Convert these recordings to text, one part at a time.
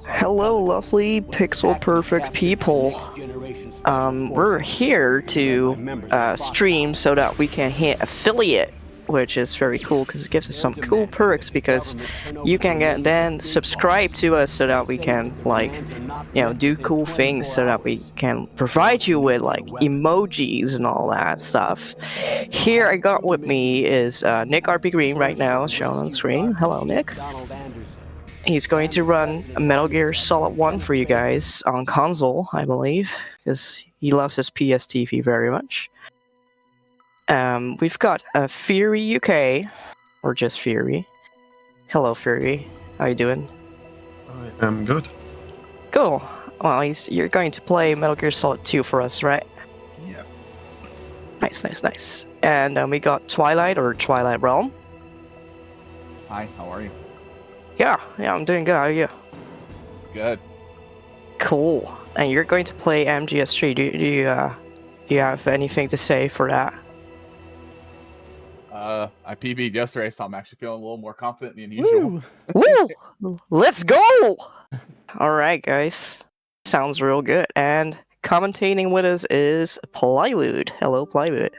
Hello, lovely pixel perfect people. We're here to stream so that we can hit affiliate, which is very cool because it gives us some cool perks. Because you can then subscribe to us so that we can do cool things, so that we can provide you with like emojis and all that stuff. Here I got with me is Nick RP Green right now, shown on screen. Hello, Nick. He's going to run a Metal Gear Solid 1 for you guys on console, I believe, because he loves his PSTV very much. We've got Fury UK, or just Fury. Hello, Fury. How you doing? I am good. Cool. Well, you're going to play Metal Gear Solid 2 for us, right? Yeah. Nice. And we got Twilight, or Twilight Realm. Hi, how are you? Yeah, I'm doing good. How are you? Good. Cool. And you're going to play MGS 3. Do you have anything to say for that? I PB'd yesterday, so I'm actually feeling a little more confident than usual. Woo! Let's go! Alright, guys. Sounds real good. And commentating with us is Plywood. Hello, Plywood.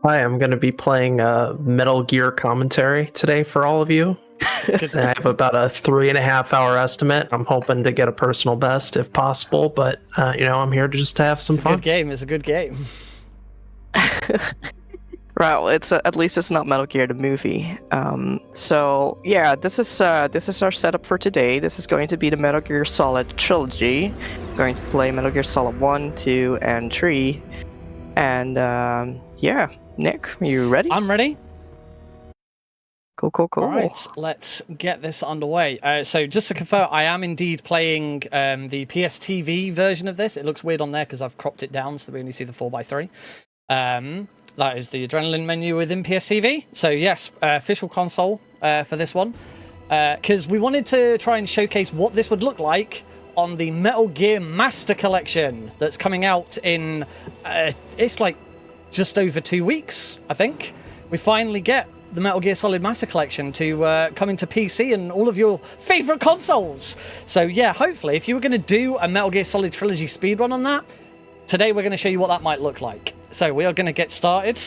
Hi, I'm going to be playing Metal Gear commentary today for all of you. I have about a 3.5 hour estimate. I'm hoping to get a personal best if possible, but I'm here to just have some fun. It's a good game. Right, well, at least it's not Metal Gear the movie. So yeah, this is our setup for today. This is going to be the Metal Gear Solid Trilogy. We're going to play Metal Gear Solid 1, 2, and 3. And yeah, Nick, are you ready? I'm ready. Cool. All right, let's get this underway. So just to confirm, I am indeed playing the PSTV version of this. It looks weird on there because I've cropped it down so we only see the 4x3. That is the Adrenaline menu within PSTV. So yes, official console for this one. Because we wanted to try and showcase what this would look like on the Metal Gear Master Collection that's coming out in, it's like just over 2 weeks, I think. We finally get the Metal Gear Solid Master Collection to come into PC and all of your favorite consoles. So yeah, hopefully, if you were going to do a Metal Gear Solid Trilogy speedrun on that, today we're going to show you what that might look like. So we are going to get started.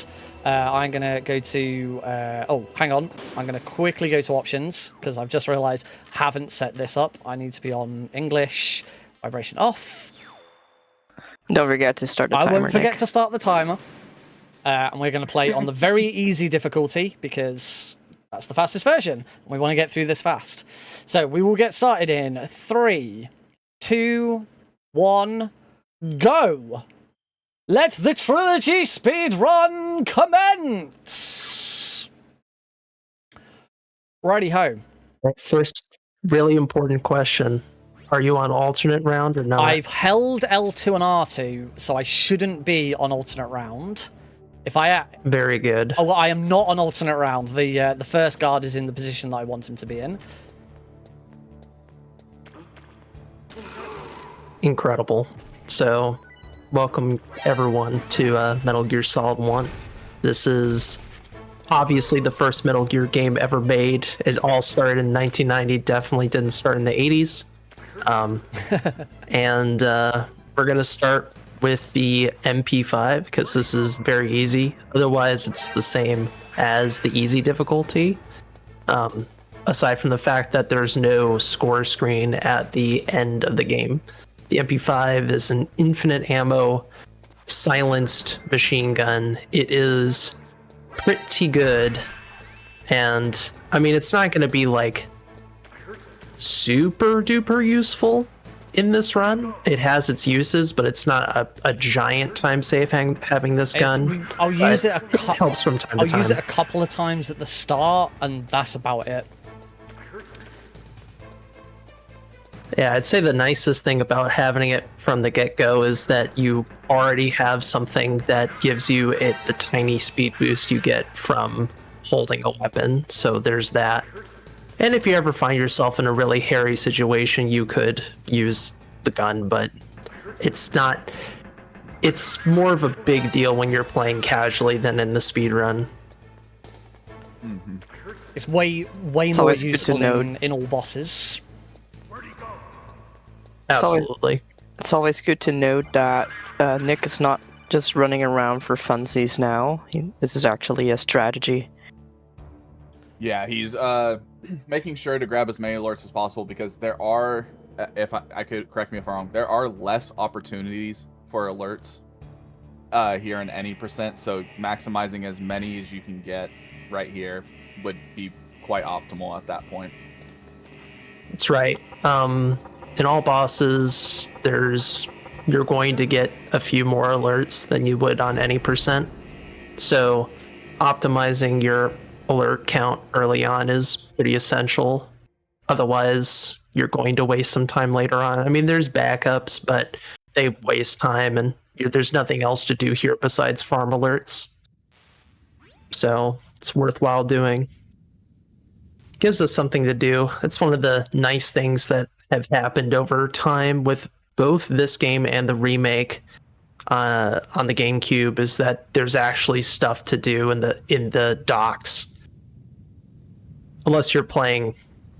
I'm going to go to... oh, hang on. I'm going to quickly go to options because I've just realized I haven't set this up. I need to be on English. Vibration off. Don't forget to start the timer, I won't forget Nick. to start the timer. And we're going to play on the very easy difficulty because that's the fastest version. We want to get through this fast. So we will get started in 3, 2, 1, go! Let the Trilogy speedrun commence! Righty-ho. First, really important question. Are you on alternate round or not? I've held L2 and R2, so I shouldn't be on alternate round. If I am... Very good. Oh, well, I am not on alternate round. The first guard is in the position that I want him to be in. Incredible. So, welcome everyone to Metal Gear Solid 1. This is obviously the first Metal Gear game ever made. It all started in 1990, definitely didn't start in the 80s. And we're going to start with the MP5 because this is very easy. Otherwise, it's the same as the easy difficulty. Aside from the fact that there's no score screen at the end of the game. The MP5 is an infinite ammo, silenced machine gun. It is pretty good. And, I mean, it's not going to be, like, super duper useful in this run. It has its uses, but it's not a giant time save having this gun. I'll use it helps from time to time. I'll use it a couple of times at the start, and that's about it. Yeah, I'd say the nicest thing about having it from the get-go is that you already have something that gives you the tiny speed boost you get from holding a weapon. So there's that. And if you ever find yourself in a really hairy situation, you could use the gun, but it's not... It's more of a big deal when you're playing casually than in the speedrun. Mm-hmm. It's way more always good to useful note. in all bosses. Absolutely. It's always good to note that Nick is not just running around for funsies now. This is actually a strategy. Yeah, he's making sure to grab as many alerts as possible because there are, if I could correct me if I'm wrong, there are less opportunities for alerts here in any percent. So maximizing as many as you can get right here would be quite optimal at that point. That's right. In all bosses, you're going to get a few more alerts than you would on any percent. So optimizing your alert count early on is pretty essential. Otherwise, you're going to waste some time later on. I mean, there's backups, but they waste time, and there's nothing else to do here besides farm alerts. So it's worthwhile doing. Gives us something to do. It's one of the nice things that have happened over time with both this game and the remake on the GameCube is that there's actually stuff to do in the docks. Unless you're playing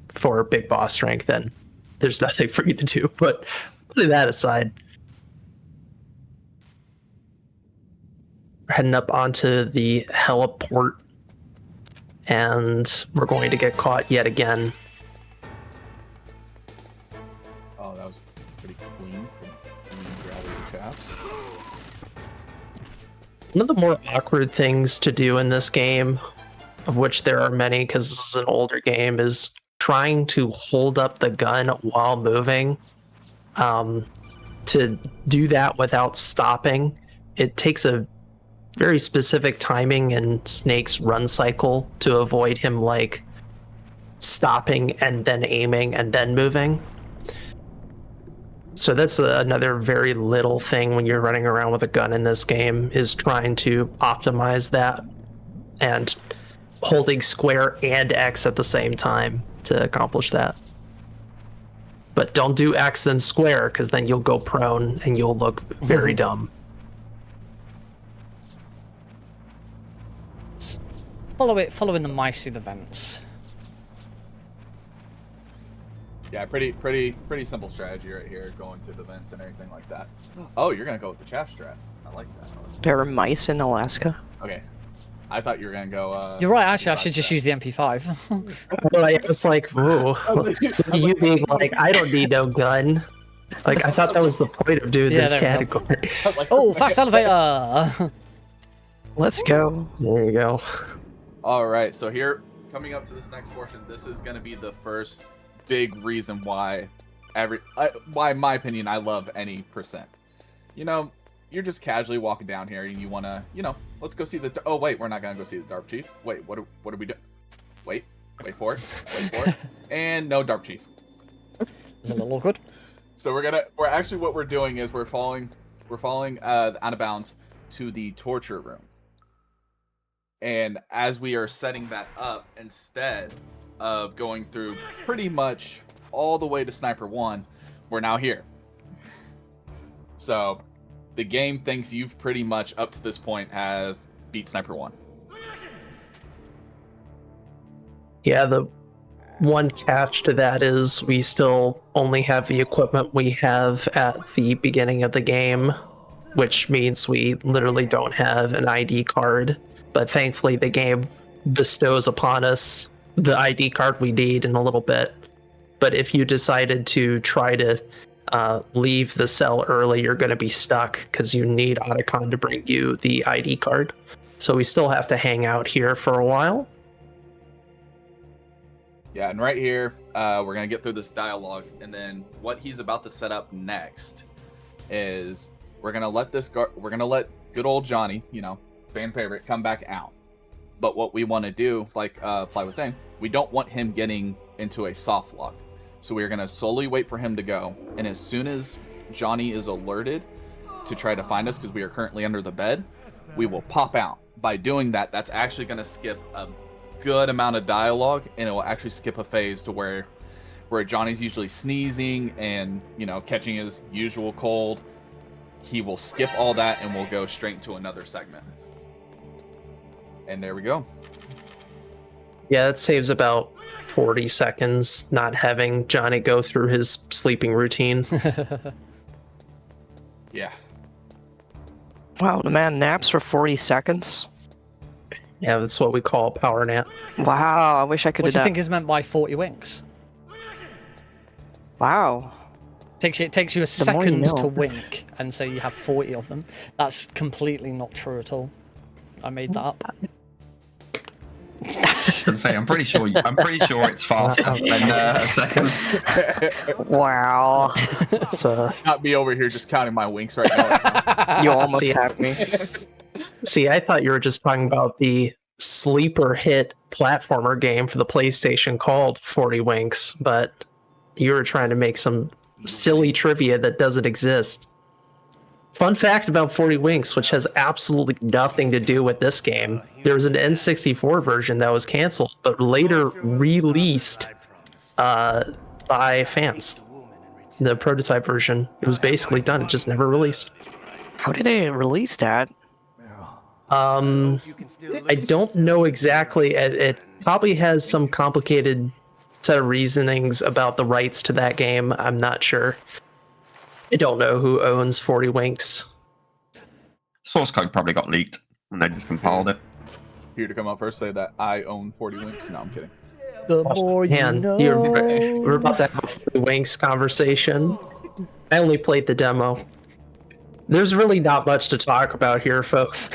for big boss strength, then there's nothing for you to do. But putting that aside, we're heading up onto the heliport, and we're going to get caught yet again. Oh, that was pretty clean from gravity chaps. One of the more awkward things to do in this game, of which there are many because this is an older game, is trying to hold up the gun while moving. To do that without stopping, it takes a very specific timing in Snake's run cycle to avoid him like stopping and then aiming and then moving. So that's another very little thing when you're running around with a gun in this game, is trying to optimize that and holding square and X at the same time to accomplish that. But don't do X then square, because then you'll go prone and you'll look very dumb. Following the mice through the vents. Yeah, pretty simple strategy right here, going through the vents and everything like that. Oh, you're gonna go with the chaff strat. I like that. There are mice in Alaska. Okay, I thought you were gonna go. You're right. Actually, I should just use the MP5. But I was like, ooh, you being like, I don't need no gun. Like, I thought that was the point of doing this there we go. category. Oh, fast elevator! Let's go. There you go. All right, so here, coming up to this next portion, this is gonna be the first big reason why why, in my opinion, I love any percent. You know, you're just casually walking down here and you want to, let's go see the... Oh, wait, we're not going to go see the Dark Chief. Wait, what are we doing? Wait for it. And no Dark Chief. It's a little awkward. So what we're doing is we're following out of bounds to the torture room. And as we are setting that up, instead of going through pretty much all the way to Sniper 1, we're now here. So the game thinks you've pretty much up to this point have beat Sniper 1. Yeah, the one catch to that is we still only have the equipment we have at the beginning of the game, which means we literally don't have an ID card. But thankfully, the game bestows upon us the ID card we need in a little bit. But if you decided to try to leave the cell early, you're going to be stuck because you need Otacon to bring you the ID card. So we still have to hang out here for a while. Yeah, and right here, we're going to get through this dialogue, and then what he's about to set up next is we're going to let good old Johnny, fan favorite, come back out. But what we want to do, like Ply was saying, we don't want him getting into a soft lock. So we're going to slowly wait for him to go, and as soon as Johnny is alerted to try to find us, because we are currently under the bed, we will pop out. By doing that, that's actually going to skip a good amount of dialogue, and it will actually skip a phase to where Johnny's usually sneezing and, catching his usual cold. He will skip all that, and we'll go straight to another segment. And there we go. Yeah, it saves about 40 seconds not having Johnny go through his sleeping routine. Yeah. Wow, the man naps for 40 seconds? Yeah, that's what we call a power nap. Wow, I wish I could What do do you that. think is meant by 40 winks? Wow. It takes you a The more you second know. to wink, and so you have 40 of them. That's completely not true at all. I made that up. I was gonna say, I'm pretty sure it's faster than a second. Wow. It's, Not me over here just counting my winks right now. You almost See, had me. see, I thought you were just talking about the sleeper hit platformer game for the PlayStation called 40 Winks, but you were trying to make some silly trivia that doesn't exist. Fun fact about 40 Winks, which has absolutely nothing to do with this game. There was an N64 version that was canceled, but later released by fans. The prototype version, it was basically done, it just never released. How did they release that? I don't know exactly. It probably has some complicated set of reasonings about the rights to that game. I'm not sure. I don't know who owns 40 Winks. Source code probably got leaked and they just compiled it. Here to come out first, say that I own 40 winks. No, I'm kidding. The more you Man, know. we're about to have a 40 Winks conversation. I only played the demo. There's really not much to talk about here, folks.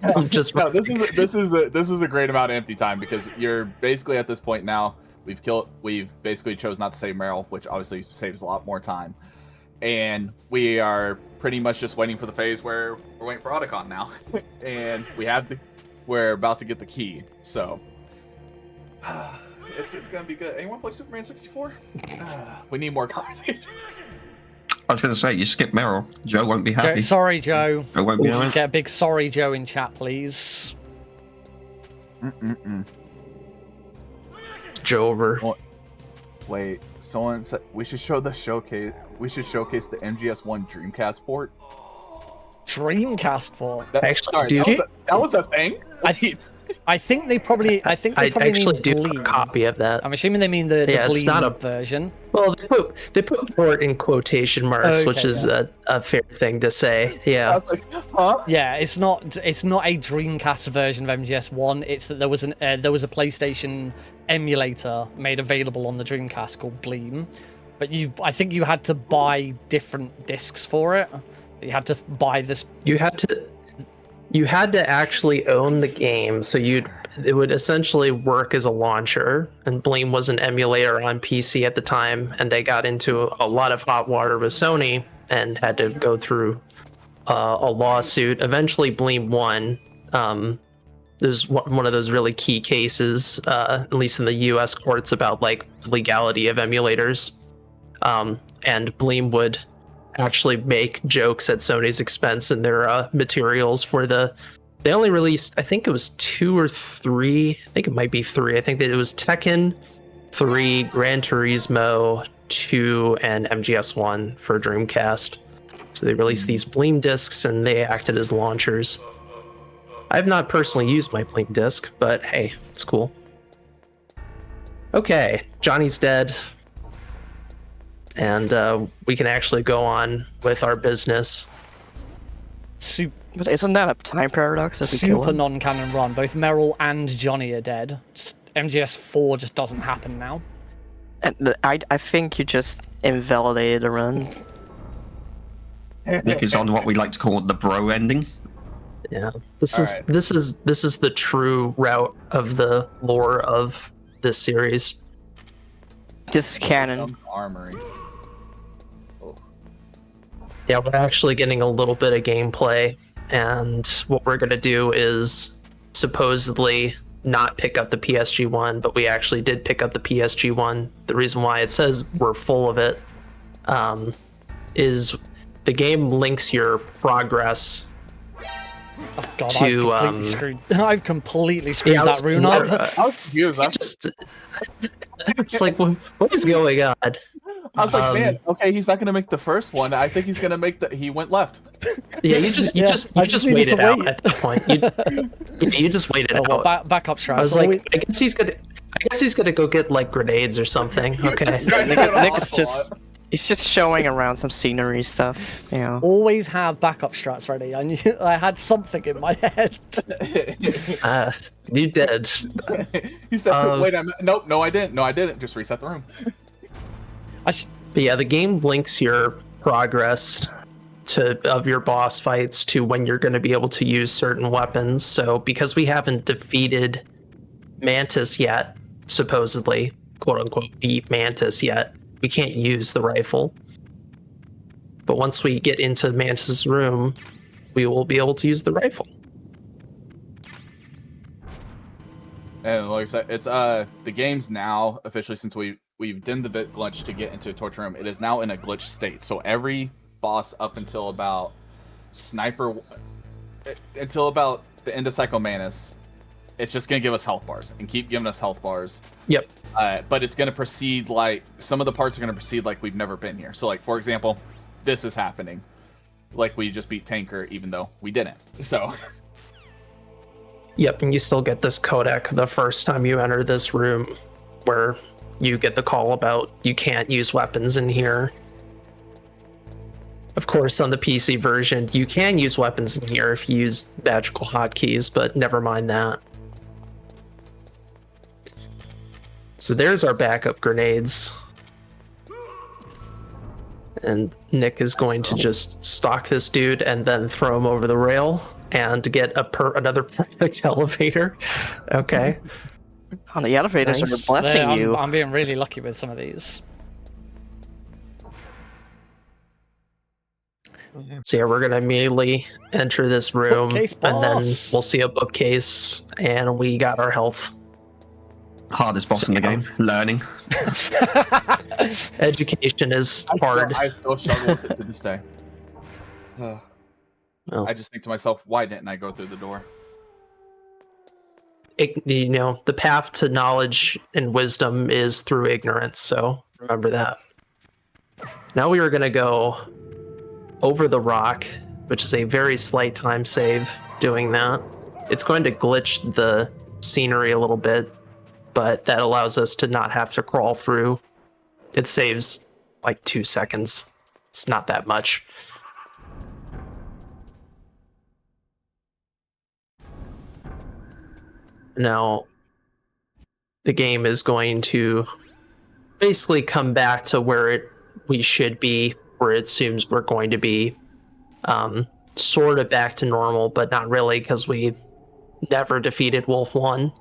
I'm just No, this is a great amount of empty time because you're basically at this point now. We've basically chose not to save Meryl, which obviously saves a lot more time, and we are pretty much just waiting for the phase where we're waiting for Otacon now, and we're about to get the key. So it's gonna be good. Anyone play Superman 64? We need more conversation. I was going to say, you skip Meryl. Joe won't be happy. Sorry, Joe. Joe won't be happy. Get a big sorry, Joe, in chat, please. Joe over. Wait, someone said we should show the showcase. We should showcase the MGS1 Dreamcast port. Dreamcast port. Actually, That was a thing. I think they probably. I actually mean do have Gleam. a copy of that. I'm assuming they mean the Yeah, it's Gleam not a- version. Well, they put port in quotation marks, Okay, which is yeah. a fair thing to say. I Yeah. was like, huh? Yeah, it's not a Dreamcast version of MGS1. It's that there was a PlayStation emulator made available on the Dreamcast called Gleam, but I think you had to buy different discs for it. You had to buy this. You had to actually own the game, so it would essentially work as a launcher. And Bleem was an emulator on PC at the time, and they got into a lot of hot water with Sony and had to go through a lawsuit. Eventually, Bleem won. There's one of those really key cases, at least in the U.S. courts, about like legality of emulators. And Bleem would actually make jokes at Sony's expense in their materials for they only released, I think it was 2 or 3, I think it might be 3. I think that it was Tekken 3, Gran Turismo 2, and MGS1 for Dreamcast. So they released these Bleem discs and they acted as launchers. I've not personally used my Bleem disc, but hey, it's cool. Okay, Johnny's dead. And we can actually go on with our business. But isn't that a time paradox if we kill Super him? non-canon run. Both Meryl and Johnny are dead. MGS4 just doesn't happen now. And I think you just invalidated the run. Nick is on what we like to call the bro ending. Yeah, this All is right. this is the true route of the lore of this series. This is canon. Armory. Yeah, we're actually getting a little bit of gameplay, and what we're gonna do is supposedly not pick up the PSG one, but we actually did pick up the PSG one. The reason why it says we're full of it is the game links your progress. Oh god, To, I've completely screwed Yeah, I that was- rune up. I was confused. It's like, what is going on? I was like, man, okay, he's not gonna make the first one. I think he's gonna make the. He went left. Yeah, you just needed waited to out wait. at that point. You just waited Oh, well, out. backup I strats. was like, I guess he's gonna go get like grenades or something. Okay. He's just showing around some scenery stuff, you know. Always have backup strats ready. I knew I had something in my head. You did. He said, "Wait, nope, no, I didn't. No, I didn't. Just reset the room." But yeah, the game links your progress of your boss fights to when you're going to be able to use certain weapons. So because we haven't defeated Mantis yet, supposedly, quote unquote, beat Mantis yet, we can't use the rifle. But once we get into Mantis's room, we will be able to use the rifle. And like I said, it's the game's now officially, since we've done the bit glitch to get into a torture room, it is now in a glitch state. So every boss up until about until about the end of Psycho Manus, it's just gonna give us health bars and keep giving us health bars. Yep. But it's gonna proceed like some of the parts are gonna proceed like we've never been here. So like, for example, this is happening. Like we just beat Tanker even though we didn't. So Yep, and you still get this codec the first time you enter this room, where you get the call about you can't use weapons in here. Of course, on the PC version, you can use weapons in here if you use magical hotkeys, but never mind that. So there's our backup grenades. And Nick is going to just stalk this dude and then throw him over the rail and get another perfect elevator. Okay. Oh, the elevators Nice. are blessing you. I'm being really lucky with some of these. So yeah, we're gonna immediately enter this room, Bookcase and then boss. we'll see a bookcase, and we got our health. Hardest boss in the game. Learning. Education is hard. I still struggle with it to this day. Oh. I just think to myself, why didn't I go through the door? You know, the path to knowledge and wisdom is through ignorance, so remember that. Now we are gonna go over the rock, which is a very slight time save doing that. It's going to glitch the scenery a little bit, but that allows us to not have to crawl through. It saves like 2 seconds. It's not that much. Now, the game is going to basically come back to where we should be, where it assumes we're going to be, sort of back to normal, but not really, because we never defeated Wolf 1,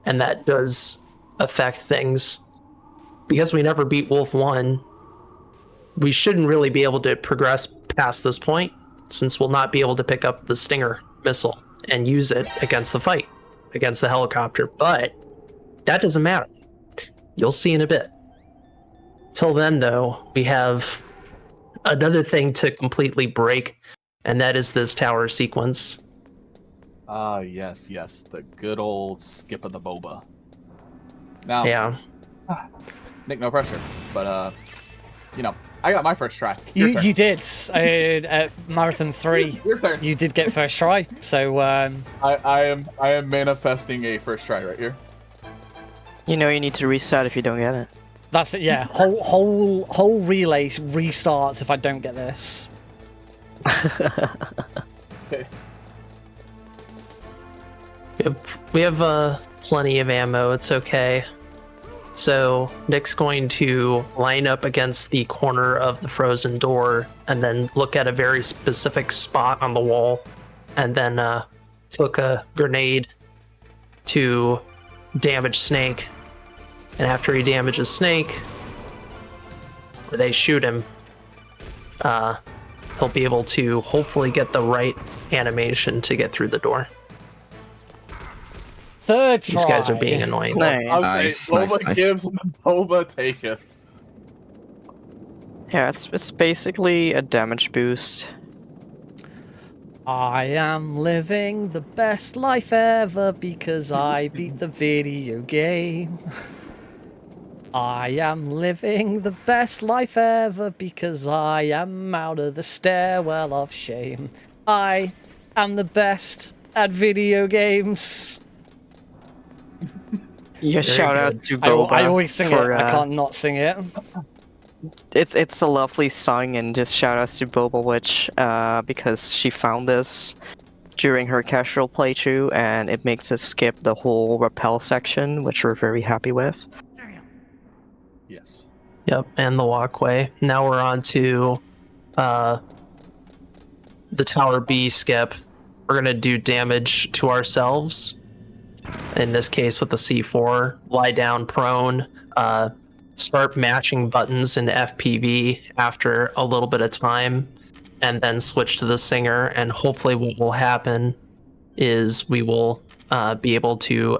and that does affect things. Because we never beat Wolf 1, we shouldn't really be able to progress past this point, since we'll not be able to pick up the Stinger missile and use it against the fight, against the helicopter, but that doesn't matter. You'll see in a bit. Till then, though, we have another thing to completely break, and that is this tower sequence. Ah, yes, the good old skip of the boba. Now, Yeah. Nick, no pressure, but you know, I got my first try. You did. At Marathon 3, Your turn. you did get first try, so I am manifesting a first try right here. You know you need to restart if you don't get it. that's it. Yeah, whole relay restarts if I don't get this. Okay. We have plenty of ammo. It's okay. So Nick's going to line up against the corner of the frozen door and then look at a very specific spot on the wall, and then took a grenade to damage Snake. And after he damages Snake, or they shoot him, he'll be able to hopefully get the right animation to get through the door. Third try. These guys are being annoying. Nice. Boba Nice. gives and Boba taketh. Yeah, it's basically a damage boost. I am living the best life ever because I beat the video game. I am living the best life ever because I am out of the stairwell of shame. I am the best at video games. Yeah, shout out good. to I Boba. always sing for, it. I can't not sing it. It's a lovely song, and just shout outs to Boba Witch because she found this during her casual playthrough, and it makes us skip the whole rappel section, which we're very happy with. Yes. Yep, and the walkway. Now we're on to the Tower B skip. We're going to do damage to ourselves. In this case, with the C4, lie down prone, start matching buttons in FPV after a little bit of time, and then switch to the singer. And hopefully, what will happen is we will be able to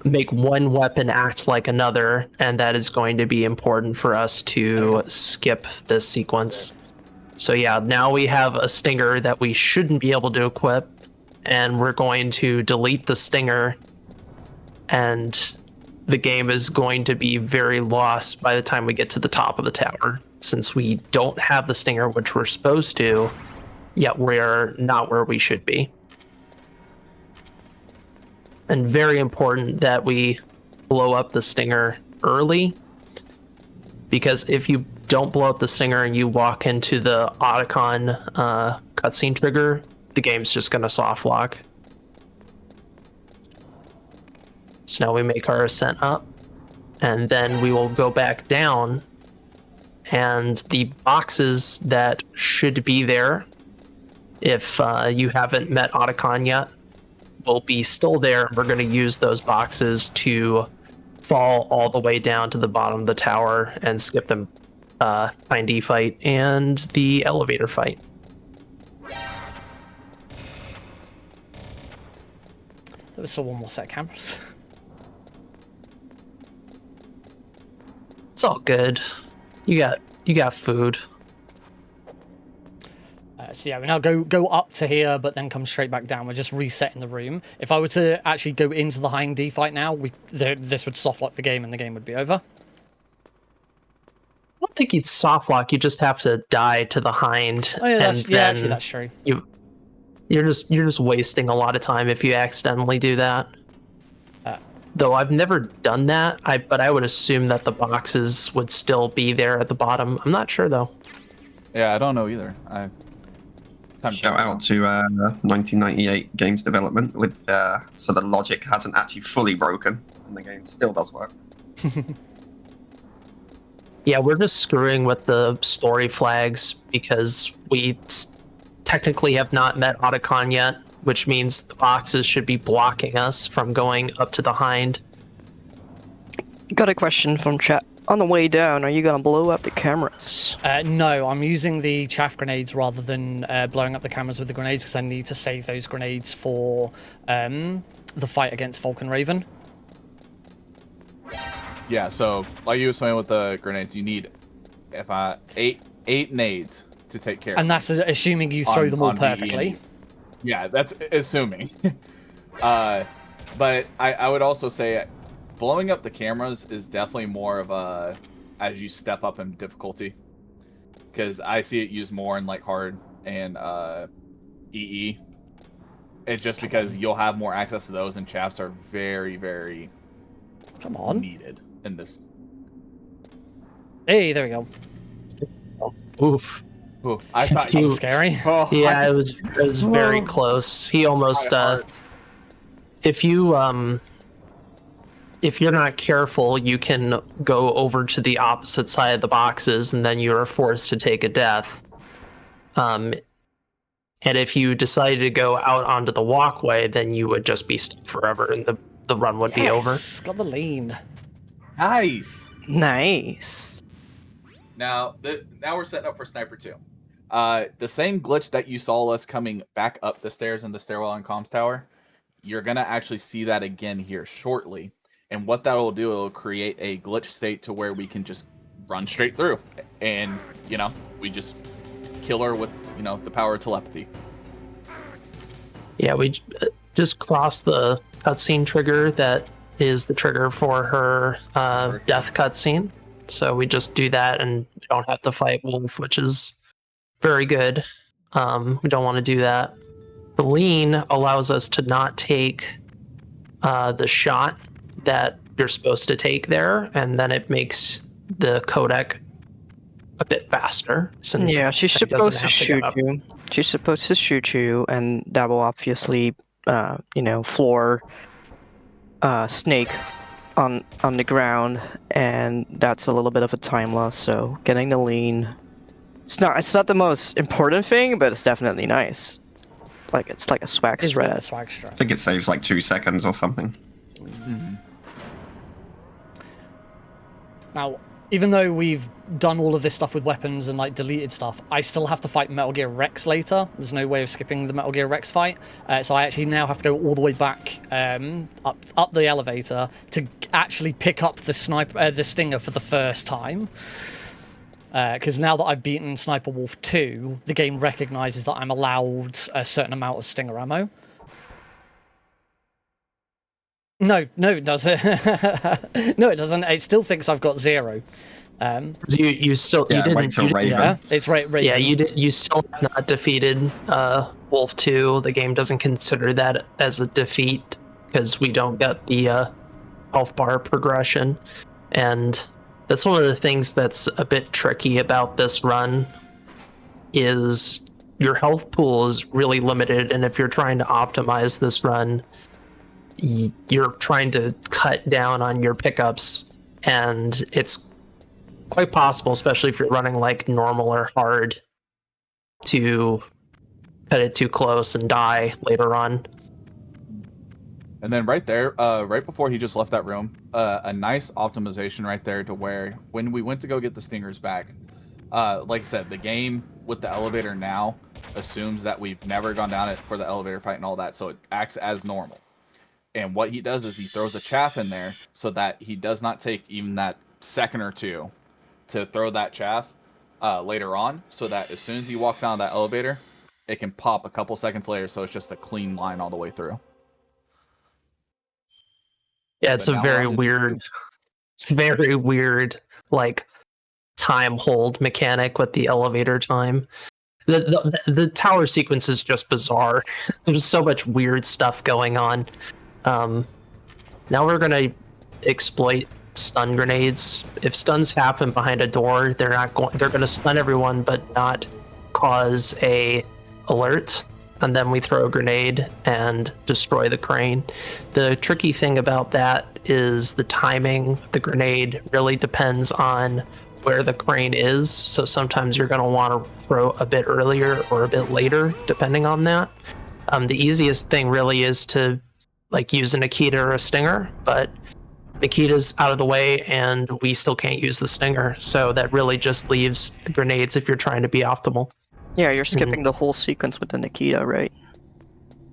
make one weapon act like another, and that is going to be important for us to skip this sequence. So yeah, now we have a stinger that we shouldn't be able to equip, and we're going to delete the stinger, and the game is going to be very lost by the time we get to the top of the tower, since we don't have the stinger, which we're supposed to, yet we're not where we should be. And very important that we blow up the stinger early, because if you don't blow up the stinger and you walk into the Otacon cutscene trigger, the game's just going to soft lock. So now we make our ascent up, and then we will go back down, and the boxes that should be there, if you haven't met Otacon yet, will be still there. We're going to use those boxes to fall all the way down to the bottom of the tower and skip the Pine D fight and the elevator fight. There was still one more set of cameras. It's all good. You got food. So yeah, we now go up to here, but then come straight back down. We're just resetting the room. If I were to actually go into the Hind D fight now, this would soft lock the game, and the game would be over. I don't think you'd soft lock. You just have to die to the Hind. Oh yeah, and actually that's true. You're just wasting a lot of time if you accidentally do that. Though I've never done that, but I would assume that the boxes would still be there at the bottom. I'm not sure though. Yeah, I don't know either. Shout out to 1998 games development with so the logic hasn't actually fully broken and the game still does work. Yeah, we're just screwing with the story flags because we technically have not met Otacon yet, which means the boxes should be blocking us from going up to the Hind. Got a question from chat. On the way down, are you gonna blow up the cameras? No, I'm using the chaff grenades rather than blowing up the cameras with the grenades because I need to save those grenades for the fight against Falcon Raven. Yeah, so like you were saying with the grenades, you need eight nades to take care of. And that's assuming you throw them all perfectly. Yeah, that's assuming. But I would also say blowing up the cameras is definitely more of a as you step up in difficulty, because I see it used more in like hard and EE. It's just because you'll have more access to those, and chaffs are very, very needed in this. Hey, there we go. Oof. Ooh, I thought That was scary. Oh, Yeah, it was very close. He almost if you're not careful, you can go over to the opposite side of the boxes, and then you are forced to take a death. And if you decided to go out onto the walkway, then you would just be stuck forever, and the run would be over. Got the lean. Nice. Nice. Now we're setting up for Sniper 2. The same glitch that you saw us coming back up the stairs in the stairwell and comms tower, you're gonna actually see that again here shortly. And what that will do, it'll create a glitch state to where we can just run straight through, and we just kill her with the power of telepathy. Yeah, we just crossed the cutscene trigger that is the trigger for her death cutscene. So we just do that and we don't have to fight Wolf, which is very good. We don't want to do that. The lean allows us to not take the shot that you're supposed to take there, and then it makes the codec a bit faster. Since Yeah, she's it doesn't supposed to have shoot get up. you. She's supposed to shoot you, and that will obviously, floor Snake on the ground, and that's a little bit of a time loss. So getting the lean, it's not the most important thing, but it's definitely nice. Like it's like a swag It's a bit of a strat. swag I strat. think it saves like 2 seconds or something. Now, even though we've done all of this stuff with weapons and like deleted stuff, I still have to fight Metal Gear Rex later. There's no way of skipping the Metal Gear Rex fight, so I actually now have to go all the way back up the elevator to actually pick up the stinger for the first time. Because now that I've beaten Sniper Wolf 2, the game recognizes that I'm allowed a certain amount of stinger ammo. No, it doesn't. No, it doesn't. It still thinks I've got 0. You still you didn't wait till you didn't- Raven. Yeah, it's Raven. Yeah, you still have not defeated Wolf 2. The game doesn't consider that as a defeat because we don't get the health bar progression. And that's one of the things that's a bit tricky about this run is your health pool is really limited, and if you're trying to optimize this run, you're trying to cut down on your pickups, and it's quite possible, especially if you're running like normal or hard, to cut it too close and die later on. And then right there, right before he just left that room, a nice optimization right there to where when we went to go get the stingers back, like I said, the game with the elevator now assumes that we've never gone down it for the elevator fight and all that, so it acts as normal. And what he does is he throws a chaff in there so that he does not take even that second or two to throw that chaff later on, so that as soon as he walks down that elevator, it can pop a couple seconds later, so it's just a clean line all the way through. Yeah, it's But a now very we're on to very weird, like, time hold mechanic with the elevator time. The tower sequence is just bizarre. There's so much weird stuff going on. Now we're gonna exploit stun grenades. If stuns happen behind a door, they're gonna stun everyone but not cause a alert. And then we throw a grenade and destroy the crane. The tricky thing about that is the timing of the grenade really depends on where the crane is. So sometimes you're going to want to throw a bit earlier or a bit later, depending on that. The easiest thing really is to like use a Nikita or a Stinger, but Nikita's out of the way and we still can't use the Stinger. So that really just leaves the grenades if you're trying to be optimal. Yeah, you're skipping the whole sequence with the Nikita, right?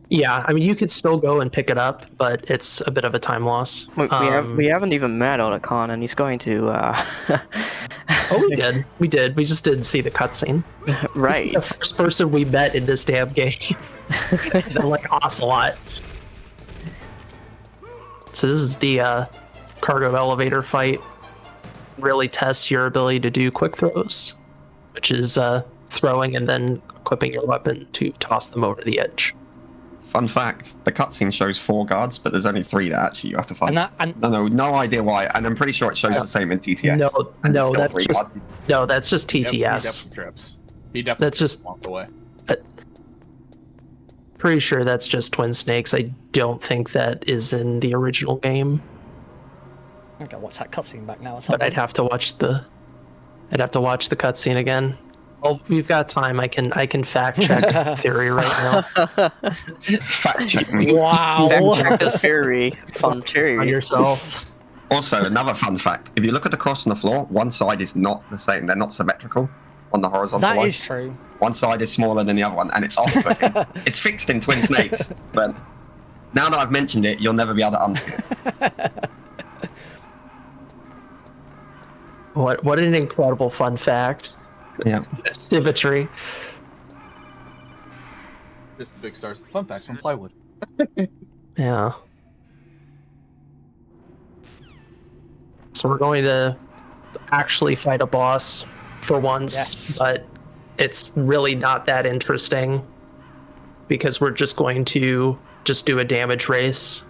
Yeah, I mean, you could still go and pick it up, but it's a bit of a time loss. We haven't even met Otacon, and he's going to. Oh, we did. We did. We just didn't see the cutscene. Right. This is the first person we met in this damn game. They're like Ocelot. So this is the cargo elevator fight. Really tests your ability to do quick throws, which is throwing and then equipping your weapon to toss them over the edge. Fun fact, the cutscene shows 4 guards, but there's only 3 that actually you have to fight. And No idea why, and I'm pretty sure it shows the same in TTS. No, that's just TTS. He definitely trips. He definitely That's trips just- along the way. Pretty sure that's just Twin Snakes. I don't think that is in the original game. I'm gonna watch that cutscene back now. But I'd have to watch the cutscene again. Well, we've got time. I can fact check theory right now. Fact check me. Wow. Fact check the theory. Fun On theory. yourself. Also, another fun fact: if you look at the cross on the floor, one side is not the same. They're not symmetrical on the horizontal That line. is true. One side is smaller than the other one, and it's off-putting. It's fixed in Twin Snakes, but now that I've mentioned it, you'll never be able to unsee it. What an incredible fun fact. Yeah. Symmetry. Just the big stars. Fun facts from plywood. Yeah. So we're going to actually fight a boss for once, Yes. but it's really not that interesting because we're just going to just do a damage race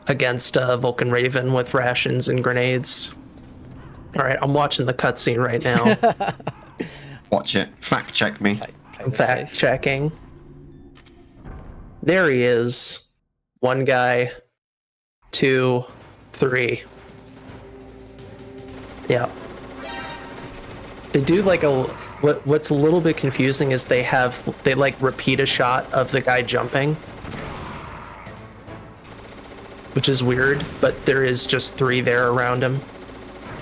against Vulcan Raven with rations and grenades. All right, I'm watching the cutscene right now. Watch it. Fact check me. Play I'm this fact safe. checking. There he is. One guy, 2, 3. Yeah. They do like what's a little bit confusing is they like repeat a shot of the guy jumping, which is weird, but there is just 3 there around him.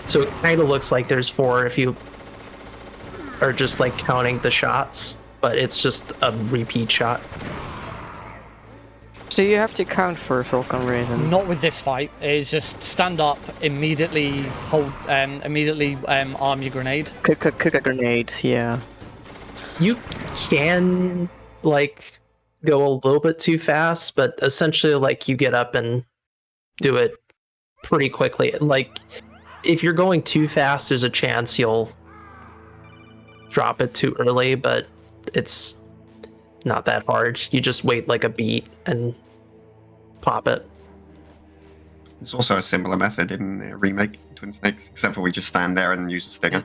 So it kind of looks like there's 4 if you are just like counting the shots, but it's just a repeat shot. So you have to count for Falcon Raven. Not with this fight. It's just stand up, immediately hold, arm your grenade. Cook a grenade, yeah. You can like go a little bit too fast, but essentially like you get up and do it pretty quickly. Like if you're going too fast, there's a chance you'll drop it too early, but it's not that hard. You just wait like a beat and pop it. It's also a similar method in the remake Twin Snakes, except for we just stand there and use a stinger.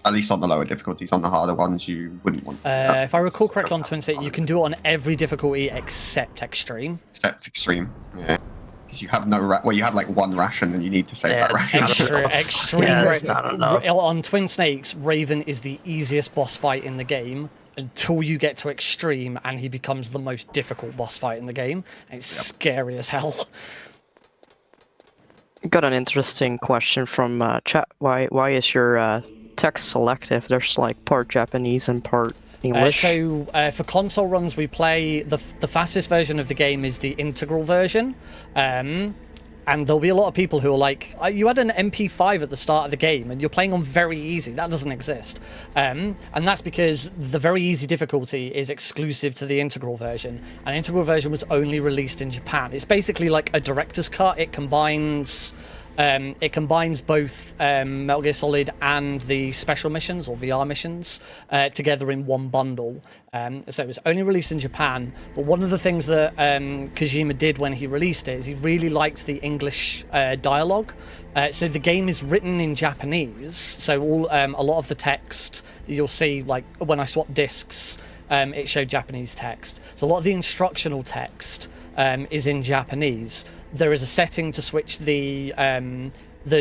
At least on the lower difficulties. On the harder ones, you wouldn't want to do that. If I recall correctly on Twin Snakes, you can do it on every difficulty except extreme. Except extreme. Yeah. Because you have no you have like 1 ration and you need to save Yeah, that it's ration. Extreme. Yeah, it's not enough. On Twin Snakes, Raven is the easiest boss fight in the game until you get to extreme, and he becomes the most difficult boss fight in the game. And it's scary as hell. Got an interesting question from chat. Why is your text selective? There's like part Japanese and part English. For console runs, we play the fastest version of the game is the integral version, and there'll be a lot of people who are like, you had an MP5 at the start of the game and you're playing on very easy. That doesn't exist, and that's because the very easy difficulty is exclusive to the integral version, and the integral version was only released in Japan. It's basically like a director's cut. It combines both Metal Gear Solid and the special missions or VR missions together in one bundle. So it was only released in Japan, but one of the things that Kojima did when he released it is he really liked the English dialogue. So the game is written in Japanese, so a lot of the text that you'll see, like when I swapped discs, it showed Japanese text. So a lot of the instructional text is in Japanese. There is a setting to switch the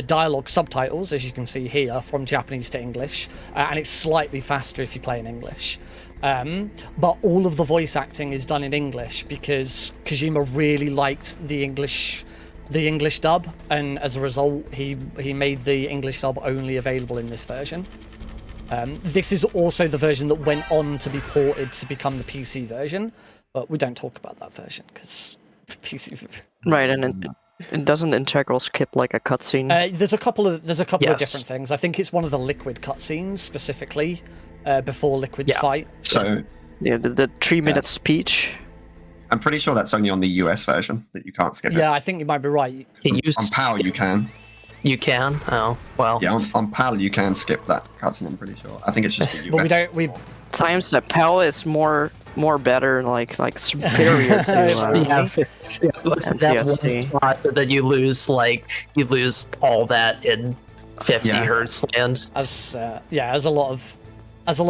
dialogue subtitles, as you can see here, from Japanese to English, and it's slightly faster if you play in English. But all of the voice acting is done in English because Kojima really liked the English dub, and as a result, he made the English dub only available in this version. This is also the version that went on to be ported to become the PC version, but we don't talk about that version because the PC. Right, and it doesn't integral skip like a cutscene. There's a couple of Yes. different things. I think it's one of the Liquid cutscenes specifically before Liquid's fight. So Yeah, the 3-minute speech. I'm pretty sure that's only on the US version that you can't skip it. Yeah, I think you might be right. On PAL you can. You can? Oh, well. Yeah, on PAL you can skip that cutscene, I'm pretty sure. I think it's just the US. But we don't. We Times the PAL is more better, like superior to That one NTSC. spot that you lose all that in 50 hertz land. as a lot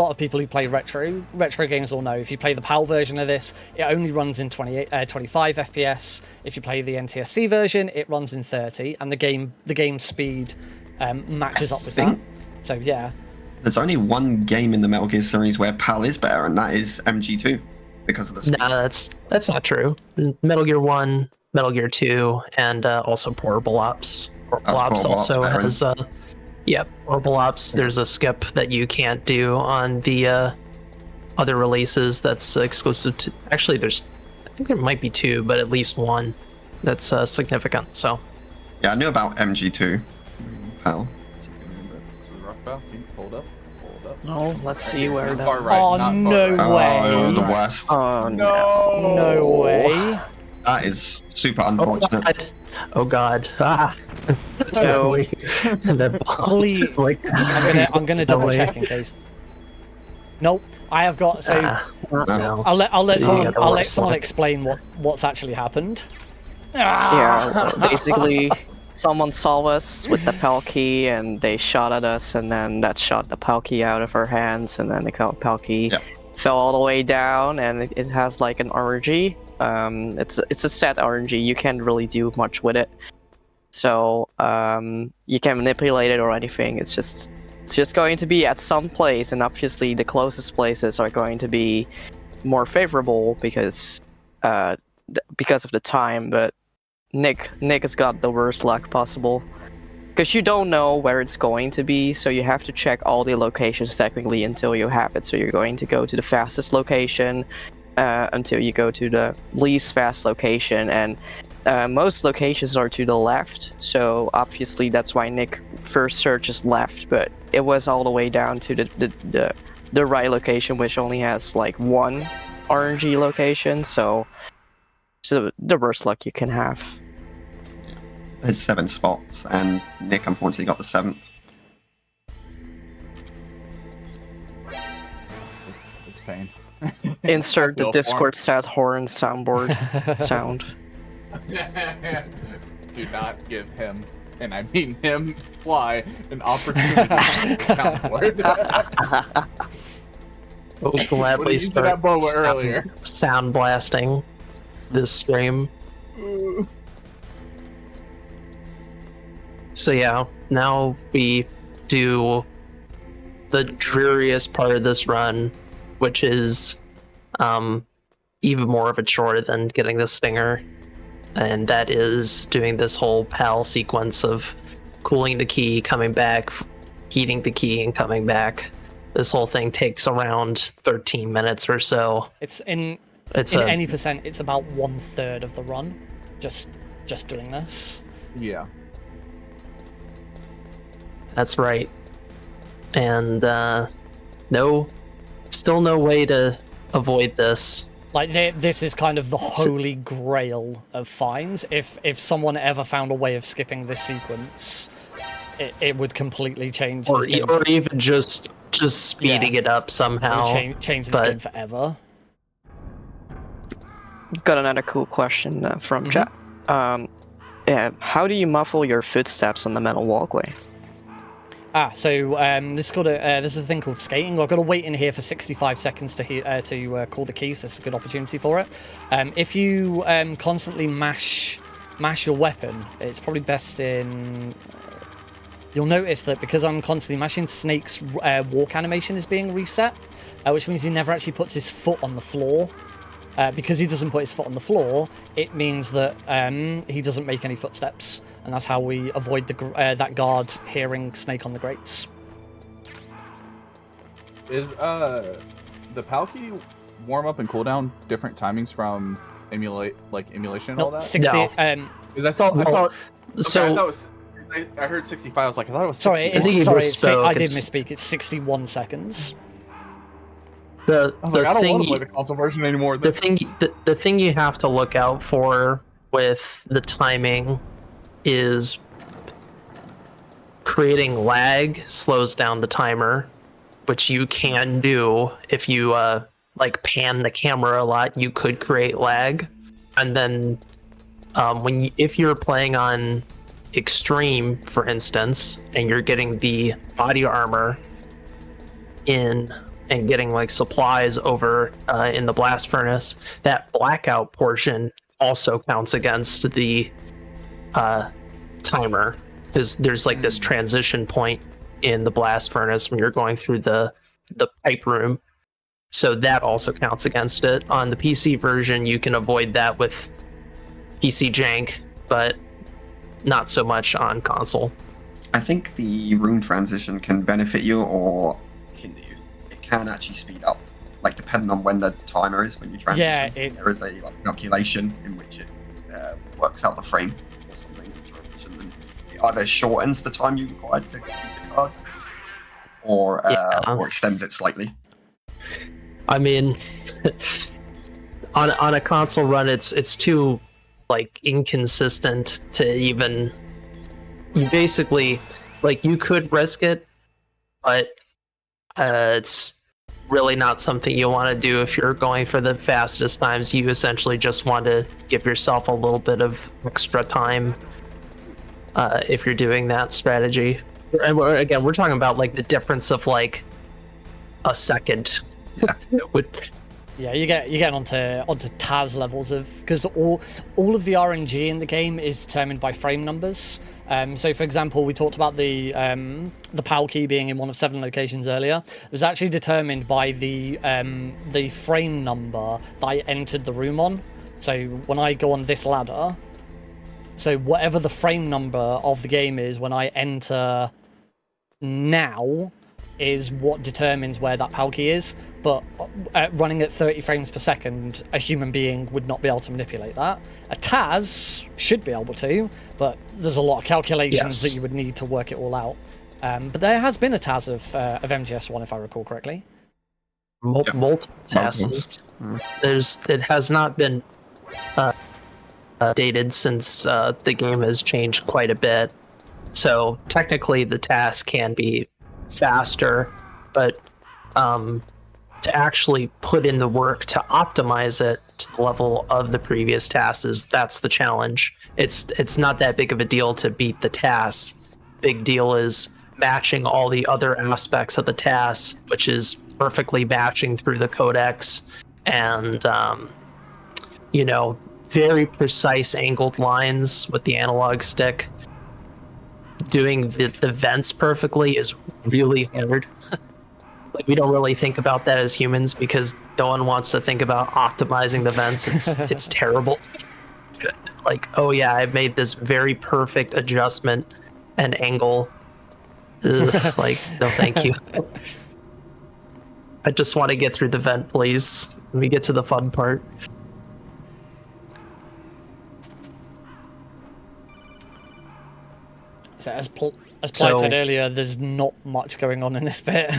of people who play retro games will know, if you play the PAL version of this, it only runs in 25 FPS. If you play the NTSC version, it runs in 30, and the game speed matches up with that. So yeah. There's only one game in the Metal Gear series where PAL is better, and that is MG2 because of the speed. No, that's not true. Metal Gear 1, Metal Gear 2, and also Portable Ops. Portable Ops Portable also Ops, has Portable Ops. There's a skip that you can't do on the other releases that's exclusive to. Actually, I think there might be 2, but at least 1 that's significant. So Yeah, I knew about MG2. PAL. This is a rough bow. Can you hold up? No, let's see where Far that. right, Oh, not far no right. way. Oh, the worst. Oh No way. That is super Oh unfortunate. god. Oh god. Ah. So- Holly, like, I'm gonna double check in case. Nope, I have got. So no. I'll let You someone got the I'll let worst someone luck. explain what's actually happened. Yeah, basically, someone saw us with the Palkey and they shot at us, and then that shot the Palkey out of our hands, and then the Palkey fell all the way down, and it has like an RNG. It's a set RNG. You can't really do much with it, so you can manipulate it or anything. It's just going to be at some place, and obviously the closest places are going to be more favorable because of the time, but Nick has got the worst luck possible. Because you don't know where it's going to be, so you have to check all the locations technically until you have it. So you're going to go to the fastest location until you go to the least fast location, and most locations are to the left. So obviously that's why Nick first searches left, but it was all the way down to the right location, which only has like one RNG location. So the worst luck you can have. There's 7 spots, and Nick unfortunately got the 7th. It's pain. Insert the Go for Discord sad horn soundboard sound. Do not give him, and I mean him, Fly, an opportunity to count for it. We'll What gladly did you say that start Boa earlier? sound blasting this stream. So yeah, now we do the dreariest part of this run, which is even more of a chore than getting the stinger, and that is doing this whole PAL sequence of cooling the key, coming back, heating the key, and coming back. This whole thing takes around 13 minutes or so. It's in It's any percent, it's about 1/3 of the run. Just doing this. Yeah. That's right. And still no way to avoid this. Like this is kind of the holy grail of fines. If someone ever found a way of skipping this sequence, it would completely change this game. Or even just speeding it up somehow. It would change this game forever. Got another cool question from chat. Yeah, how do you muffle your footsteps on the metal walkway? So this is a thing called skating. I've got to wait in here for 65 seconds to call the keys. This is a good opportunity for it. If you constantly mash your weapon, it's probably best in. You'll notice that because I'm constantly mashing, Snake's walk animation is being reset, which means he never actually puts his foot on the floor. Because he doesn't put his foot on the floor, it means that he doesn't make any footsteps, and that's how we avoid that guard hearing Snake on the grates. Is the Palkey warm up and cooldown different timings from emulation and all that? 60. No. Is I saw. Okay, So I thought it was. I heard 65. I was like, I thought it was. Sorry, 60. I did misspeak. It's 61 seconds. I was like, I don't want to play the console version anymore. The thing you have to look out for with the timing is creating lag slows down the timer, which you can do if you pan the camera a lot. You could create lag, and then if you're playing on extreme, for instance, and you're getting the body armor in and getting like supplies over in the blast furnace, that blackout portion also counts against the timer, because there's like this transition point in the blast furnace when you're going through the pipe room, so that also counts against it. On the PC version, you can avoid that with PC jank, but not so much on console. I think the room transition can benefit you or hinder you. It can actually speed up, like depending on when the timer is when you transition. Yeah, there is a calculation in which it works out the frame or something in transition, and it either shortens the time you require to complete the card, or extends it slightly. I mean, on a console run, it's too like inconsistent to even. You basically like you could risk it, but it's really not something you want to do if you're going for the fastest times. You essentially just want to give yourself a little bit of extra time if you're doing that strategy. And we're talking about like the difference of like a second. Yeah, you're getting onto Taz levels of, because all of the RNG in the game is determined by frame numbers. So, for example, we talked about the PAL key being in one of 7 locations earlier. It was actually determined by the frame number that I entered the room on. So when I go on this ladder, so whatever the frame number of the game is when I enter now is what determines where that PAL key is. But running at 30 frames per second, a human being would not be able to manipulate that. A Taz should be able to, but there's a lot of calculations that you would need to work it all out. But there has been a Taz of MGS1, if I recall correctly. Multiple Tazes. It has not been dated since the game has changed quite a bit. So technically the task can be faster, but to actually put in the work to optimize it to the level of the previous tasks, that's the challenge. It's not that big of a deal to beat the task. Big deal is matching all the other aspects of the task, which is perfectly matching through the codecs and very precise angled lines with the analog stick. Doing the vents perfectly is really hard. Like, we don't really think about that as humans because no one wants to think about optimizing the vents. It's terrible. Like, oh yeah, I've made this very perfect adjustment and angle. Ugh, like, no thank you. I just want to get through the vent, please. Let me get to the fun part. So as Ply said earlier, there's not much going on in this bit.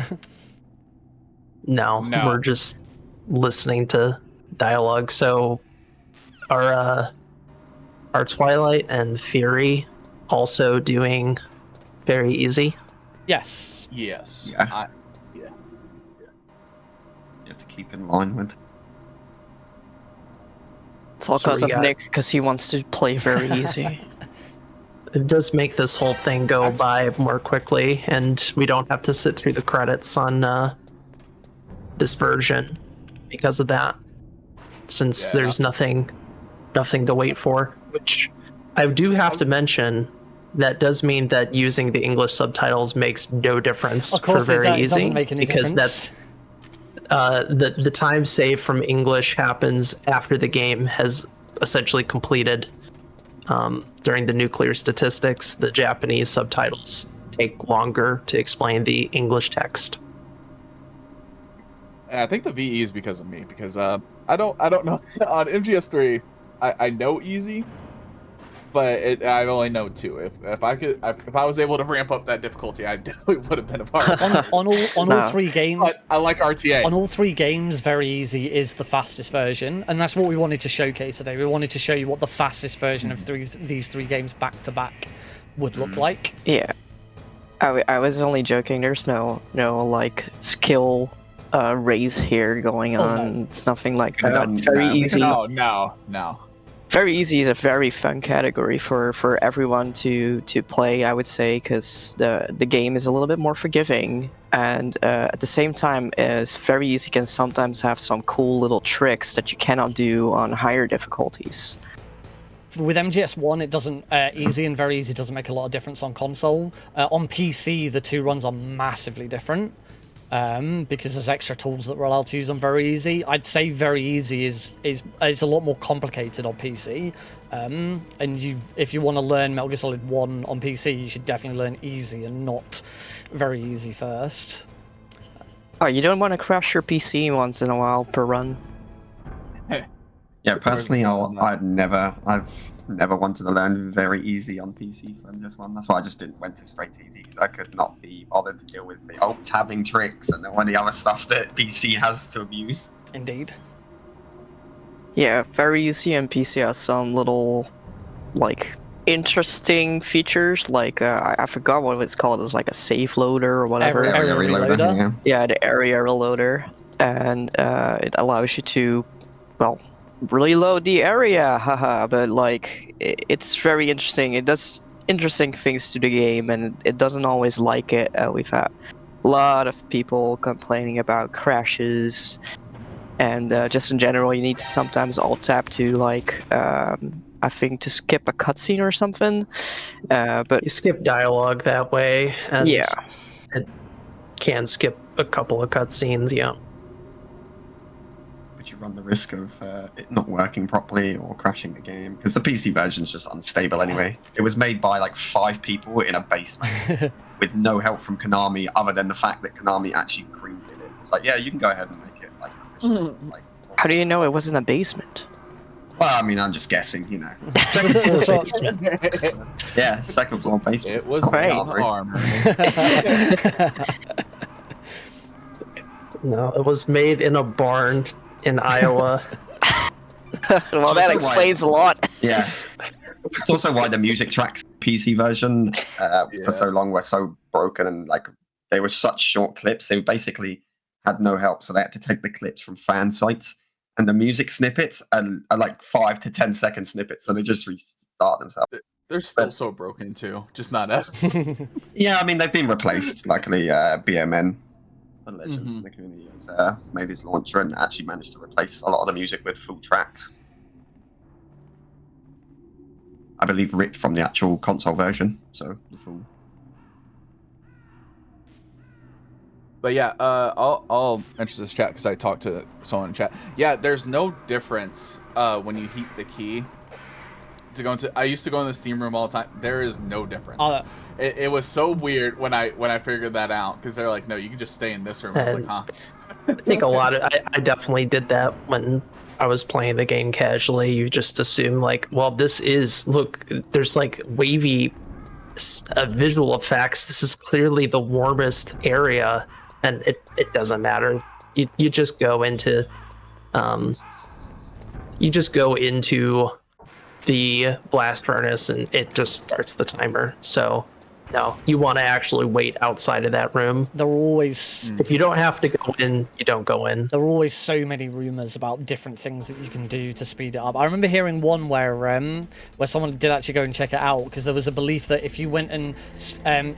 No, we're just listening to dialogue. So our Twilight and Fury also doing very easy. Yes. Yes. Yeah. You have to keep in line with. It's all because of Nick, because he wants to play very easy. It does make this whole thing go by more quickly, and we don't have to sit through the credits on this version because of that. Since there's nothing to wait for, which I do have to mention, that does mean that using the English subtitles makes no difference for very easy. Doesn't make any because difference. That's the time save from English happens after the game has essentially completed. During the nuclear statistics, the Japanese subtitles take longer to explain the English text. And I think the VE is because of me, because I don't know on MGS3 I know easy, but I only know 2. If I was able to ramp up that difficulty, I definitely would have been a part. on all 3 games. But I like RTA. On all 3 games, very easy is the fastest version, and that's what we wanted to showcase today. We wanted to show you what the fastest version of these 3 games back to back would look like. Yeah, I was only joking. There's no like skill raise here going on. No. It's nothing like that. Very easy. No. Very easy is a very fun category for everyone to play, I would say, because the game is a little bit more forgiving, and at the same time, is very easy. Can sometimes have some cool little tricks that you cannot do on higher difficulties. With MGS1, it doesn't easy and very easy doesn't make a lot of difference on console. On PC, the 2 runs are massively different. Because there's extra tools that we're allowed to use on very easy. I'd say very easy is a lot more complicated on PC. And if you want to learn Metal Gear Solid 1 on PC, you should definitely learn easy and not very easy first. Oh, you don't want to crash your PC once in a while per run? Yeah, personally, I've never wanted to learn very easy on PC for MGS1. That's why I just went straight to easy, because I could not be bothered to deal with the alt-tabbing tricks and all the other stuff that PC has to abuse. Indeed. Yeah, very easy, and PC has some little, like, interesting features, like, I forgot what it's called, it's like a safe loader or whatever. Area reloader. Yeah. Yeah, the area reloader, and it allows you to, well, reload the area, haha, but, like, it's very interesting. It does interesting things to the game, and it doesn't always like it. We've had a lot of people complaining about crashes, and just in general, you need to sometimes alt tab to, like, I think to skip a cutscene or something. But You skip dialogue that way, and yeah, it can skip a couple of cutscenes. Yeah. But you run the risk of it not working properly or crashing the game because the PC version's just unstable anyway. It was made by like 5 people in a basement with no help from Konami other than the fact that Konami actually creamed it. It was like, yeah, you can go ahead and make it like official. Like, how do you know it was in a basement? well, I mean, I'm just guessing, you know. So- Yeah, second floor basement. It was Right. in the armor. No, it was made in a barn in Iowa. Well, that also explains a lot. Yeah. It's also why the music tracks PC version for so long were so broken, and like they were such short clips. They basically had no help, so they had to take the clips from fan sites, and the music snippets are like 5 to 10 second snippets, so they just restart themselves. They're still so broken too, just not as. Yeah, I mean they've been replaced. Luckily, BMN, the legend Mhm. in the community, has made his launcher and actually managed to replace a lot of the music with full tracks. I believe ripped from the actual console version, so the full. But yeah, I'll enter this chat because I talked to someone in chat. Yeah, there's no difference when you heat the key to go into. I used to go in the Steam room all the time. There is no difference. It was so weird when I figured that out because they're like, no, you can just stay in this room. I was like, huh. I think a lot of I definitely did that when I was playing the game casually. You just assume like, well, this is look. There's like wavy visual effects. This is clearly the warmest area, and it doesn't matter. You just go into the blast furnace, and it just starts the timer. So no, you want to actually wait outside of that room. There are always If you don't have to go in, you don't go in. there are always so many rumors about different things that you can do to speed it up. I remember hearing one where someone did actually go and check it out because there was a belief that if you went and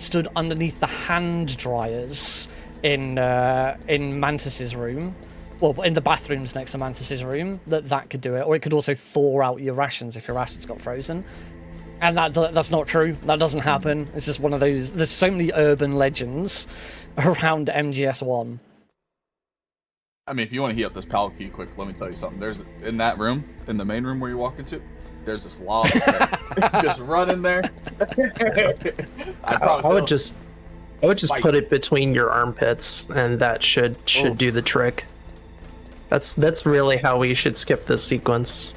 stood underneath the hand dryers in Mantis's room, well, in the bathrooms next to Mantis's room, that could do it, or it could also thaw out your rations if your rations got frozen. And that's not true. That doesn't happen. It's just one of those. There's so many urban legends around MGS1. I mean, if you want to heat up this PAL key quick, let me tell you something. There's in that room, in the main room where you walk into, there's this lava pit. Just run in there. I would just put it between your armpits, and that should do the trick. That's really how we should skip this sequence.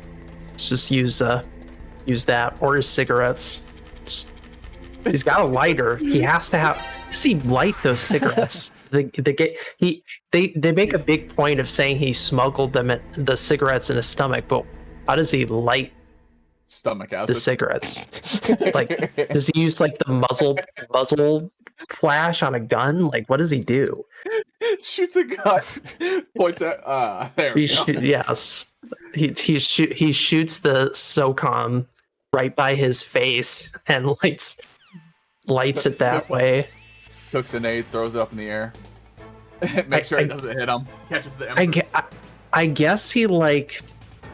Let's just use that or his cigarettes. He's got a lighter. He has to have. Does he light those cigarettes? They make a big point of saying he smuggled the cigarettes in his stomach, but how does he light stomach acid? the cigarettes? Like, does he use like the muzzle flash on a gun? Like, what does he do? Shoots a gun. Points at. There we go. Yes, he shoots the SOCOM right by his face and lights it that way. Cooks a nade, throws it up in the air. Make sure it doesn't hit him. Catches the embers. I guess he like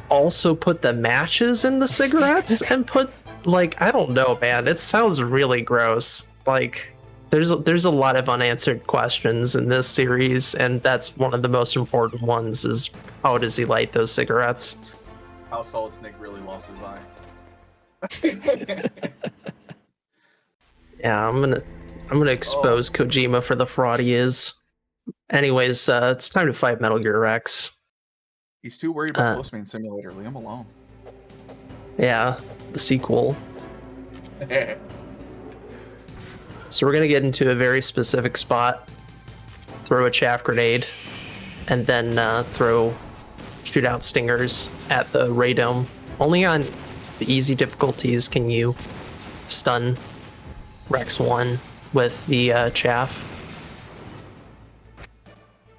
also put the matches in the cigarettes and put like, I don't know, man. It sounds really gross. Like there's a lot of unanswered questions in this series, and that's one of the most important ones. Is how does he light those cigarettes? How Solid Snake really lost his eye. Yeah, I'm gonna expose Kojima for the fraud he is. Anyways, it's time to fight Metal Gear Rex. He's too worried about Postman Simulator. Leave him alone. Yeah, the sequel. So we're gonna get into a very specific spot, throw a chaff grenade, and then throw shoot out stingers at the radome. Only on the easy difficulties can you stun Rex 1 with the chaff.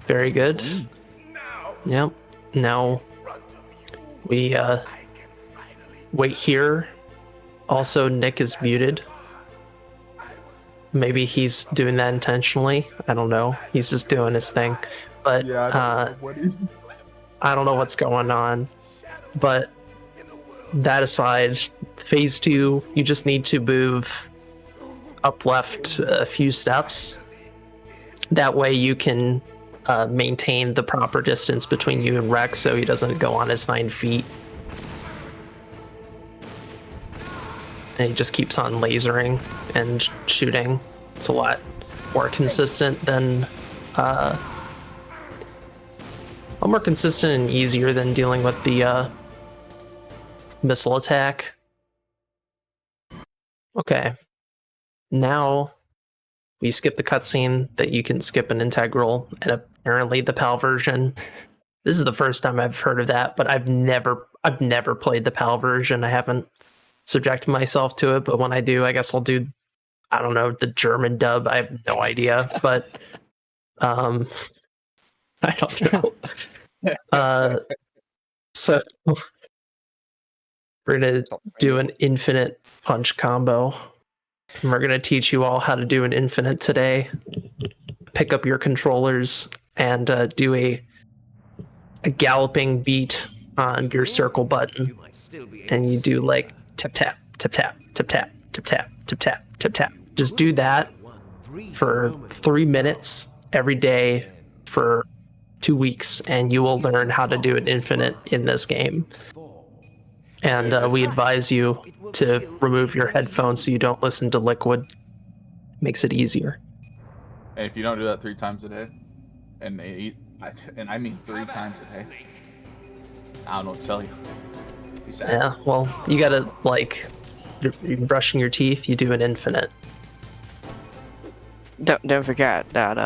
Very good. Yep. Now we wait here. Also, Nick is muted. Maybe he's doing that intentionally. I don't know. He's just doing his thing. But I don't know what's going on. But that aside, phase 2, you just need to move up left a few steps. That way you can maintain the proper distance between you and Rex so he doesn't go on his hind feet. And he just keeps on lasering and shooting. It's a lot more consistent than more consistent and easier than dealing with the missile attack. Okay. Now we skip the cutscene that you can skip an integral, and apparently the PAL version. This is the first time I've heard of that, but I've never played the PAL version. I haven't subjected myself to it, but when I do, I guess I'll do, I don't know, the German dub. I have no idea, but I don't know. So we're gonna do an infinite punch combo. And we're gonna teach you all how to do an infinite today. Pick up your controllers and do a galloping beat on your circle button, and you do like tap tap tap tap tap tap tap tap tap tap tap tap. Just do that for 3 minutes every day for 2 weeks, and you will learn how to do an infinite in this game. And we advise you to remove your headphones so you don't listen to Liquid. Makes it easier. And if you don't do that 3 times a day, and I mean 3 times a day, I don't know what to tell you. Be sad. Yeah, well, you gotta, like, you're brushing your teeth, you do an infinite. Don't forget that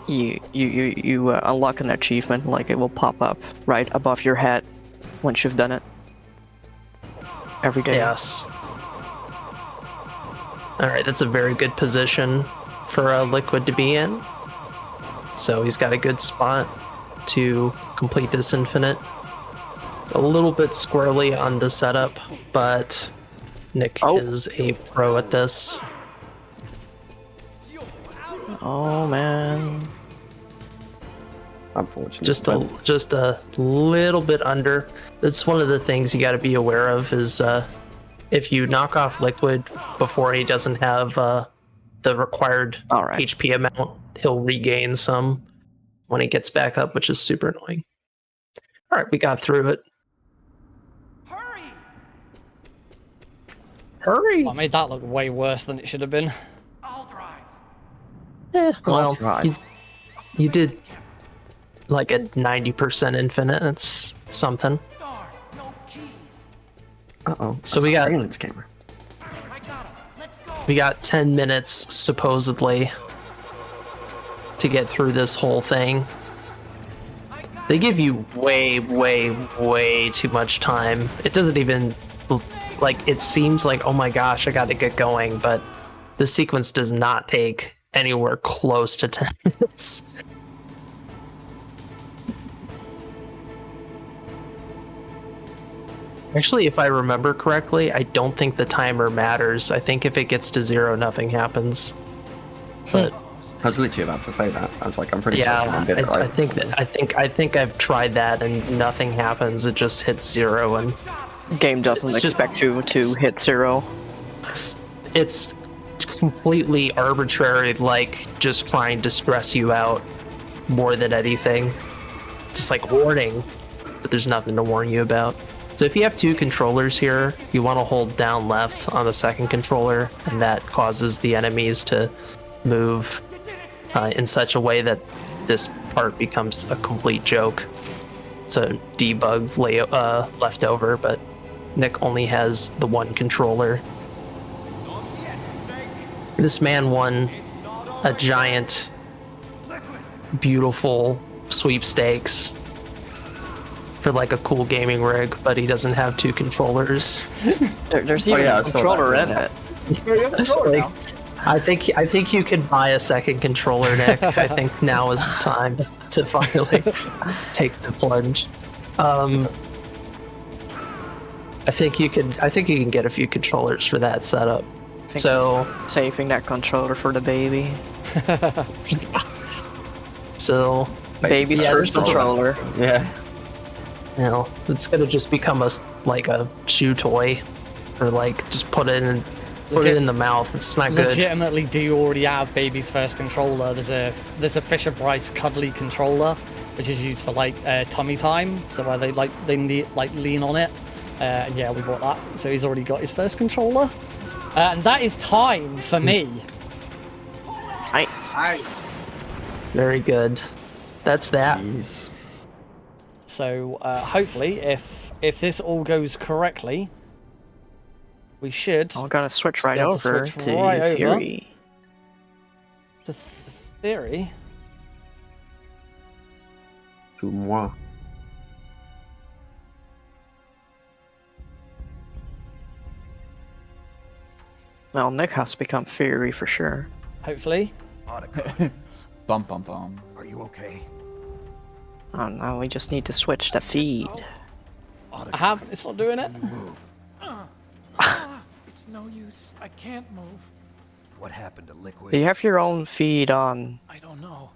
you unlock an achievement, like it will pop up right above your head once you've done it every day. Yes. All right, that's a very good position for Liquid to be in. So he's got a good spot to complete this infinite. A little bit squirrely on the setup, but Nick is a pro at this. Oh man. Unfortunately. Just a little bit under. That's one of the things you got to be aware of is if you knock off Liquid before he doesn't have the required HP amount, he'll regain some when he gets back up, which is super annoying. All right, we got through it. Hurry! Well, I made that look way worse than it should have been. Well, you did like a 90% infinite. That's something. Uh-oh. So we got surveillance camera. We got 10 minutes supposedly to get through this whole thing. They give you way too much time. It doesn't even, like, it seems like, oh my gosh, I got to get going, but the sequence does not take anywhere close to 10 minutes. Actually, if I remember correctly, I don't think the timer matters. I think if it gets to 0, nothing happens. But I was literally about to say that. I was like, I'm pretty sure someone did it right. I think I've tried that and nothing happens. It just hits 0 and game doesn't expect you to hit 0. It's completely arbitrary, like just trying to stress you out more than anything. Just like warning, but there's nothing to warn you about. So if you have 2 controllers here, you want to hold down left on the second controller, and that causes the enemies to move in such a way that this part becomes a complete joke. It's a debug left over, but Nick only has the 1 controller. This man won a giant, beautiful sweepstakes for like a cool gaming rig, but he doesn't have 2 controllers. There's even yeah, I a saw controller that, in it. There he has a controller now. I think you could buy a second controller, Nick. I think now is the time to finally take the plunge. I think you can get a few controllers for that setup. So saving that controller for the baby. So Baby's first controller. Yeah. you know, it's gonna just become a chew toy, or like just put it in the mouth. It's not good. Legitimately, do you already have baby's first controller? There's a Fisher Price cuddly controller, which is used for like tummy time, so where they lean on it. And yeah, we bought that. So he's already got his first controller, and that is time for me. Nice. Very good. That's that. Jeez. So hopefully, if this all goes correctly, we should. I'm gonna switch right be able over switch to right over Fury. to Theory. To moi. Well, Nick has to become Fury for sure. Hopefully. Bum bum bum. Are you okay? Oh no, we just need to switch the feed. I have. It's not doing it. Move. It's no use. I can't move. What happened to Liquid? Do you have your own feed on? I don't know,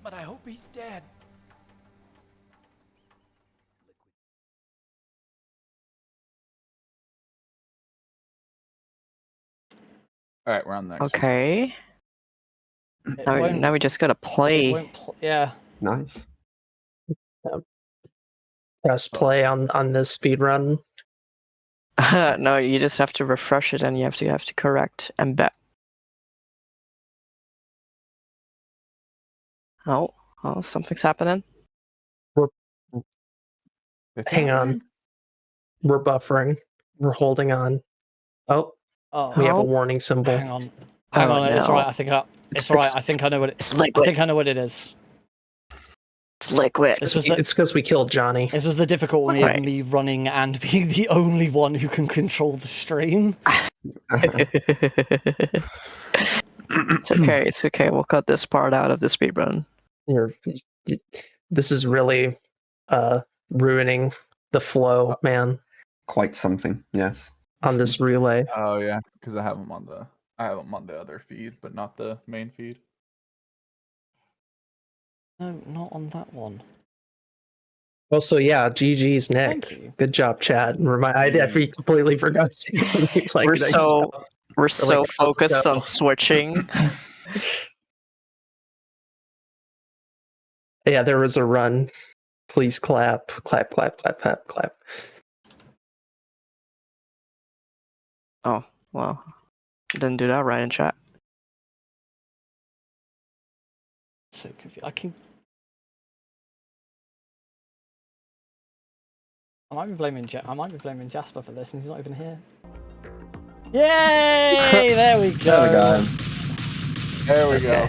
but I hope he's dead. All right, we're on the next. Okay. It Now, won't- now we just gotta it play. won't yeah. Nice. Press play on this speed run. No, you just have to refresh it, and you have to correct embed. Oh, something's happening. It's Hang on. happening. We're buffering. We're holding on. Oh, Oh, we have a Oh. warning symbol. hang on. Hang Oh, on. It's no. alright. It's alright. I think I know what it. It's I liquid. think I know what it is. It's liquid. This was It's because we killed Johnny. This was the difficulty Right. of me running and being the only one who can control the stream. It's okay. It's okay. We'll cut this part out of the speedrun. This is really ruining the flow, man, Quite something, yes. on this relay. Oh yeah, because I have them on the other feed, but not the main feed. No, not on that one. Also, yeah, GG's Thank Nick. you. Good job, Chad. I completely forgot to like, We're nice so job. we're so like, focused go. on switching. Yeah, there was a run. Please clap, clap, clap, clap, clap, clap. Oh well, didn't do that right in chat. So confused. I might be blaming Jasper for this, and he's not even here. Yay! There we go. There we go. There we go.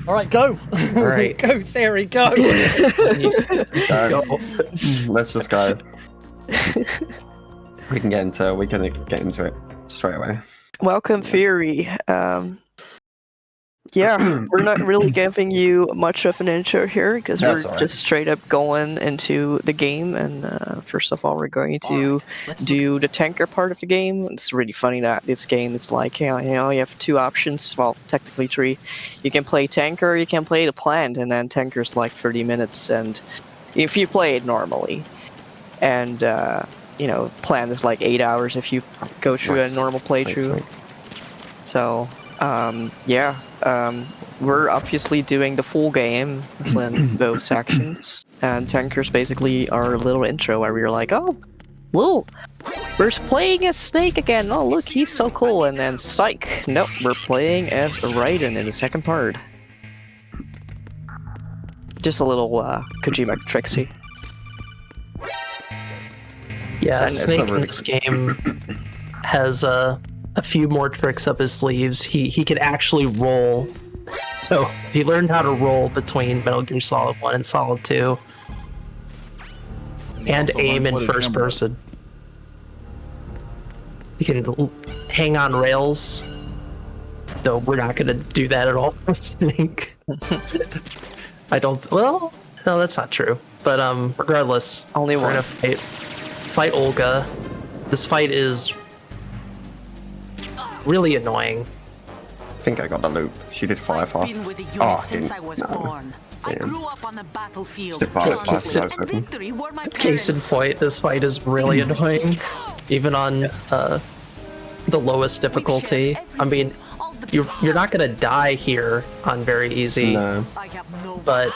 All right, go. All right. Go, Theory, go. Let's just go. We can get into it straight away. Welcome, Fury. Yeah, we're not really giving you much of an intro here because That's we're all right. just straight up going into the game. And first of all, we're going to do the tanker part of the game. It's really funny that this game is like, you have 2 options. Well, technically 3. You can play tanker, or you can play the plant, and then tanker's like 30 minutes. And if you play it normally, and plant is like 8 hours if you go through a normal playthrough. So, we're obviously doing the full game, so in both sections, and tankers basically our little intro where we're like, oh, whoa, we're playing as Snake again, oh look, he's so cool, and then psych, nope, we're playing as Raiden in the second part. Just a little Kojima tricksy. Yeah, So- Snake in this game has a few more tricks up his sleeves. He can actually roll. So he learned how to roll between Metal Gear Solid 1 and Solid 2. And also aim learned in what a first gym was. person. You can hang on rails, though we're not going to do that at all. Snake. I don't. Well, no, that's not true. But regardless, Only we're one. gonna fight Olga. This fight is really annoying. I think I got the loop. She did fire I've fast. been with the unit Oh, I since didn't. I was No. born. I Damn. grew up on the battlefield. Still fire fast, Conflict so and open. victory were my Case in parents. point, this fight is really annoying, even on the lowest difficulty. I mean, you're not gonna die here on very easy, No. I have no but she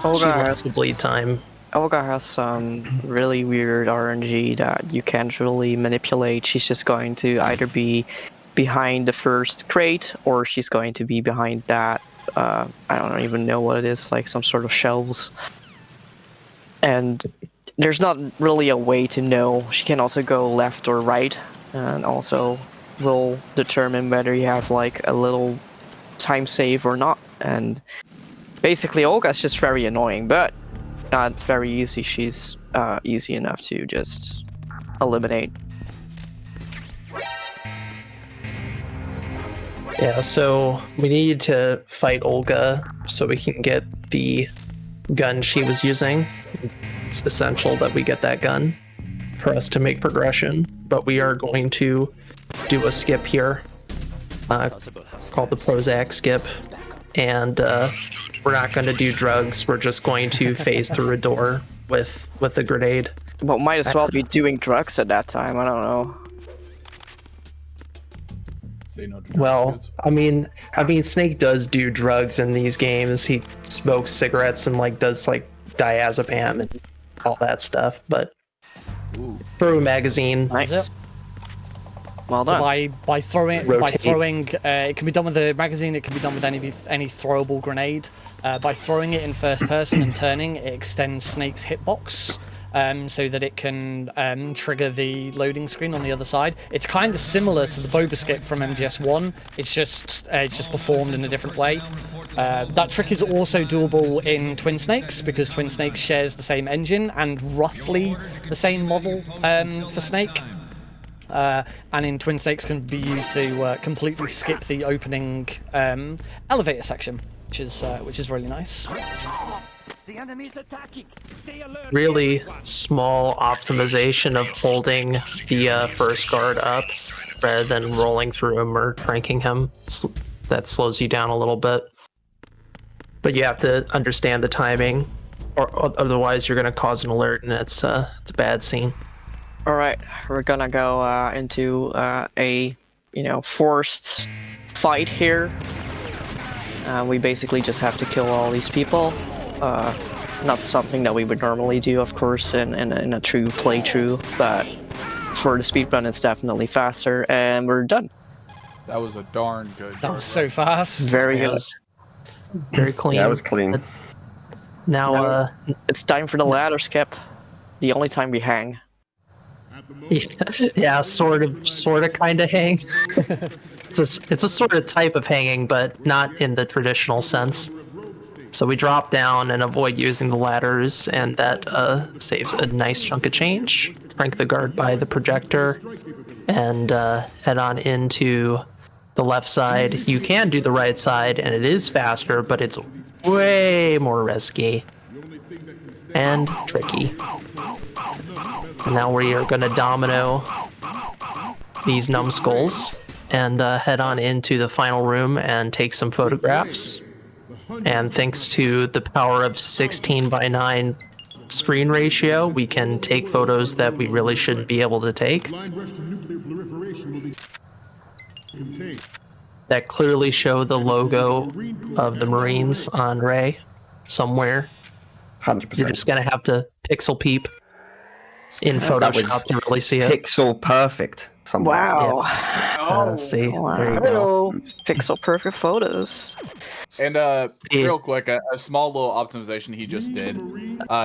Olga loves the has, bleed time. Olga has some really weird RNG that you can't really manipulate. She's just going to either be behind the first crate, or she's going to be behind that. I don't even know what it is, like some sort of shelves. And there's not really a way to know. She can also go left or right, and also will determine whether you have like a little time save or not. And basically, Olga's just very annoying, but not very easy. She's easy enough to just eliminate. Yeah, so we need to fight Olga so we can get the gun she was using. It's essential that we get that gun for us to make progression, but we are going to do a skip here called the Prozac skip, and we're not going to do drugs. We're just going to phase through a door with a grenade. But might as well be doing drugs at that time. I don't know. Say no drugs, Well, kids. I mean, Snake does do drugs in these games. He smokes cigarettes and like does like diazepam and all that stuff. But Ooh. through a magazine, Nice. Well So done. by throwing, Rotate. it can be done with the magazine. It can be done with any throwable grenade. By throwing it in first person and turning, it extends Snake's hitbox, so that it can trigger the loading screen on the other side. It's kind of similar to the Boba skip from MGS 1. It's just performed in a different way. That trick is also doable in Twin Snakes, because Twin Snakes shares the same engine and roughly the same model for Snake. And in Twin Snakes can be used to completely skip the opening elevator section, which is really nice. The enemy's attacking. Stay alert. really small optimization of holding the first guard up rather than rolling through him or tranking him. That slows you down a little bit. But you have to understand the timing, or otherwise you're going to cause an alert, and it's a bad scene. All right, we're gonna go into a forced fight here. We basically just have to kill all these people. Not something that we would normally do, of course, in a true playthrough, but for the speedrun, it's definitely faster, and we're done. That was a darn good. That was so fast. Very good. Yes. Very clean. Yeah, it was clean. Now, It's time for the ladder skip. The only time we hang. yeah, sort of, kind of hang. It's a sort of type of hanging, but not in the traditional sense. So we drop down and avoid using the ladders, and that saves a nice chunk of change. Crank the guard by the projector, and head on into the left side. You can do the right side, and it is faster, but it's way more risky and tricky. And now we are going to domino these numbskulls and head on into the final room and take some photographs. And thanks to the power of 16:9 screen ratio, we can take photos that we really shouldn't be able to take. That clearly show the logo of the Marines on Ray somewhere. 100%. You're just going to have to pixel peep in That was Photoshop to really see it. Pixel perfect. Somewhere. Wow. Yes. See, there you go. Wow. Pixel perfect photos. And real quick, a small little optimization he just did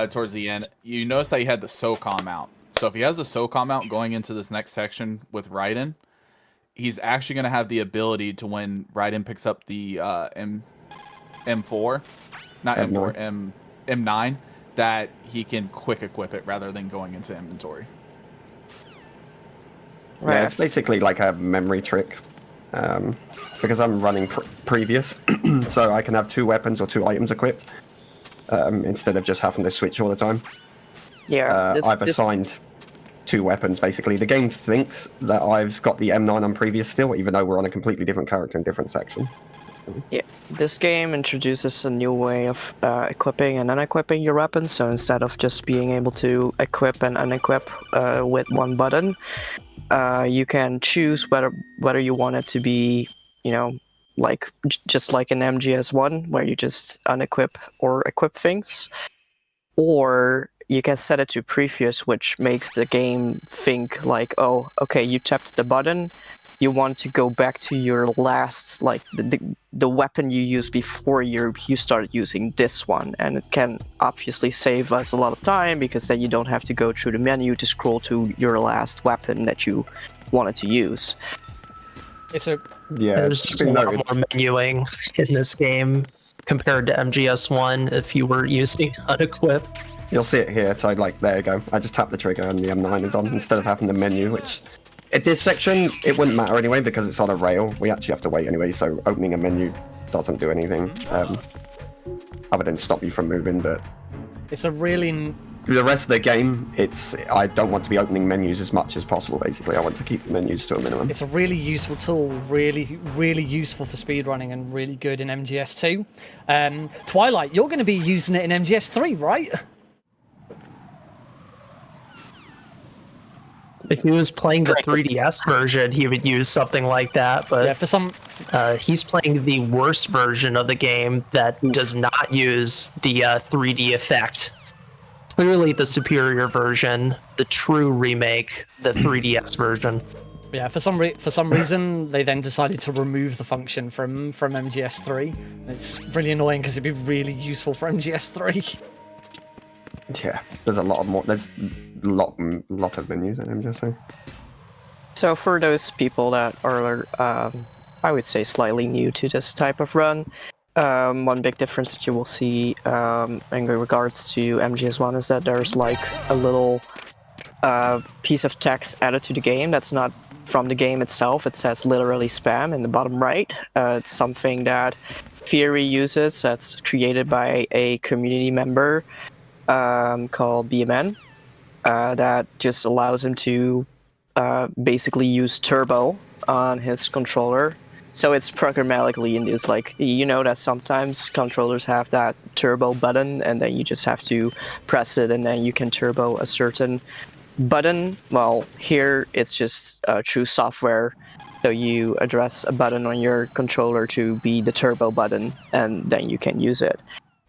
towards the end. You notice that he had the SOCOM out. So if he has the SOCOM out going into this next section with Raiden, he's actually going to have the ability to, when Raiden picks up the M4, not M4, M9, that he can quick equip it rather than going into inventory. Yeah, it's basically like a memory trick. Because I'm running previous, so I can have 2 weapons or 2 items equipped instead of just having to switch all the time. Yeah, I've assigned 2 weapons basically. The game thinks that I've got the M9 on previous still, even though we're on a completely different character in different section. Yeah, this game introduces a new way of equipping and unequipping your weapons. So instead of just being able to equip and unequip with one button, you can choose whether you want it to be, you know, like just like an MGS1 where you just unequip or equip things, or you can set it to previous, which makes the game think like, oh, okay, you tapped the button, you want to go back to your last, like the weapon you used before you started using this one, and it can obviously save us a lot of time because then you don't have to go through the menu to scroll to your last weapon that you wanted to use. There's just a lot more menuing in this game compared to MGS1 if you were using unequip. You'll see it here, so like, there you go. I just tap the trigger and the M9 is on instead of having the menu, which at this section, it wouldn't matter anyway because it's on a rail. We actually have to wait anyway, so opening a menu doesn't do anything other than stop you from moving, but it's a really... The rest of the game, I don't want to be opening menus as much as possible, basically. I want to keep the menus to a minimum. It's a really useful tool, really, really useful for speedrunning and really good in MGS2. Twilight, you're going to be using it in MGS3, right? If he was playing the 3DS version, he would use something like that, but yeah, for some... he's playing the worst version of the game that does not use the 3D effect. Clearly the superior version, the true remake, the 3DS version. Yeah, for some reason, they then decided to remove the function from MGS3. It's really annoying because it'd be really useful for MGS3. Yeah, there's a lot more. There's a lot of menus in MGS3. So for those people that are, I would say, slightly new to this type of run, one big difference that you will see in regards to MGS1 is that there's like a little piece of text added to the game that's not from the game itself. It says literally spam in the bottom right. It's something that Fury uses that's created by a community member called BMN that just allows him to basically use turbo on his controller. So it's programmatically induced, like, you know that sometimes controllers have that turbo button and then you just have to press it and then you can turbo a certain button. Well, here it's just true software. So you address a button on your controller to be the turbo button and then you can use it.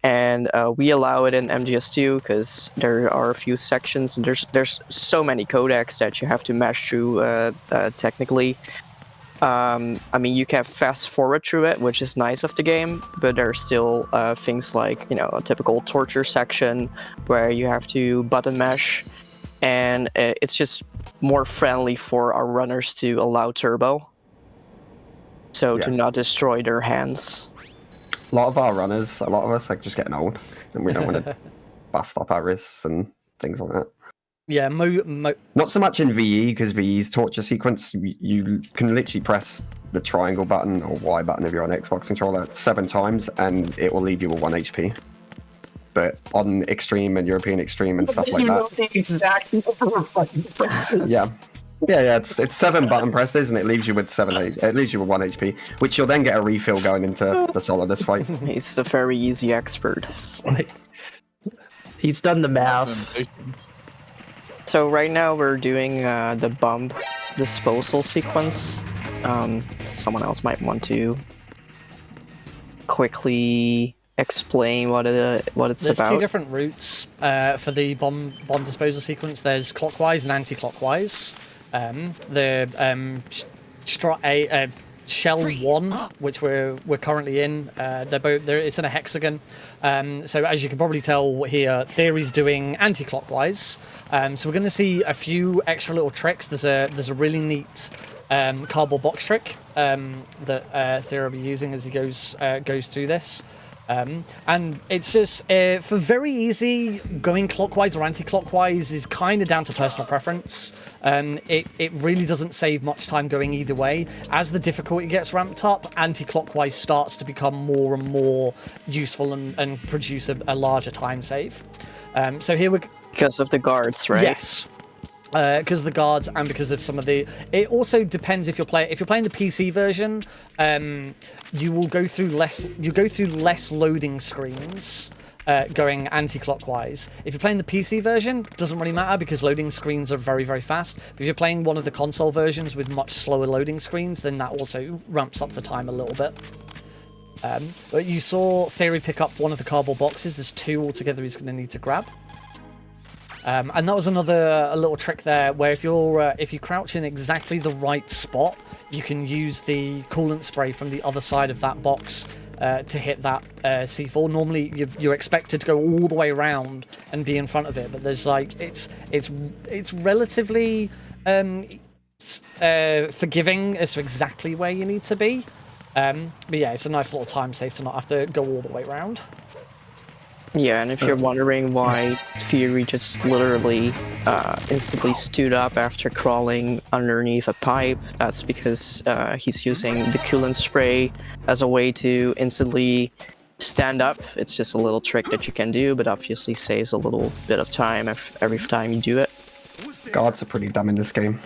And we allow it in MGS2 because there are a few sections and there's so many codecs that you have to mesh through technically. I mean, you can fast forward through it, which is nice of the game, but there are still things like, you know, a typical torture section where you have to button mesh, and it's just more friendly for our runners to allow turbo, so to not destroy their hands. A lot of us are just getting old, and we don't want to bust up our wrists and things like that. Yeah, not so much in VE, because VE's torture sequence, you can literally press the triangle button or Y button if you're on Xbox controller 7 times, and it will leave you with 1 HP. But on Extreme and European Extreme and stuff like that, yeah, it's 7 button presses, and it leaves you with 1 HP, which you'll then get a refill going into the Solidus fight. He's a very easy expert. He's done the math. So right now we're doing the bomb disposal sequence. Someone else might want to quickly explain what it's about. There's 2 different routes for the bomb disposal sequence. There's clockwise and anti-clockwise. Shell 1, which we're currently in, it's in a hexagon. So as you can probably tell here, Theory's doing anti-clockwise. So we're going to see a few extra little tricks. There's a really neat cardboard box trick that Theory will be using as he goes through this. And it's just, for very easy, going clockwise or anti-clockwise is kind of down to personal preference. It really doesn't save much time going either way. As the difficulty gets ramped up, anti-clockwise starts to become more and more useful and produce a larger time save. So here we're... Because of the guards, right? Yes. Because of the guards and because of some of the... It also depends if you're playing the PC version, you will go through less loading screens going anti-clockwise. If you're playing the PC version, doesn't really matter because loading screens are very, very fast. But if you're playing one of the console versions with much slower loading screens, then that also ramps up the time a little bit. But you saw Theory pick up one of the cardboard boxes. There's 2 altogether he's going to need to grab. And that was a little trick there, where if you crouch in exactly the right spot, you can use the coolant spray from the other side of that box to hit that C4. Normally, you're expected to go all the way around and be in front of it, but there's like it's relatively forgiving as to exactly where you need to be. But yeah, it's a nice little time save to not have to go all the way around. Yeah, and if you're wondering why Theory just literally instantly stood up after crawling underneath a pipe, that's because he's using the coolant spray as a way to instantly stand up. It's just a little trick that you can do, but obviously saves a little bit of time every time you do it. Guards are pretty dumb in this game.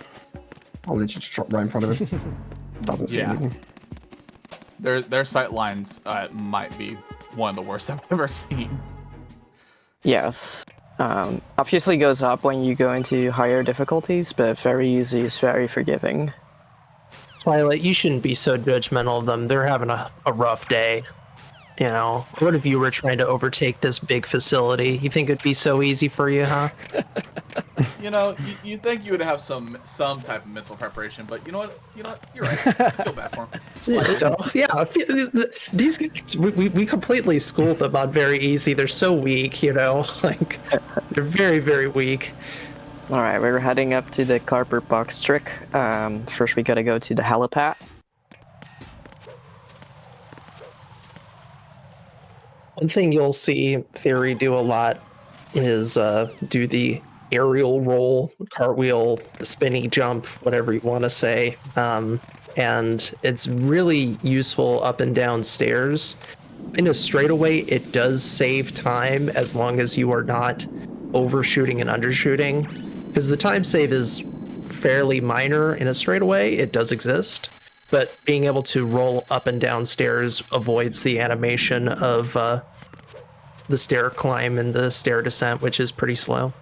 I'll literally just drop right in front of him. Doesn't see anything. Their sight lines might be one of the worst I've ever seen. Yes. Obviously goes up when you go into higher difficulties, but very easy is very forgiving. Twilight, you shouldn't be so judgmental of them. They're having a rough day. You know, what if you were trying to overtake this big facility? You think it'd be so easy for you, huh? You know, you think you would have some type of mental preparation, but you know what? You're right. I feel bad for him. These guys, we completely schooled them on very easy. They're so weak, you know, like they're very, very weak. All right, we're heading up to the cardboard box trick. First, we gotta go to the helipad. One thing you'll see Theory do a lot is do the aerial roll, cartwheel, the spinny jump, whatever you want to say. And it's really useful up and down stairs. In a straightaway, it does save time as long as you are not overshooting and undershooting. Because the time save is fairly minor in a straightaway, it does exist. But being able to roll up and down stairs avoids the animation of the stair climb and the stair descent, which is pretty slow.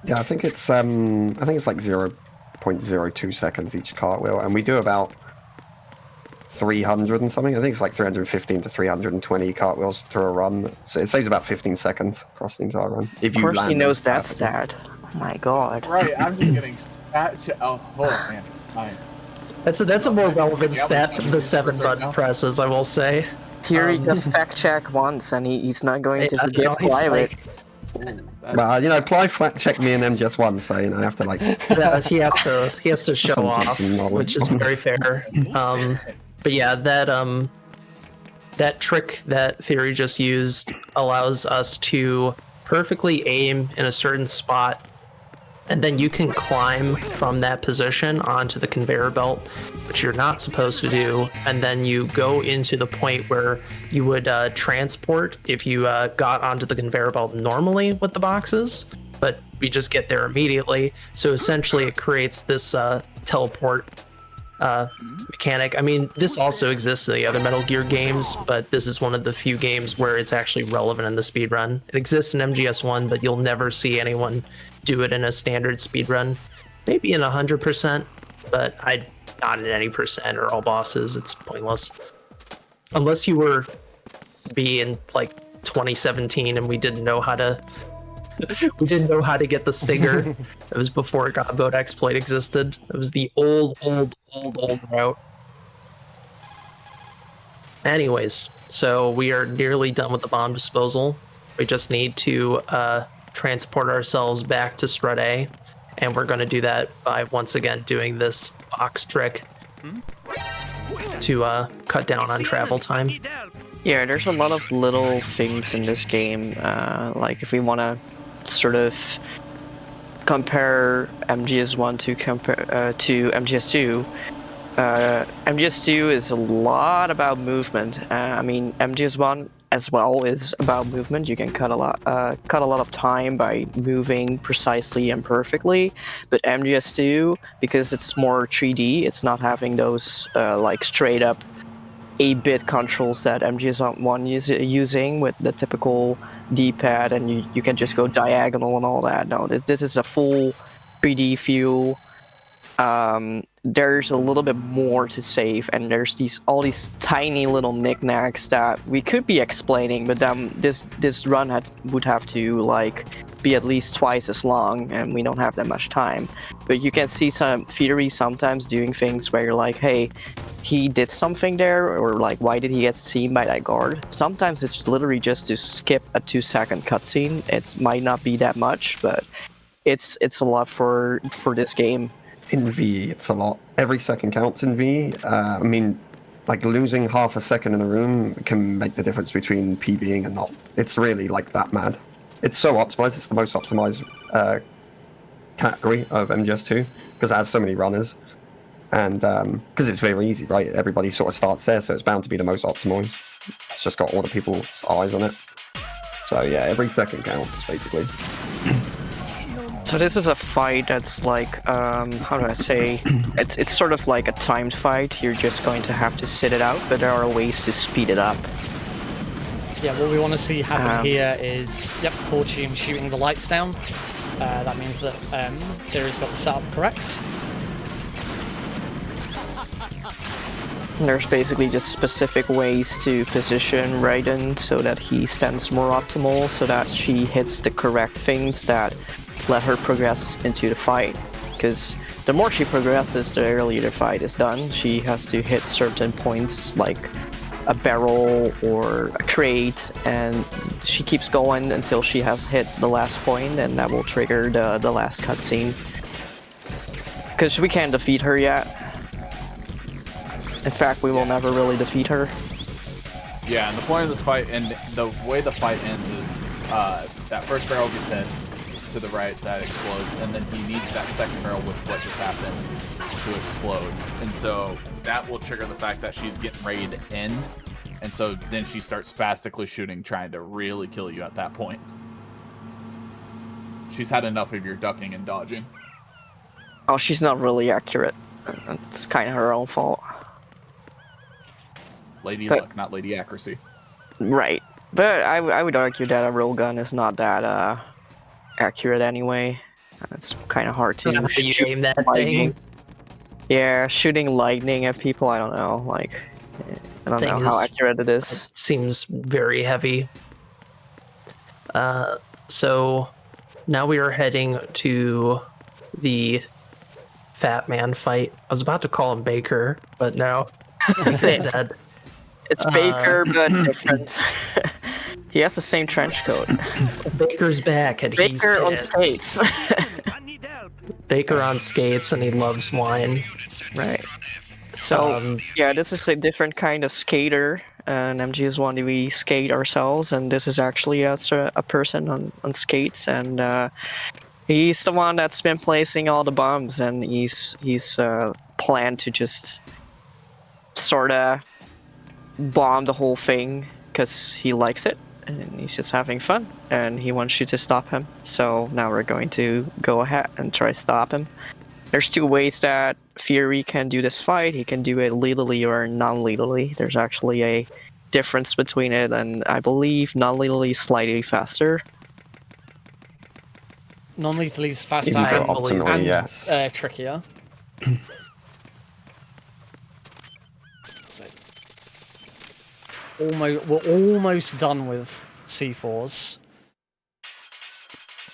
Yeah, I think it's like 0.02 seconds each cartwheel, and we do about 300 and something. I think it's like 315 to 320 cartwheels through a run. So it saves about 15 seconds across the entire run. If you of course he knows that perfectly. stat. Oh my god. Right, I'm just getting stat. Oh man, fine. That's a more relevant stat than the 7 button presses, I will say. Theory got fact check once, and he's not going to forgive Private. Well, you know, Ply flat checked me in MGS once, so you know, I have to like. Yeah, he has to show off, which is very fair. But yeah, that trick that Theory just used allows us to perfectly aim in a certain spot, and then you can climb from that position onto the conveyor belt, which you're not supposed to do, and then you go into the point where you would transport if you got onto the conveyor belt normally with the boxes, but we just get there immediately. So essentially it creates this teleport mechanic. I mean, this also exists in the other Metal Gear games, but this is one of the few games where it's actually relevant in the speedrun. It exists in MGS1, but you'll never see anyone do it in a standard speedrun. Maybe in 100%, but not in any percent or all bosses. It's pointless. Unless you were in like 2017 and we didn't know how to get the stinger. It was before Godboat exploit existed. It was the old route. Anyways, so we are nearly done with the bomb disposal. We just need to transport ourselves back to Strut A, and we're going to do that by once again doing this box trick to cut down on travel time. Yeah, there's a lot of little things in this game. Like if we want to sort of compare MGS1 to MGS2, MGS2 is a lot about movement. I mean, MGS1 as well is about movement. You can cut a lot of time by moving precisely and perfectly. But MGS2, because it's more 3D, it's not having those like straight up 8-bit controls that MGS1 is using with the typical D-pad, and you can just go diagonal and all that. No, this is a full 3D feel. There's a little bit more to save, and there's all these tiny little knickknacks that we could be explaining, but this run would have to like be at least twice as long, and we don't have that much time. But you can see some Fury sometimes doing things where you're like, hey, he did something there, or like, why did he get seen by that guard? Sometimes it's literally just to skip a 2-second cutscene. It might not be that much, but it's a lot for this game. In V, it's a lot. Every second counts in V. I mean, like losing half a second in the room can make the difference between PBing and not. It's really like that mad. It's so optimized. It's the most optimized category of MGS2 because it has so many runners. And because it's very easy, right? Everybody sort of starts there, so it's bound to be the most optimized. It's just got all the people's eyes on it. So yeah, every second counts, basically. So this is a fight that's like, how do I say? It's sort of like a timed fight. You're just going to have to sit it out, but there are ways to speed it up. Yeah, what we want to see happen here is, yep, Fortune shooting the lights down. That means that Theory's got the setup correct. There's basically just specific ways to position Raiden so that he stands more optimal, so that she hits the correct things that let her progress into the fight. Because the more she progresses, the earlier the fight is done. She has to hit certain points like a barrel or a crate, and she keeps going until she has hit the last point, and that will trigger the last cutscene. Because we can't defeat her yet. In fact, we will never really defeat her. Yeah, and the point of this fight, and the way the fight ends is that first barrel gets hit to the right, that explodes, and then he needs that second barrel, which what just happened, to explode. And so that will trigger the fact that she's getting ready to end, and so then she starts spastically shooting, trying to really kill you at that point. She's had enough of your ducking and dodging. Oh, she's not really accurate. It's kind of her own fault. Lady luck, not lady accuracy. Right. But I would argue that a real gun is not that accurate anyway. It's kind of hard to shoot aim that thing. Yeah, shooting lightning at people, I don't know. Like, I don't know how accurate it is. It seems very heavy. So now we are heading to the Fat Man fight. I was about to call him Baker, but no, he's dead. It's Baker, but different. He has the same trench coat. Baker's back, and Baker he's on pissed. skates. Baker on skates, and he loves wine. Right. So yeah, this is a different kind of skater. And MGS1, we skate ourselves, and this is actually a person on skates, and he's the one that's been placing all the bombs, and he's planned to just sort of bomb the whole thing because he likes it and he's just having fun and he wants you to stop him. So now we're going to go ahead and try to stop him. There's two ways that Fury can do this fight. He can do it lethally or non-lethally. There's actually a difference between it, and I believe non-lethally is slightly faster. Non-lethally is faster Optimally, yes. Trickier. We're almost done with C4s.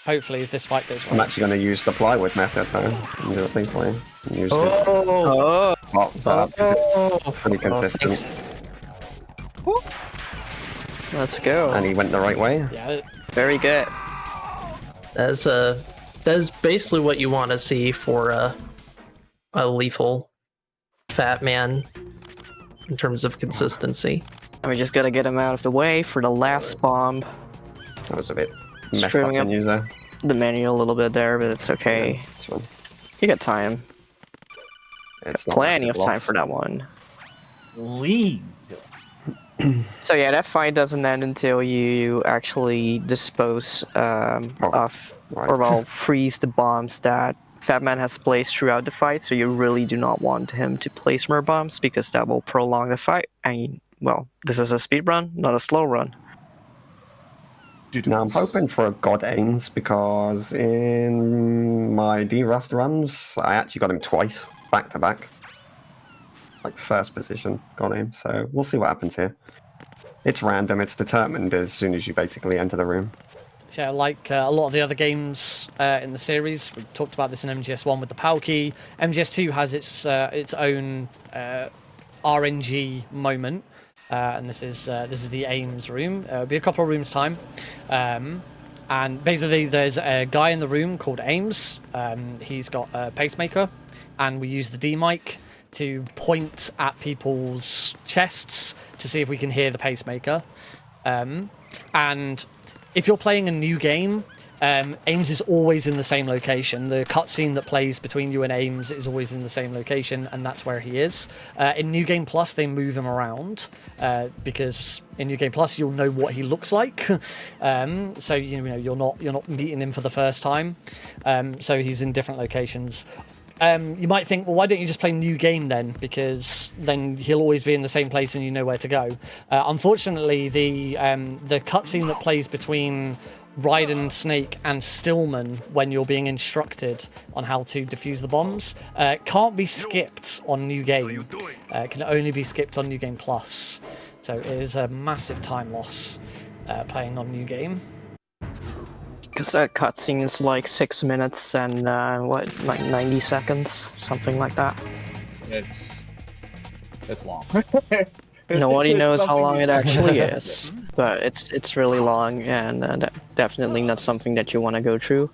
Hopefully, if this fight goes well. I'm actually going to use the plywood method though. And do a thing play. Use lots of because it's pretty consistent. Let's go. And he went the right way. Yeah. Very good. That's basically what you want to see for a lethal Fat Man in terms of consistency. And we just gotta get him out of the way for the last bomb. That was a bit messed up Screwing up menus there. the menu a little bit there, but it's okay. Yeah, it's fine. You got time. It's not Plenty of massive time loss. for that one. Lead. So yeah, that fight doesn't end until you actually dispose of, right. or well, freeze the bombs that Fatman has placed throughout the fight. So you really do not want him to place more bombs because that will prolong the fight. And well, this is a speed run, not a slow run. Now I'm hoping for a God Aims because in my D-Rust runs, I actually got him twice, back to back. Like first position God Aim, so we'll see what happens here. It's random, it's determined as soon as you basically enter the room. Yeah, like a lot of the other games in the series, we talked about this in MGS1 with the PAL key. MGS2 has its own RNG moment. And this is the Ames room. It'll be a couple of rooms time, and basically there's a guy in the room called Ames. He's got a pacemaker, and we use the D mic to point at people's chests to see if we can hear the pacemaker. And if you're playing a new game, Ames is always in the same location. The cutscene that plays between you and Ames is always in the same location, and that's where he is. In New Game Plus, they move him around because in New Game Plus you'll know what he looks like. So you know you're not meeting him for the first time. So he's in different locations. You might think, well, why don't you just play New Game then? Because then he'll always be in the same place and you know where to go. Unfortunately, the cutscene that plays between Raiden, Snake, and Stillman when you're being instructed on how to defuse the bombs can't be skipped on New Game. It can only be skipped on New Game Plus. So it is a massive time loss playing on New Game. Because that cutscene is like 6 minutes and like 90 seconds, something like that. It's long. Nobody knows how something long it you- actually is, but it's really long and definitely not something that you want to go through.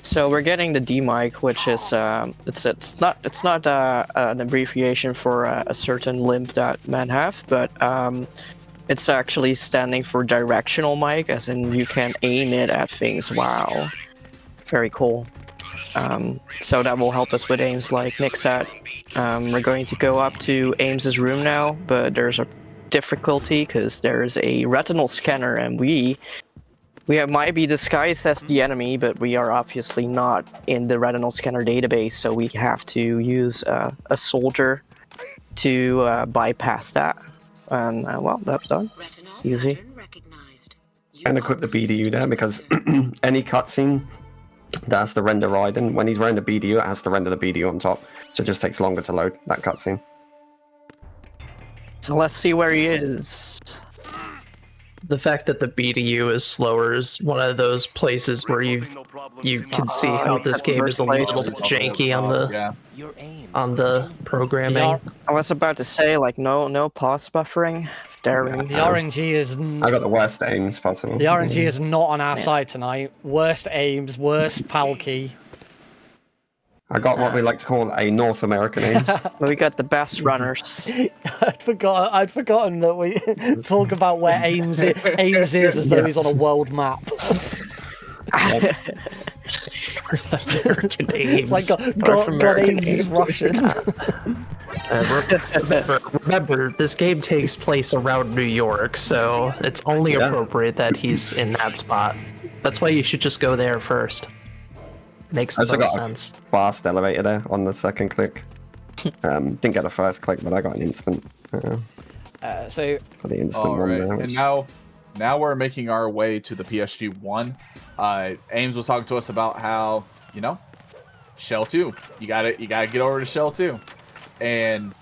So we're getting the D mic, which is it's not an abbreviation for a certain limb that men have, but it's actually standing for directional mic, as in you can aim it at things. Wow, very cool. So that will help us with aims, like Nick said. We're going to go up to Ames's room now, but there's a difficulty because there's a retinal scanner, and we might be disguised as the enemy, but we are obviously not in the retinal scanner database, so we have to use a soldier to bypass that. And well, that's done. Easy. And equip the BDU there because any cutscene that has to render Raiden, when he's wearing the BDU, it has to render the BDU on top. So it just takes longer to load that cutscene. So let's see where he is. The fact that the BDU is slower is one of those places where you can see how this game is a little janky on the programming. I was about to say, like, no pause buffering. Staring. The RNG is I got the worst aims possible. the RNG is not on our side tonight. Worst aims, worst PAL key. I got what we like to call a North American aims. We got the best runners. I'd forgotten that we talk about where Ames is as though he's on a world map. American aims. It's like God Ames is Russian. Remember, this game takes place around New York, so it's only appropriate that he's in that spot. That's why you should just go there first. Makes the I also most got sense. a fast elevator there on the second click. Didn't get the first click, but I got an instant. So Got the instant All one right, there. and Which, now we're making our way to the PSG 1. Ames was talking to us about how, Shell 2. You gotta get over to Shell 2. And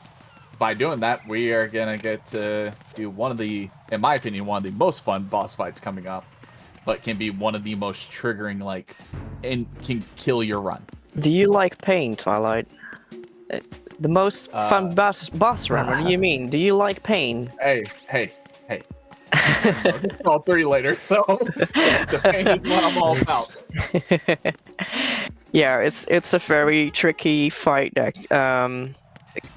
by doing that, we are gonna get to do one of the, in my opinion, one of the most fun boss fights coming up, but can be one of the most triggering, and can kill your run. Do you like pain, Twilight? The most fun boss run. What do you mean? Do you like pain? Hey. All 3 later, so the pain is what I'm all about. Yeah, it's a very tricky fight that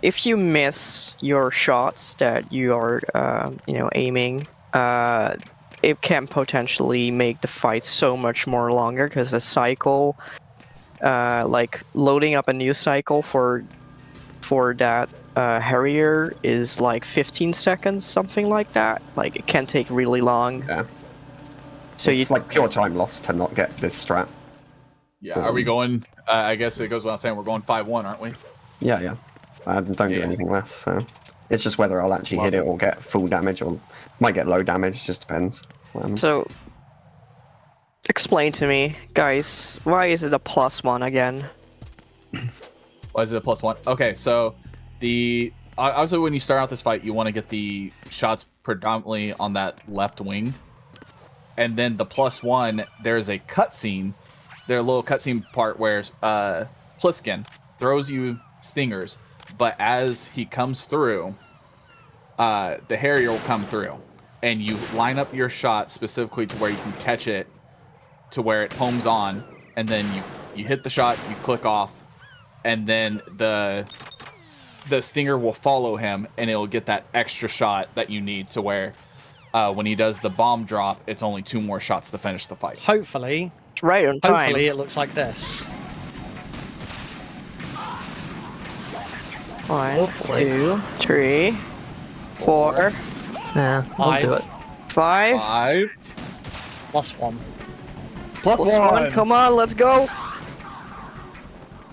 if you miss your shots that you are, aiming, it can potentially make the fight so much more longer because the cycle, like loading up a new cycle for that Harrier is like 15 seconds, something like that. Like it can take really long. Yeah. So It's like pure time loss to not get this strat. Yeah, are we going? I guess it goes without saying we're going 5-1, aren't we? Yeah. I don't do anything less, so it's just whether I'll actually hit it or get full damage, or might get low damage. Just depends. So, explain to me, guys, why is it a +1 again? Why is it a +1? Okay, so obviously when you start out this fight, you want to get the shots predominantly on that left wing, and then the +1. There's a cutscene. There's a little cutscene part where Pliskin throws you stingers, but as he comes through, the Harrier will come through, and you line up your shot specifically to where you can catch it, to where it homes on, and then you hit the shot, you click off, and then the stinger will follow him, and it'll get that extra shot that you need to where when he does the bomb drop, it's only 2 more shots to finish the fight. Hopefully, Right on time. hopefully it looks like this. 1, 2, 3, 4, Yeah, I'll do it. 5. 5 +1. +1. Come on, let's go.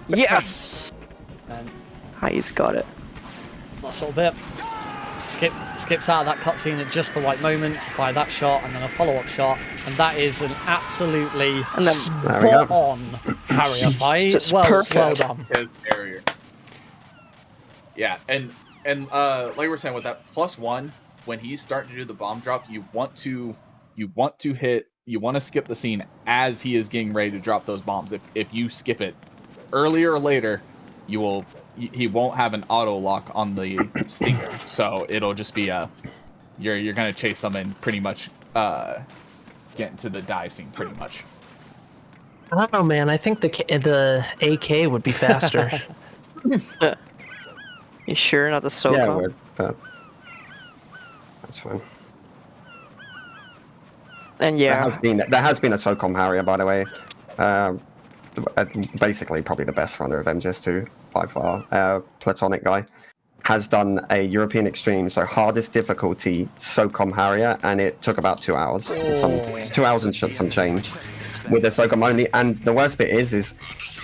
Yes. And He's got it. last little bit. Skips out of that cutscene at just the right moment to fire that shot, and then a follow-up shot, and that is an absolutely And then- spot-on Harrier fight. just Well perfect. done. His Harrier. Yeah, and like we were saying with that +1, when he's starting to do the bomb drop, you want to skip the scene as he is getting ready to drop those bombs. If you skip it earlier or later, he won't have an auto lock on the stinger, so it'll just be you're gonna chase them and pretty much get into the die scene pretty much. I don't know, man. I think the AK would be faster. You sure not the SOCOM? Yeah, it would, but that's fine. And There yeah, has been a SOCOM Harrier, by the way. Basically, probably the best runner of MGS2 by far. Platonic guy has done a European Extreme, so hardest difficulty SOCOM Harrier, and it took about 2 hours. It's 2 hours and some change with the SOCOM only. And the worst bit is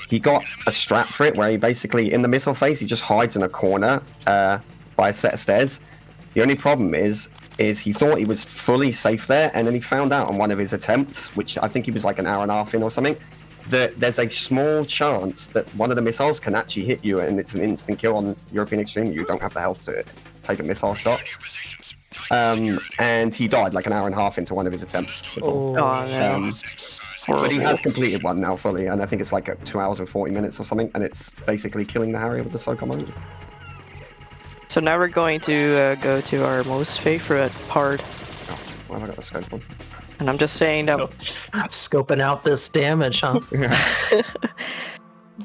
he got a strat for it where he basically, in the missile phase, he just hides in a corner by a set of stairs. The only problem is he thought he was fully safe there, and then he found out on one of his attempts, which I think he was like an hour and a half in or something, that there's a small chance that one of the missiles can actually hit you, and it's an instant kill on European Extreme. You don't have the health to take a missile shot. And he died like an hour and a half into one of his attempts. oh no. But he has completed one now fully, and I think it's like at 2 hours and 40 minutes or something, and it's basically killing the Harrier with the SOCOM only. So now we're going to go to our most favorite part, Oh, why have I got the scope on? and I'm just saying that Scoping out this damage, huh?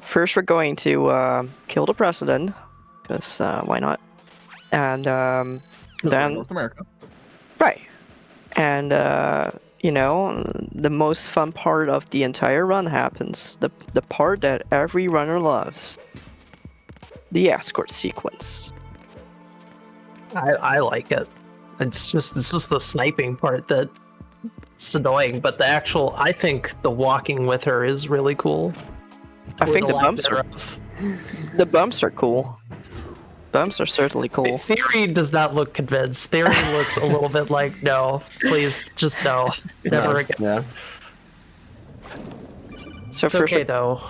first we're going to kill the president, because why not? And then North America. right, and the most fun part of the entire run happens. The part that every runner loves. The escort sequence. I like it. It's just the sniping part that's annoying, but I think the walking with her is really cool. I think the lack bumps are thereof. cool. Bumps are certainly cool. Theory does not look convinced. Theory looks a little bit like, no, please, just no, never again. Yeah. So It's first okay though.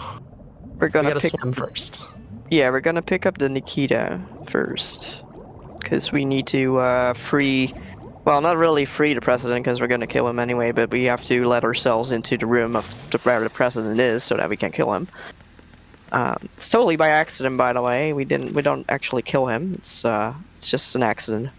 we're We gonna gotta pick. swim first. Yeah, we're gonna pick up the Nikita first, because we need to free. Well, not really free the president, because we're gonna kill him anyway. But we have to let ourselves into the room of where the president is, so that we can kill him. It's totally by accident, by the way. We don't actually kill him. It's just an accident.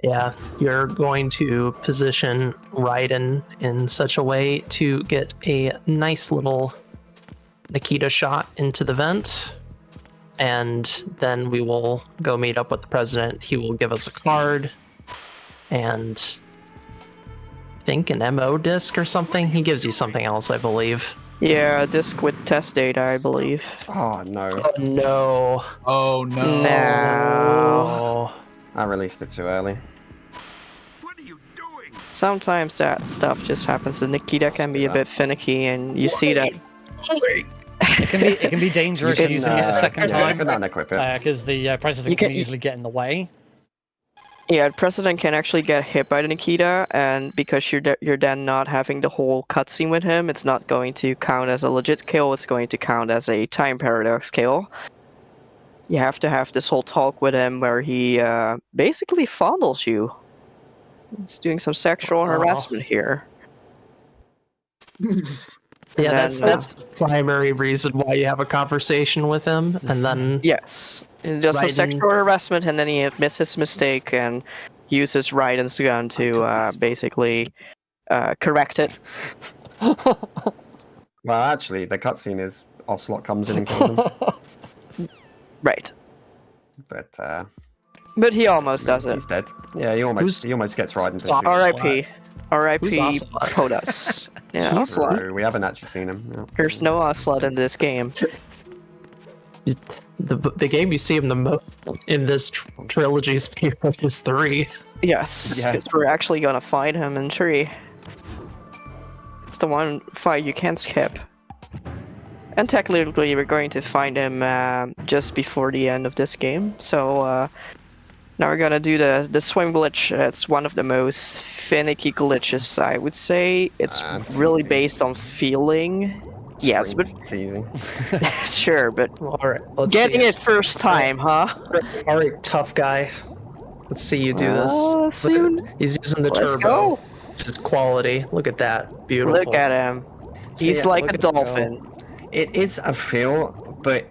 Yeah, you're going to position Raiden in such a way to get a nice little Nikita shot into the vent, and then we will go meet up with the president. He will give us a card and I think an MO disc or something. He gives you something else, I believe. Yeah, a disc with test data, I believe. Oh no. Oh no. Oh no. No. Oh. I released it too early. Sometimes that stuff just happens. The Nikita can be a bit finicky, and you see that. It can be dangerous can, using it a second yeah, time you can unequip it. because the president can easily get in the way. Yeah, the president can actually get hit by the Nikita, and because you're then not having the whole cutscene with him, it's not going to count as a legit kill. It's going to count as a time paradox kill. You have to have this whole talk with him where he basically fondles you. He's doing some sexual harassment here. Yeah, And that's the primary reason why you have a conversation with him, and then yes, and just some Raiden- sexual harassment, and then he admits his mistake and uses Raiden's gun to basically correct it. Well, actually, the cutscene is Ocelot comes in and kills him. Right, But he almost does it. he's dead. Yeah, he almost gets right into Stop. it. R.I.P. R.I.P. Who's Ocelot? POTUS. Yeah, Ocelot. No, we haven't actually seen him. No. There's no Ocelot in this game. the game you see him the most in this trilogy is 3. Yes, Yeah. because we're actually gonna find him in 3. It's the one fight you can't skip. And technically, we're going to find him just before the end of this game. So now we're gonna do the swim glitch. It's one of the most finicky glitches, I would say. It's It's really easy. based on feeling. Yes, but It's easy. sure, but All right, let's getting see it first time, huh? All right, tough guy. Let's see you do this. Look Soon. at- he's using the Let's turbo, go. which is quality. Look at that, beautiful. Look at him. He's See, like look a at him go. dolphin. It is a feel, but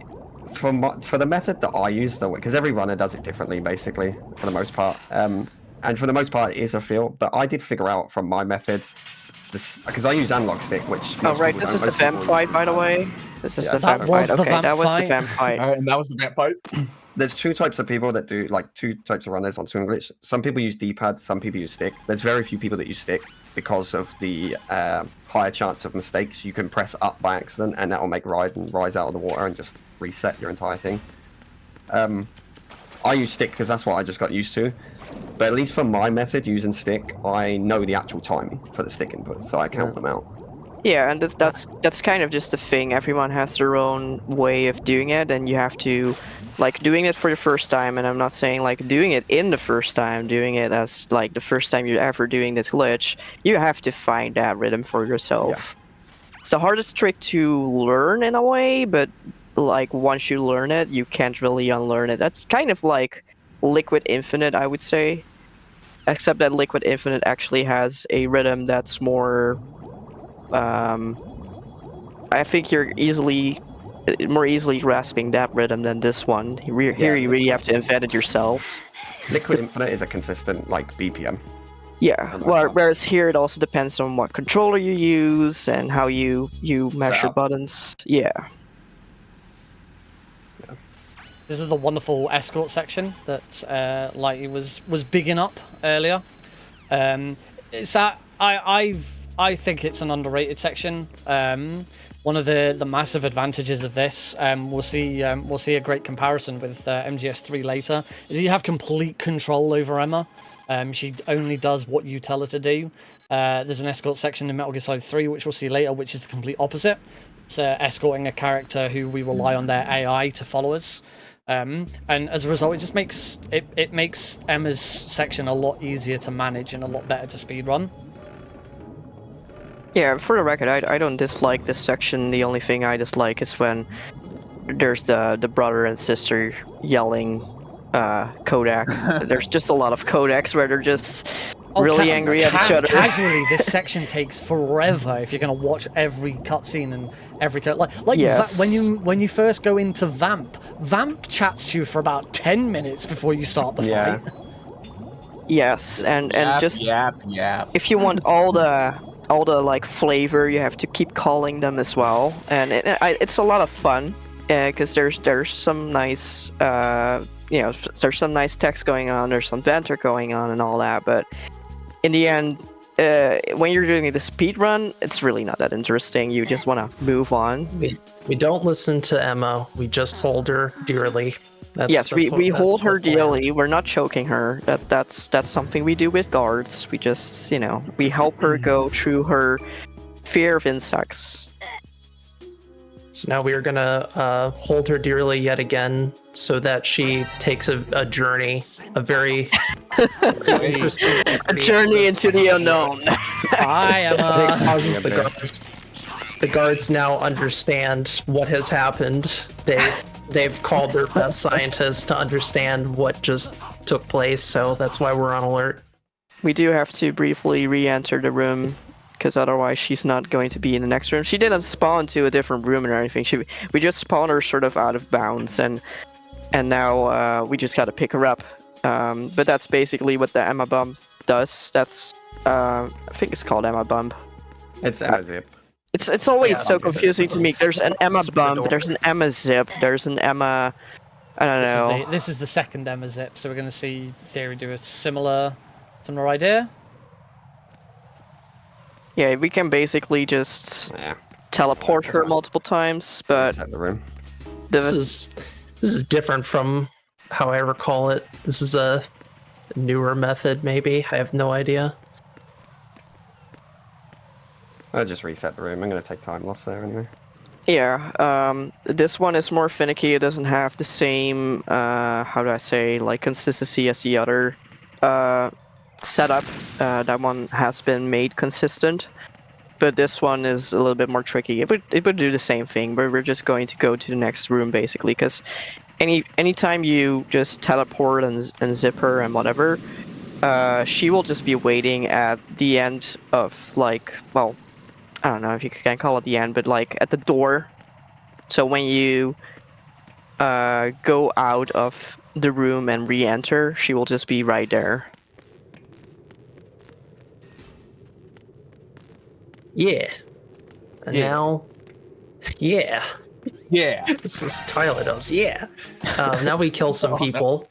for the method that I use, though, because every runner does it differently, basically, for the most part. And for the most part, it is a feel. But I did figure out from my method, this because I use analog stick, which. Oh most right, people this don't. is the Most vamp people- fight, by the way. This is Yeah, the that vamp was fight. the Okay, vamp that was the fight. vamp fight. All right, and that was the vamp fight. There's two types of people that do two types of runners on Swing Glitch. Some people use D-pad, some people use stick. There's very few people that use stick because of the higher chance of mistakes. You can press up by accident, and that will make Raiden rise out of the water and just reset your entire thing. I use stick because that's what I just got used to. But at least for my method using stick, I know the actual timing for the stick input, so I count them out. Yeah, and that's kind of just the thing. Everyone has their own way of doing it, and you have to, like, doing it for the first time. And I'm not saying like doing it in the first time, doing it as like the first time you're ever doing this glitch. You have to find that rhythm for yourself. It's the hardest trick to learn in a way, but like once you learn it, you can't really unlearn it. That's kind of like Liquid Infinite, I would say, except that Liquid Infinite actually has a rhythm that's more. I think you're more easily grasping that rhythm than this one. Here you really have to invent it yourself. Liquid Infinite is a consistent like BPM. Yeah, whereas here it also depends on what controller you use and how you measure buttons. Yeah. This is the wonderful escort section that Lighty was bigging up earlier. It's that I think it's an underrated section. One of the massive advantages of this, we'll see a great comparison with MGS 3 later, is you have complete control over Emma. She only does what you tell her to do. There's an escort section in Metal Gear Solid 3, which we'll see later, which is the complete opposite. It's escorting a character who we rely on their AI to follow us. And as a result, it just makes it makes Emma's section a lot easier to manage and a lot better to speedrun. Yeah, for the record, I don't dislike this section. The only thing I dislike is when there's the brother and sister yelling Kodak. There's just a lot of Kodaks where they're just really angry at each other. Casually, this section takes forever if you're going to watch every cutscene and every Yes. when you first go into Vamp chats to you for about 10 minutes before you start the Yeah. fight. Yes, and just yap. if you want all the like flavor, you have to keep calling them as well, and it's a lot of fun because there's some nice there's some nice text going on, there's some banter going on and all that, but in the end, when you're doing the speed run, it's really not that interesting. You just want to move on. We don't listen to Emma. We just hold her dearly. We hold her dearly. We're not choking her. That's something we do with guards. We just we help her go through her fear of insects. So now we are gonna hold her dearly yet again, so that she takes a journey, a very interesting journey into the unknown. Hi, Emma. It causes the guards now understand what has happened. They've called their best scientists to understand what just took place, so that's why we're on alert. We do have to briefly re-enter the room, because otherwise she's not going to be in the next room. She didn't spawn to a different room or anything. We just spawned her sort of out of bounds, and now we just got to pick her up. But that's basically what the Emma Bump does. That's I think it's called Emma Bump. It's Emma Zip. It's always so confusing to me. There's an Emma Bump, there's an Emma Zip, there's an Emma... I don't know. This is the second Emma Zip, so we're going to see Theory do a similar idea. Yeah, we can basically just teleport her multiple times, but... The room. This is different from how I recall it. This is a newer method, maybe. I have no idea. I'll just reset the room. I'm going to take time loss there anyway. Yeah, this one is more finicky. It doesn't have the same, how do I say, like consistency as the other setup. That one has been made consistent, but this one is a little bit more tricky. It would do the same thing, but we're just going to go to the next room basically, because anytime you just teleport and zip her and whatever, she will just be waiting at the end of, like, well, I don't know if you can call it the end, but like at the door. So when you go out of the room and re-enter, she will just be right there. Yeah. And now, yeah. This is Tyler does. Yeah. Now we kill some people,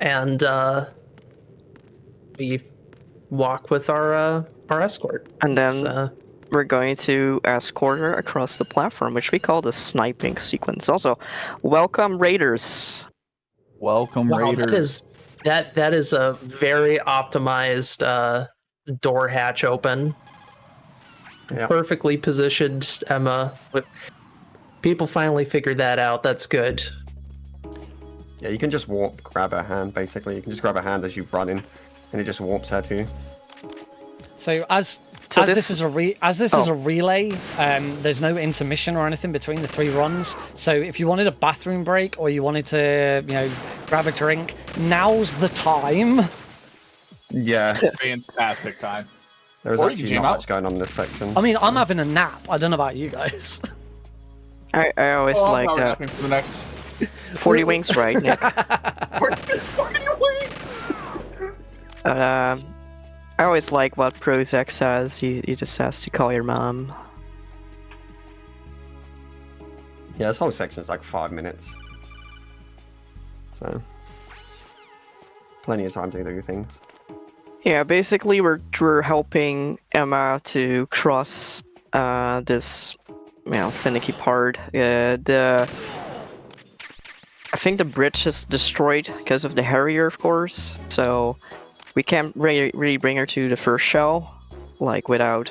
and we walk with our escort. And then we're going to escort her across the platform, which we call the sniping sequence. Also, welcome Raiders. Welcome Raiders. That is a very optimized door hatch open. Yeah. Perfectly positioned, Emma. People finally figured that out. That's good. Yeah, you can just grab her hand, basically. You can just grab her hand as you run in, and it just warps her to you. So as this is a relay, there's no intermission or anything between the 3 runs. So if you wanted a bathroom break or you wanted to, grab a drink, now's the time. Yeah. Fantastic time. There's actually not much going on in this section. I mean, I'm having a nap. I don't know about you guys. I always like that. For the next 40 winks, right, Nick? 40 winks! I always like what Prozac says. He just has to call your mom. Yeah, this whole section is like 5 minutes. So, plenty of time to do things. Yeah, basically we're helping Emma to cross this finicky part. I think the bridge is destroyed because of the Harrier, of course. So we can't really bring her to the first shell, like without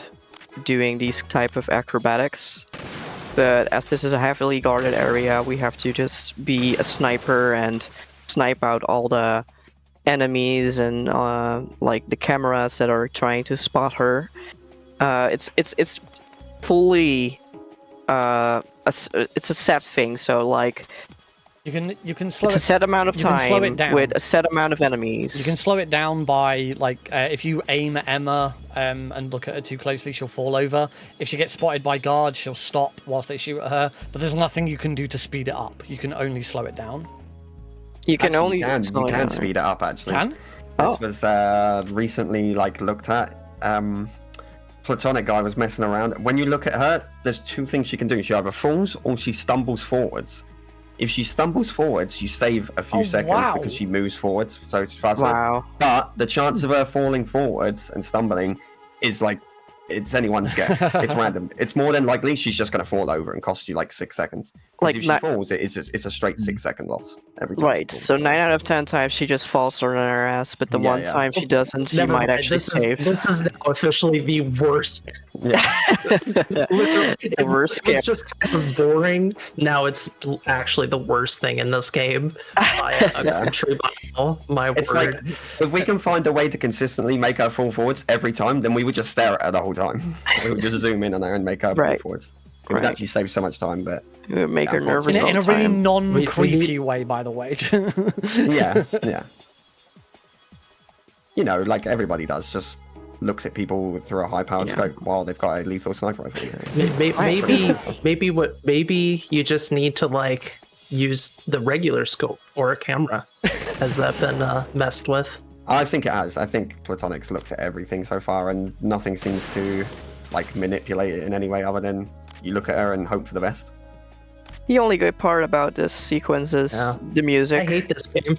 doing these type of acrobatics. But as this is a heavily guarded area, we have to just be a sniper and snipe out all the enemies and like the cameras that are trying to spot her. It's fully it's a set thing. So like. You can slow it's a set amount of time down with a set amount of enemies. You can slow it down by, like, if you aim at Emma and look at her too closely, she'll fall over. If she gets spotted by guards, she'll stop whilst they shoot at her. But there's nothing you can do to speed it up. You can only slow it down. You can actually, only you can speed it up, actually. Can? This was recently like looked at. Platonic guy was messing around. When you look at her, there's two things she can do. She either falls or she stumbles forwards. If she stumbles forwards, you save a few seconds because she moves forwards, so it's faster. Wow. But the chance of her falling forwards and stumbling is like, it's anyone's guess. It's random. It's more than likely she's just going to fall over and cost you like 6 seconds. Like if she falls, it's a straight 6-second loss every time. Right. So 9 out of 10 times she just falls on her ass, but the one time she doesn't, she might actually save. This is now officially the worst. Yeah. The worst It was just kind of boring. Now it's actually the worst thing in this game. By a country mile. My It's word. like, if we can find a way to consistently make her fall forwards every time, then we would just stare at her the whole time. We would just zoom in on her and make her fall forwards. It would actually save so much time, but it would make her nervous all in the a really time. non-creepy way, by the way. yeah. You know, like everybody does, just looks at people through a high-powered scope while they've got a lethal sniper rifle. Maybe you just need to like use the regular scope or a camera. Has that been messed with? I think it has. I think Platonic's looked at everything so far, and nothing seems to like manipulate it in any way other than you look at her and hope for the best. The only good part about this sequence is the music. I hate this game.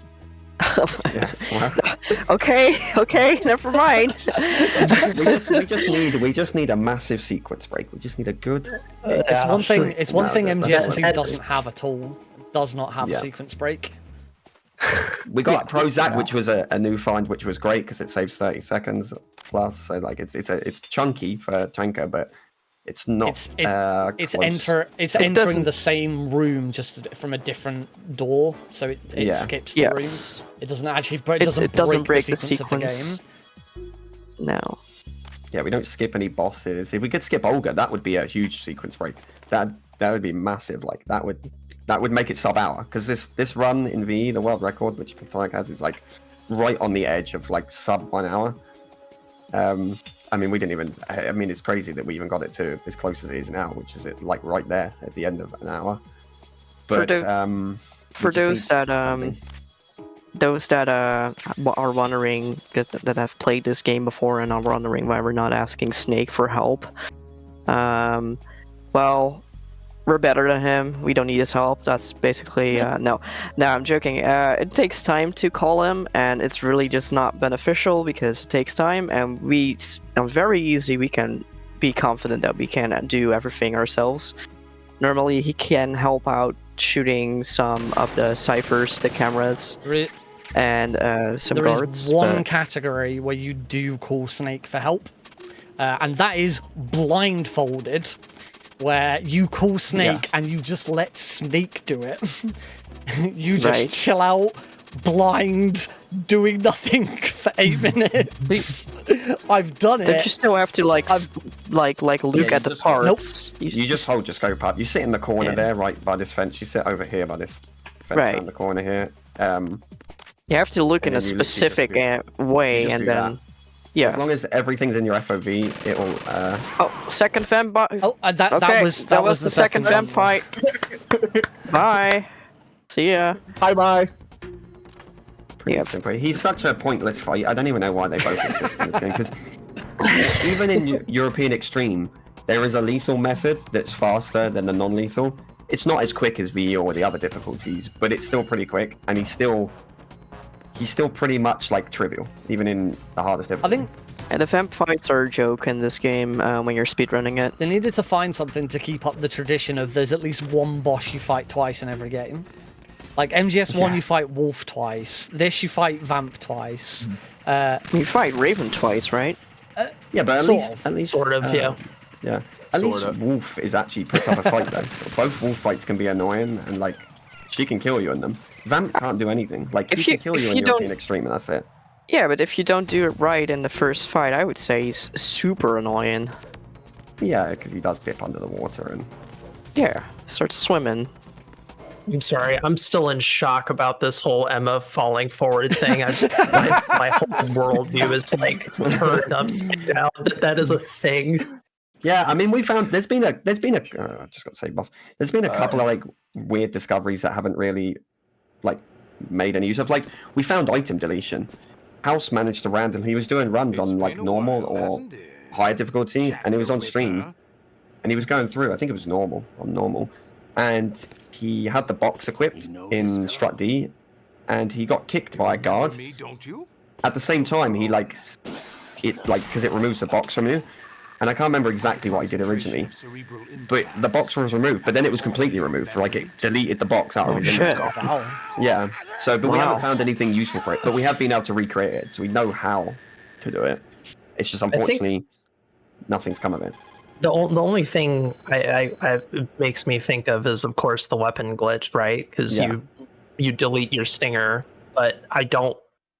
Okay, never mind. we just need a massive sequence break. We just need a good. It's one thing. It's one thing MGS2 that's- doesn't have at all. Does not have a sequence break. We got Prozac, which was a new find, which was great because it saves 30 seconds plus. So like it's chunky for tanker, but it's not. It's entering the same room just from a different door, so it skips the room. It doesn't actually, but it doesn't break the sequence of the game. No. Yeah, we don't skip any bosses. If we could skip Olga, that would be a huge sequence break. That would be massive. Like that would make it sub-hour, because this run in VE, the world record, which Platonic has, is like right on the edge of like sub 1 hour. I mean, we didn't even. I mean, it's crazy that we even got it to as close as it is now, which is like right there at the end of an hour. But for those that are wondering that have played this game before and are wondering why we're not asking Snake for help, well, we're better than him. We don't need his help. That's basically no. I'm joking. It takes time to call him, and it's really just not beneficial because it takes time. And very easy. We can be confident that we can do everything ourselves. Normally, he can help out shooting some of the ciphers, the cameras, and some guards. There is one category where you do call Snake for help, and that is blindfolded. Where you call Snake and you just let Snake do it. You just chill out, blind, doing nothing for 8 minutes. I've done it. But you still have to look at the parts. Nope. You just hold your scope up. You sit in the corner there, right by this fence. You sit over here by this fence around the corner here. You have to look in a specific way, and then. Yeah. As long as everything's in your FOV, it'll. Second fem. That was the second fem fight. Bye. See ya. Bye. He's such a pointless fight. I don't even know why they both exist in this game. Because even in European Extreme, there is a lethal method that's faster than the non-lethal. It's not as quick as VE or the other difficulties, but it's still pretty quick, and he's still pretty much like trivial, even in the hardest difficulty. I think the vamp fights are a joke in this game when you're speedrunning it. They needed to find something to keep up the tradition of there's at least one boss you fight twice in every game. Like MGS1 you fight Wolf twice, this you fight Vamp twice. You fight Raven twice, right? Yeah, but at least sort of, yeah. At least Wolf is actually puts up a fight though. Both Wolf fights can be annoying, and like she can kill you in them. Vamp can't do anything. Like, he can kill you in European Extreme, and that's it. Yeah, but if you don't do it right in the first fight, I would say he's super annoying. Yeah, because he does dip under the water and... Yeah, starts swimming. I'm sorry, I'm still in shock about this whole Emma falling forward thing. My whole worldview is like turned upside down. That is a thing. Yeah, I mean, we found there's been a I just got to say, boss. There's been a couple of like weird discoveries that haven't really like made any use of. Like, we found item deletion, House managed to randomly. He was doing runs on like normal or higher difficulty, and he was on stream, and he was going through. I think it was normal on normal, and he had the box equipped in Strut D, and he got kicked by a guard. At the same time, he because it removes the box from you. And I can't remember exactly what I did originally, but the box was removed, but then it was completely removed. Like, it deleted the box out of his install. Yeah. So, but we haven't found anything useful for it, but we have been able to recreate it, so we know how to do it. It's just, unfortunately, nothing's come of it. The only thing it makes me think of is, of course, the weapon glitch, right? Because you delete your stinger, but I don't.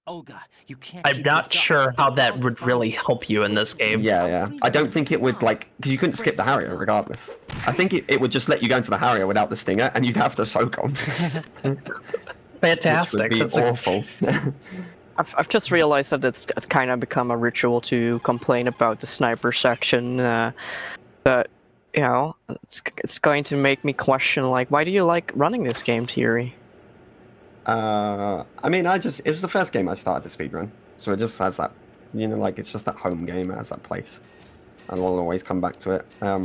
Olga, you can't. I'm not sure how that would really help you in this game. Yeah. I don't think it would, because you couldn't skip the Harrier regardless. I think it would just let you go into the Harrier without the stinger, and you'd have to soak on. Fantastic. Which would be awful. I've just realized that it's kind of become a ritual to complain about the sniper section, but it's going to make me question, why do you like running this game, Thierry? I mean, it was the first game I started to speedrun, so it just has that, it's just that home game, it has that place, and I'll always come back to it. I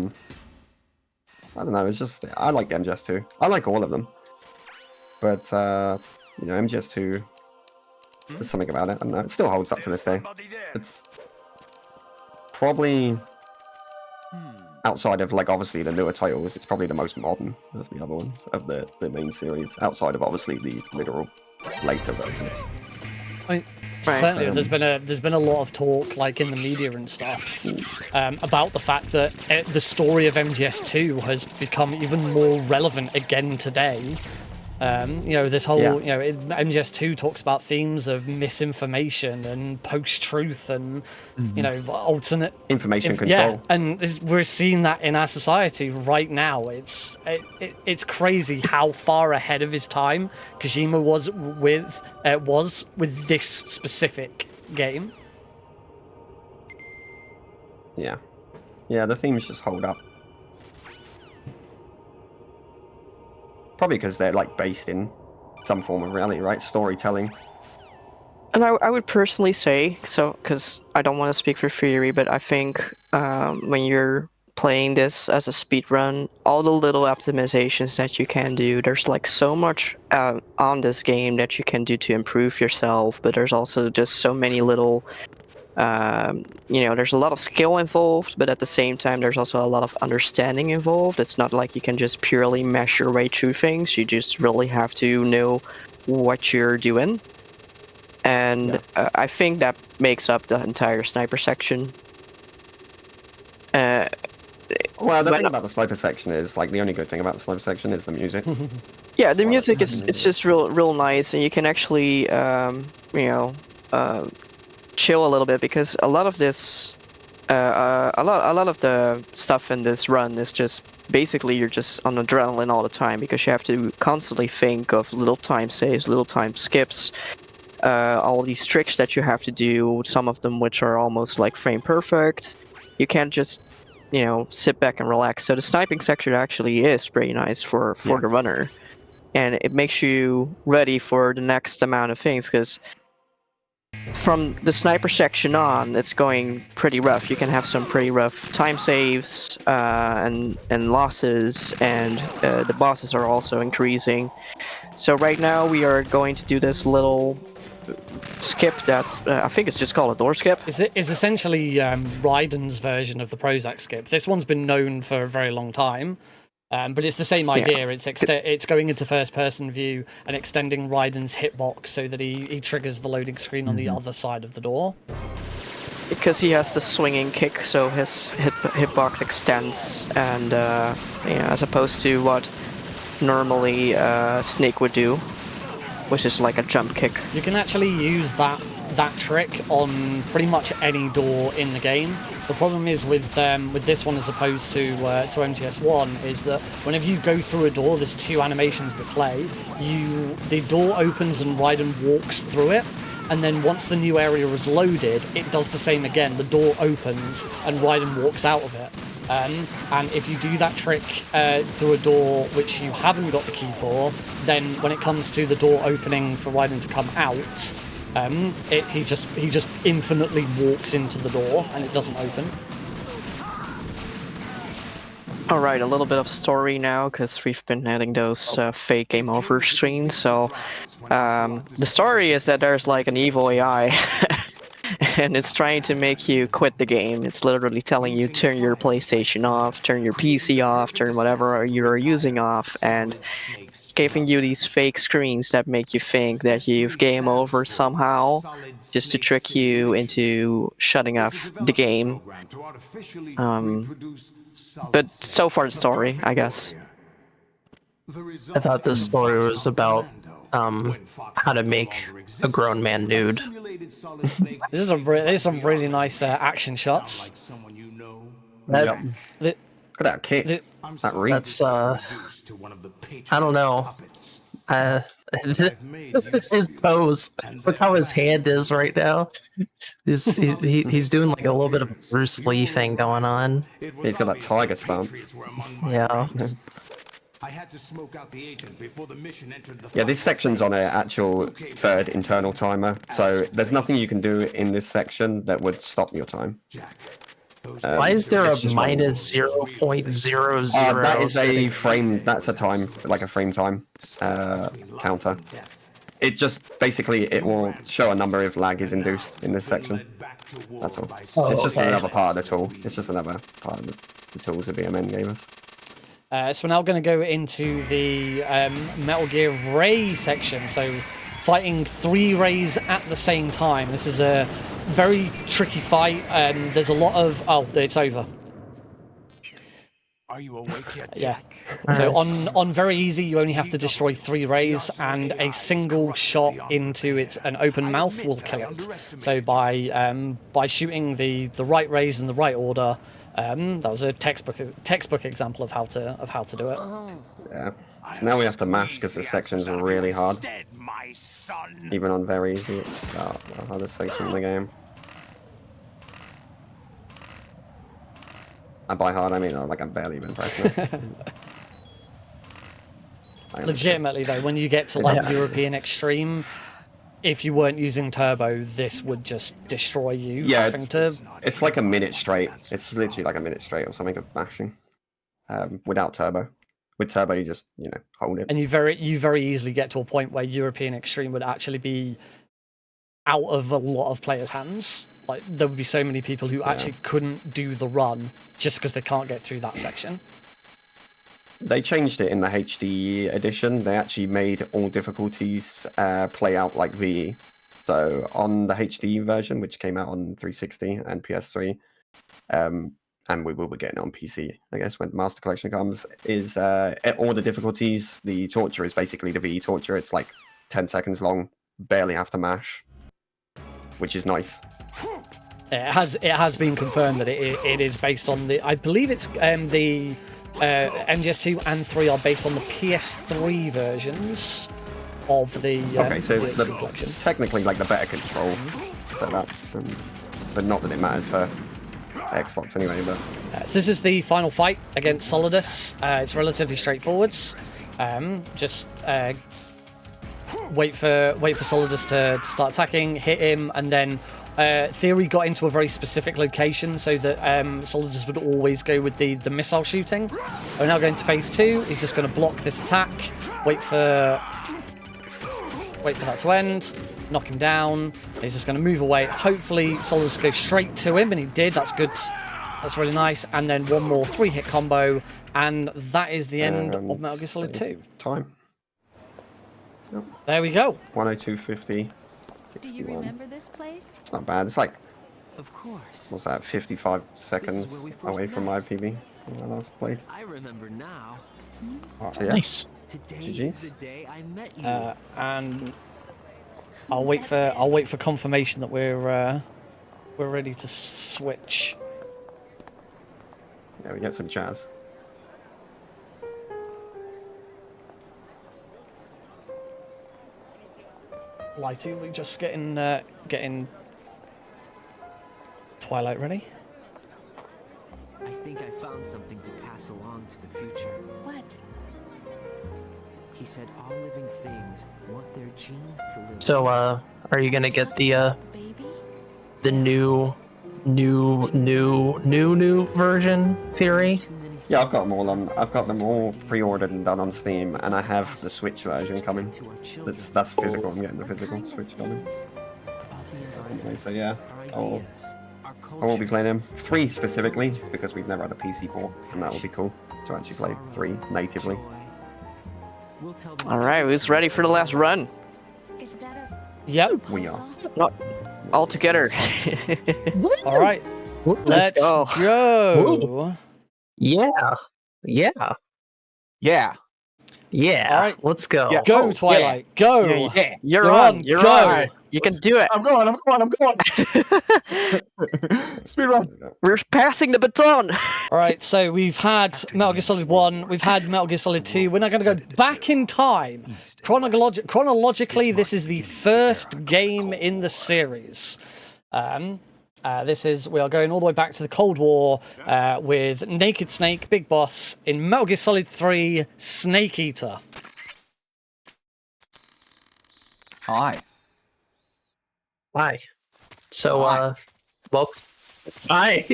don't know, it's just, I like MGS 2. I like all of them, but, MGS 2, there's something about it, I don't know, it still holds up to this day. It's probably, outside of, obviously the newer titles, it's probably the most modern of the other ones, of the main series, outside of, obviously, the literal later versions. I mean, certainly, there's been a lot of talk, in the media and stuff, about the fact that the story of MGS2 has become even more relevant again today. This whole, MGS2 talks about themes of misinformation and post-truth and, alternate information control. Yeah, and we're seeing that in our society right now. It's crazy how far ahead of his time Kojima was with this specific game. Yeah, the themes just hold up. Probably because they're based in some form of reality, right? Storytelling. And I would personally say, because I don't want to speak for Fury, but I think when you're playing this as a speedrun, all the little optimizations that you can do, there's so much on this game that you can do to improve yourself, but there's also just so many little there's a lot of skill involved, but at the same time, there's also a lot of understanding involved. It's not like you can just purely mesh your way through things. You just really have to know what you're doing. And I think that makes up the entire sniper section. Well, the thing about the sniper section is, the only good thing about the sniper section is the music. Yeah, the music is just real nice, and you can actually, chill a little bit, because a lot of this a lot of the stuff in this run is just basically you're just on adrenaline all the time, because you have to constantly think of little time saves, little time skips, all these tricks that you have to do, some of them which are almost frame perfect. You can't just sit back and relax. So the sniping section actually is pretty nice for the runner, and it makes you ready for the next amount of things, because from the sniper section on, it's going pretty rough. You can have some pretty rough time saves and losses, and the bosses are also increasing. So right now we are going to do this little skip that's, I think it's just called a door skip. It's essentially Raiden's version of the Prozac skip. This one's been known for a very long time. But it's the same idea. Yeah. It's going into first-person view and extending Raiden's hitbox so that he triggers the loading screen on the other side of the door. Because he has the swinging kick, so his hitbox extends, and as opposed to what normally Snake would do, which is like a jump kick. You can actually use that trick on pretty much any door in the game. The problem is with this one as opposed to MGS1 is that whenever you go through a door, there's two animations that play. The door opens and Raiden walks through it, and then once the new area is loaded, it does the same again. The door opens and Raiden walks out of it. And if you do that trick through a door which you haven't got the key for, then when it comes to the door opening for Raiden to come out, He just infinitely walks into the door and it doesn't open. All right, a little bit of story now because we've been adding those fake game over screens. So the story is that there's like an evil AI, and it's trying to make you quit the game. It's literally telling you turn your PlayStation off, turn your PC off, turn whatever you're using off, and giving you these fake screens that make you think that you've game over somehow, just to trick you into shutting off the game. But so far the story, I guess. I thought this story was about how to make a grown man nude. There's some really nice action shots. That, Look at that kick. That reach. that's I don't know. His pose. Look how his hand is right now. He's doing like a little bit of a Bruce Lee thing going on. He's got that tiger stance. Yeah. Yeah, this section's on an actual third internal timer, so there's nothing you can do in this section that would stop your time. Why is there a it's just minus 0.00? that is a setting? frame. That's a time, like a frame time counter. It just basically it will show a number if lag is induced in this section. That's all. Oh, It's just okay. another part of the tool. It's just another part of the tools the BMN gave us. So we're now going to go into the Metal Gear Ray section. So fighting 3 Rays at the same time. This is a very tricky fight. There's a lot of... Oh, it's over. Are you awake yet? Yeah. So on very easy, you only have to destroy 3 Rays, and a single shot into an open mouth will kill it. So by shooting the right Rays in the right order, that was a textbook example of how to do it. Yeah. So now we have to mash because the sections are really hard. Even on very easy, it's the hardest section in the game. And by hard, I mean like I'm barely even pressing it. Legitimately though, when you get to like European Extreme, if you weren't using turbo, this would just destroy you. Yeah, it's like a minute straight. It's literally like a minute straight or something of mashing without turbo. With turbo, you just hold it. And you very easily get to a point where European Extreme would actually be out of a lot of players' hands. Like there would be so many people who actually couldn't do the run just because they can't get through that section. They changed it in the HD edition. They actually made all difficulties play out like VE. So on the HD version, which came out on 360 and PS3, and we will be getting on PC, I guess, when Master Collection comes, is all the difficulties. The torture is basically the VE torture. It's like 10 seconds long, barely have to mash, which is nice. It has been confirmed that it is based on the... I believe it's the MGS 2 and 3 are based on the PS3 versions of the the collection. Technically, like the better control setup, but not that it matters for Xbox anyway. But so this is the final fight against Solidus. It's relatively straightforward. Just wait for Solidus to start attacking, hit him, and then Theory got into a very specific location so that Solidus would always go with the missile shooting. We're now going to phase 2. He's just going to block this attack, wait for that to end, knock him down. He's just going to move away. Hopefully Solidus goes straight to him, and he did. That's good. That's really nice. And then one more 3-hit combo, and that is the end of Metal Gear Solid 2. Time. Yep. There we go. 102.50. Do you remember this place? It's not bad. It's like, of course. What's that? 55 seconds away from my PB when I last played. I remember now. So, yeah. Nice. Today is the day I met you. And I'll wait for confirmation that we're ready to switch. Yeah, we get some jazz. Lighty, we just getting Twilight ready. I think I found something to pass along to the future. What? He said all living things want their genes to live. So, are you gonna get the new version theory? Yeah, I've got them all on. I've got them all pre-ordered and done on Steam, and I have the Switch version coming. That's physical. I'm getting the physical Switch coming. Anyway, so yeah, I will be playing them 3 specifically because we've never had a PC port, and that will be cool to actually play 3 natively. All right, who's ready for the last run? Is that a Yep. We are. Not all together. All right. Let's go. go. Yeah. Yeah. Yeah. All right. Let's go. Yeah. Go, Oh, Twilight. Go. Yeah. You're on. You're go. on. You can do it. I'm going. Speed run. We're passing the baton. All right, so we've had Metal Gear Solid 1, we've had Metal Gear Solid 2. We're now going to go back in time. Chronologically, this is the first game in the series. We are going all the way back to the Cold War with Naked Snake, Big Boss, in Metal Gear Solid 3, Snake Eater. Hi. Hi. So, well, hi.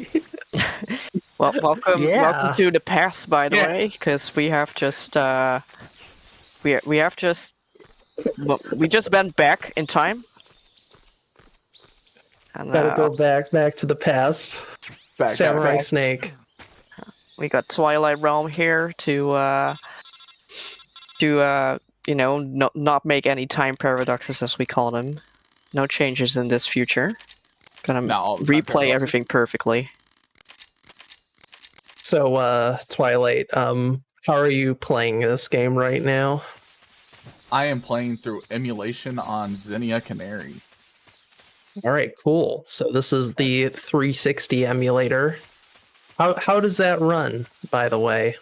Well, welcome Yeah. to the past, by the way, because we have just we just went back in time. And, Gotta go back to the past. Samurai Snake. we got Twilight Realm here to not make any time paradoxes, as we call them. No changes in this future. Gonna replay everything perfectly. So, Twilight, how are you playing this game right now? I am playing through emulation on Xenia Canary. All right, cool. So this is the 360 emulator. How does that run, by the way?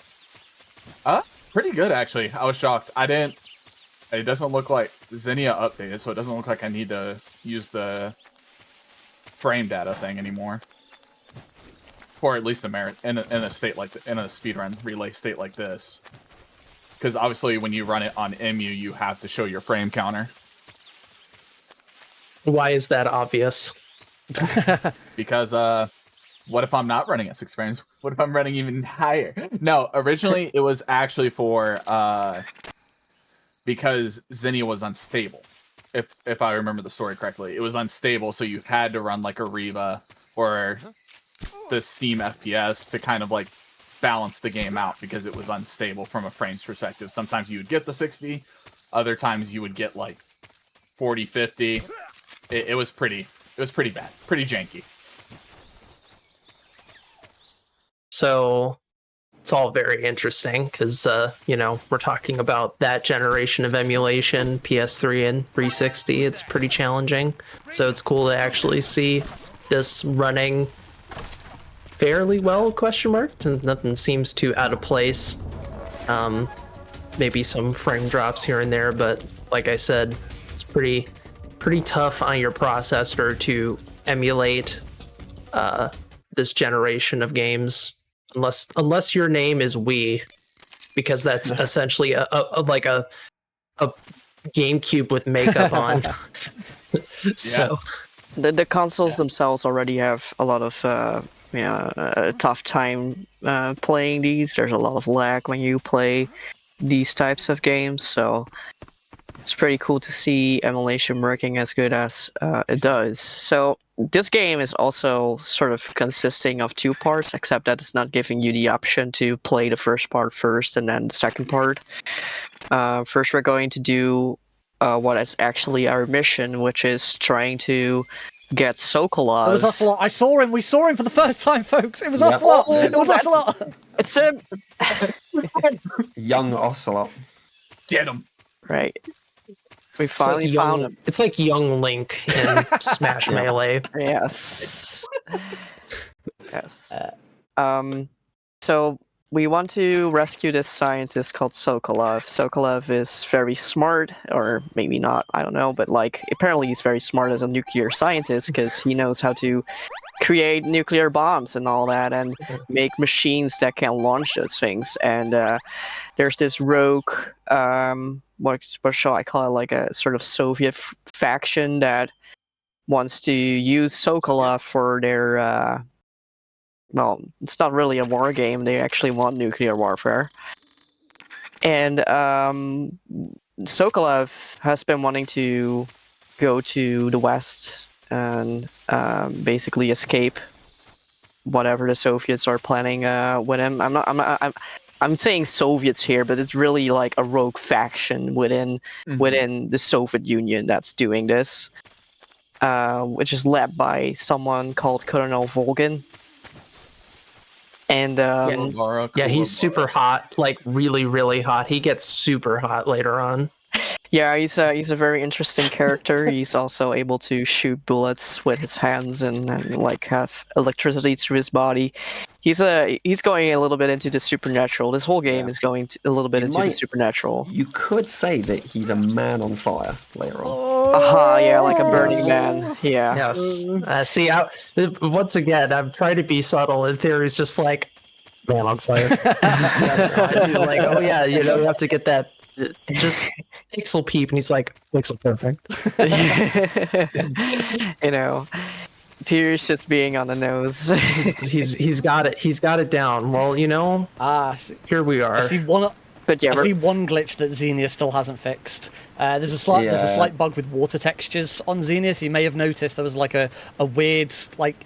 Pretty good, actually. I was shocked. It doesn't look like Xenia updated, so it doesn't look like I need to use the frame data thing anymore. Or at least in a state like in a speedrun relay state like this. Because obviously when you run it on EMU, you have to show your frame counter. Why is that obvious? Because what if I'm not running at 6 frames? What if I'm running even higher? No, originally it was actually for because Xenia was unstable. If I remember the story correctly, it was unstable, so you had to run like a Riva or the Steam FPS to kind of like balance the game out because it was unstable from a frames perspective. Sometimes you would get the 60, other times you would get like 40, 50. It was pretty bad, pretty janky. So it's all very interesting because, we're talking about that generation of emulation, PS3 and 360. It's pretty challenging. So it's cool to actually see this running fairly well, question mark. Nothing seems too out of place. Maybe some frame drops here and there, but like I said, it's pretty tough on your processor to emulate this generation of games. Unless your name is Wii, because that's essentially a GameCube with makeup on. So the consoles themselves already have a lot of tough time playing these. There's a lot of lag when you play these types of games, so it's pretty cool to see emulation working as good as it does. So this game is also sort of consisting of 2 parts, except that it's not giving you the option to play the first part first and then the second part. First, we're going to do what is actually our mission, which is trying to get Sokolov. It was Ocelot. I saw him. We saw him for the first time, folks. It was Ocelot. It was Ocelot. It's him. Young Ocelot. Get him. Right. We finally found him. It's like young Link in Smash Melee. Yes. Yes. So we want to rescue this scientist called Sokolov. Sokolov is very smart, or maybe not, I don't know, but like apparently he's very smart as a nuclear scientist because he knows how to create nuclear bombs and all that, and make machines that can launch those things. And there's this rogue, what shall I call it, like a sort of Soviet faction that wants to use Sokolov for their. Well, it's not really a war game. They actually want nuclear warfare. And Sokolov has been wanting to go to the West and basically escape whatever the Soviets are planning with him. I'm saying Soviets here, but it's really like a rogue faction within the Soviet Union that's doing this, which is led by someone called Colonel Volgin. And yeah, he's super hot, like really, really hot. He gets super hot later on. Yeah, he's a very interesting character. He's also able to shoot bullets with his hands and like have electricity through his body. He's going a little bit into the supernatural. This whole game is going a little bit into the supernatural. You could say that he's a man on fire later on. Yeah, like a burning man. Yeah. Yes. See, once again, I'm trying to be subtle, and Theory's just like, man on fire. Like, oh yeah, you have to get that. Just pixel peep, and he's like, pixel perfect. Tears just being on the nose. he's got it. He's got it down. Well, here we are. I see one glitch that Xenia still hasn't fixed. There's a slight bug with water textures on Xenia. So you may have noticed there was like a weird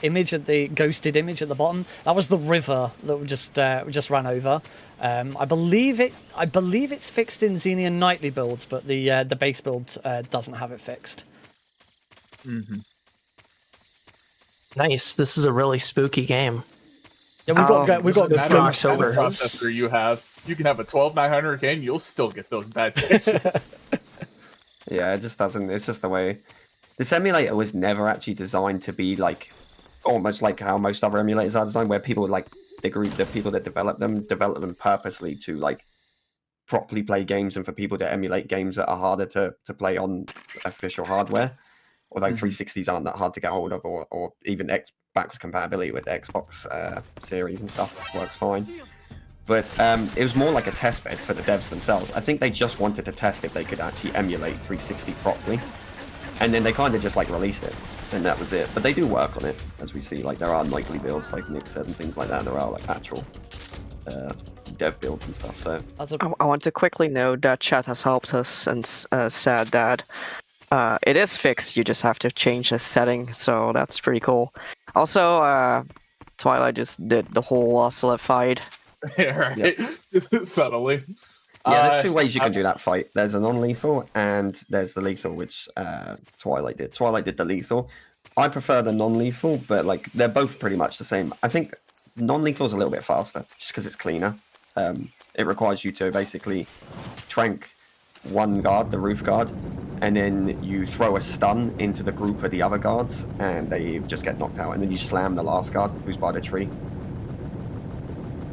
image at the ghosted image at the bottom. That was the river that we just ran over. I believe it's fixed in Xenia nightly builds, but the base build doesn't have it fixed. Mm-hmm. Nice. This is a really spooky game. Yeah, we've got sober processor you have. You can have a 12900 arcane, you'll still get those bad textures. Yeah, it just doesn't. It's just the way. This emulator was never actually designed to be like almost like how most other emulators are designed, where people the people that develop them purposely to like properly play games and for people to emulate games that are harder to play on official hardware. Although 360s aren't that hard to get hold of, or even backwards compatibility with the Xbox series and stuff works fine. But it was more like a test bed for the devs themselves. I think they just wanted to test if they could actually emulate 360 properly. And then they kind of just released it, and that was it. But they do work on it, as we see. Like there are nightly builds, like Nick said, and things like that. There are actual dev builds and stuff. So I want to quickly note that chat has helped us and said that it is fixed. You just have to change the setting, so that's pretty cool. Also, Twilight just did the whole Ocelot fight. Yeah, right. Subtly. Yeah, there's two ways you can do that fight. There's a non-lethal, and there's the lethal, which Twilight did. Twilight did the lethal. I prefer the non-lethal, but they're both pretty much the same. I think non-lethal is a little bit faster, just because it's cleaner. It requires you to basically trank one guard, the roof guard, and then you throw a stun into the group of the other guards, and they just get knocked out. And then you slam the last guard, who's by the tree.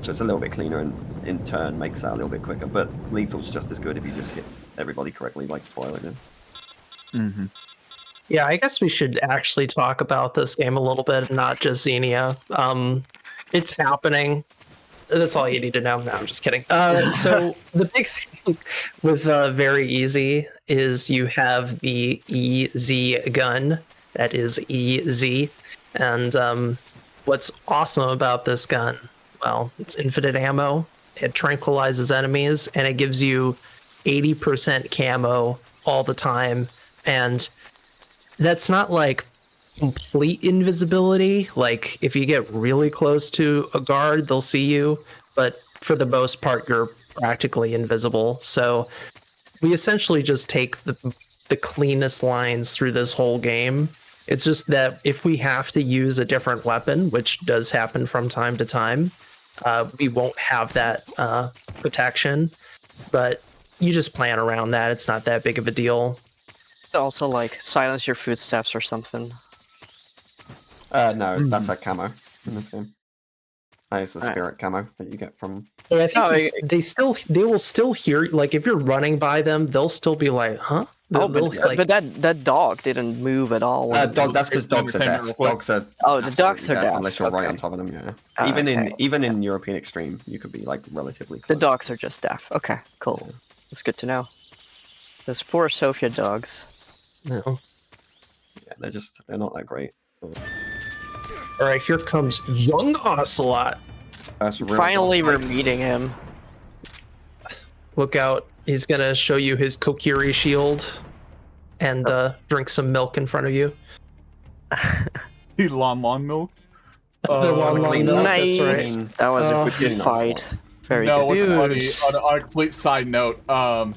So it's a little bit cleaner, and in turn makes that a little bit quicker. But lethal's just as good if you just hit everybody correctly, like Twilight did. Mm-hmm. Yeah, I guess we should actually talk about this game a little bit, not just Xenia. It's happening. That's all you need to know. No, I'm just kidding. So the big thing with Very Easy is you have the EZ gun. That is EZ. And what's awesome about this gun, well, it's infinite ammo. It tranquilizes enemies, and it gives you 80% camo all the time. And that's not complete invisibility. If you get really close to a guard, they'll see you, but for the most part, you're practically invisible. So we essentially just take the cleanest lines through this whole game. It's just that if we have to use a different weapon, which does happen from time to time, we won't have that protection, but you just plan around that. It's not that big of a deal. Also, silence your footsteps or something. No, that's a camo in this game. There's the spirit camo that you get from. But I think they will still hear, like, if you're running by them, they'll still be like, huh? Oh, They'll, but that dog didn't move at all. That's because dogs are deaf. Dogs are. Oh, the dogs are deaf. Unless you're right on top of them, yeah. Even in European Extreme, you could be like relatively close. The dogs are just deaf. Okay, cool. Yeah. That's good to know. Those poor Sofia dogs. No. Yeah, they're not that great. All right, here comes young Ocelot. Finally, we're meeting him. Look out. He's going to show you his Kokiri shield and drink some milk in front of you. Long milk? Nice. That's right. That was a good fight. Very good. What's funny, on a complete side note, I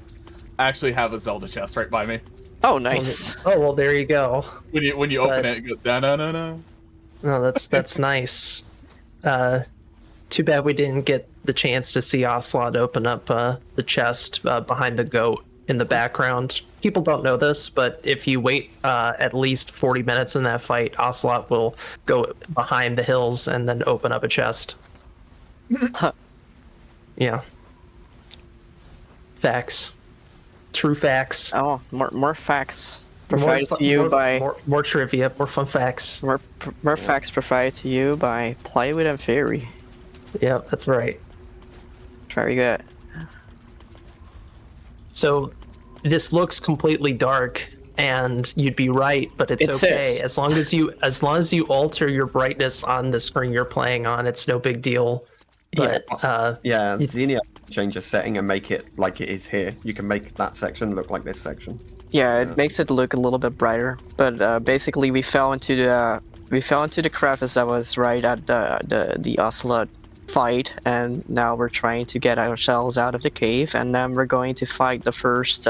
actually have a Zelda chest right by me. Oh, nice. Oh, well, there you go. When you open it, it goes da-na-na-na. No, that's nice. Too bad we didn't get the chance to see Ocelot open up the chest behind the goat in the background. People don't know this, but if you wait at least 40 minutes in that fight, Ocelot will go behind the hills and then open up a chest. Yeah. Facts. True facts. Oh, more facts provided to you by... More trivia, more fun facts. More facts provided to you by Plywood and Fairy. Yeah, that's right. Very good. So, this looks completely dark, and you'd be right, but it's okay. As long as you alter your brightness on the screen you're playing on, it's no big deal. But Xenia change a setting and make it like it is here. You can make that section look like this section. Yeah, it makes it look a little bit brighter. But basically, we fell into the crevice that was right at the Ocelot fight, and now we're trying to get ourselves out of the cave, and then we're going to fight the first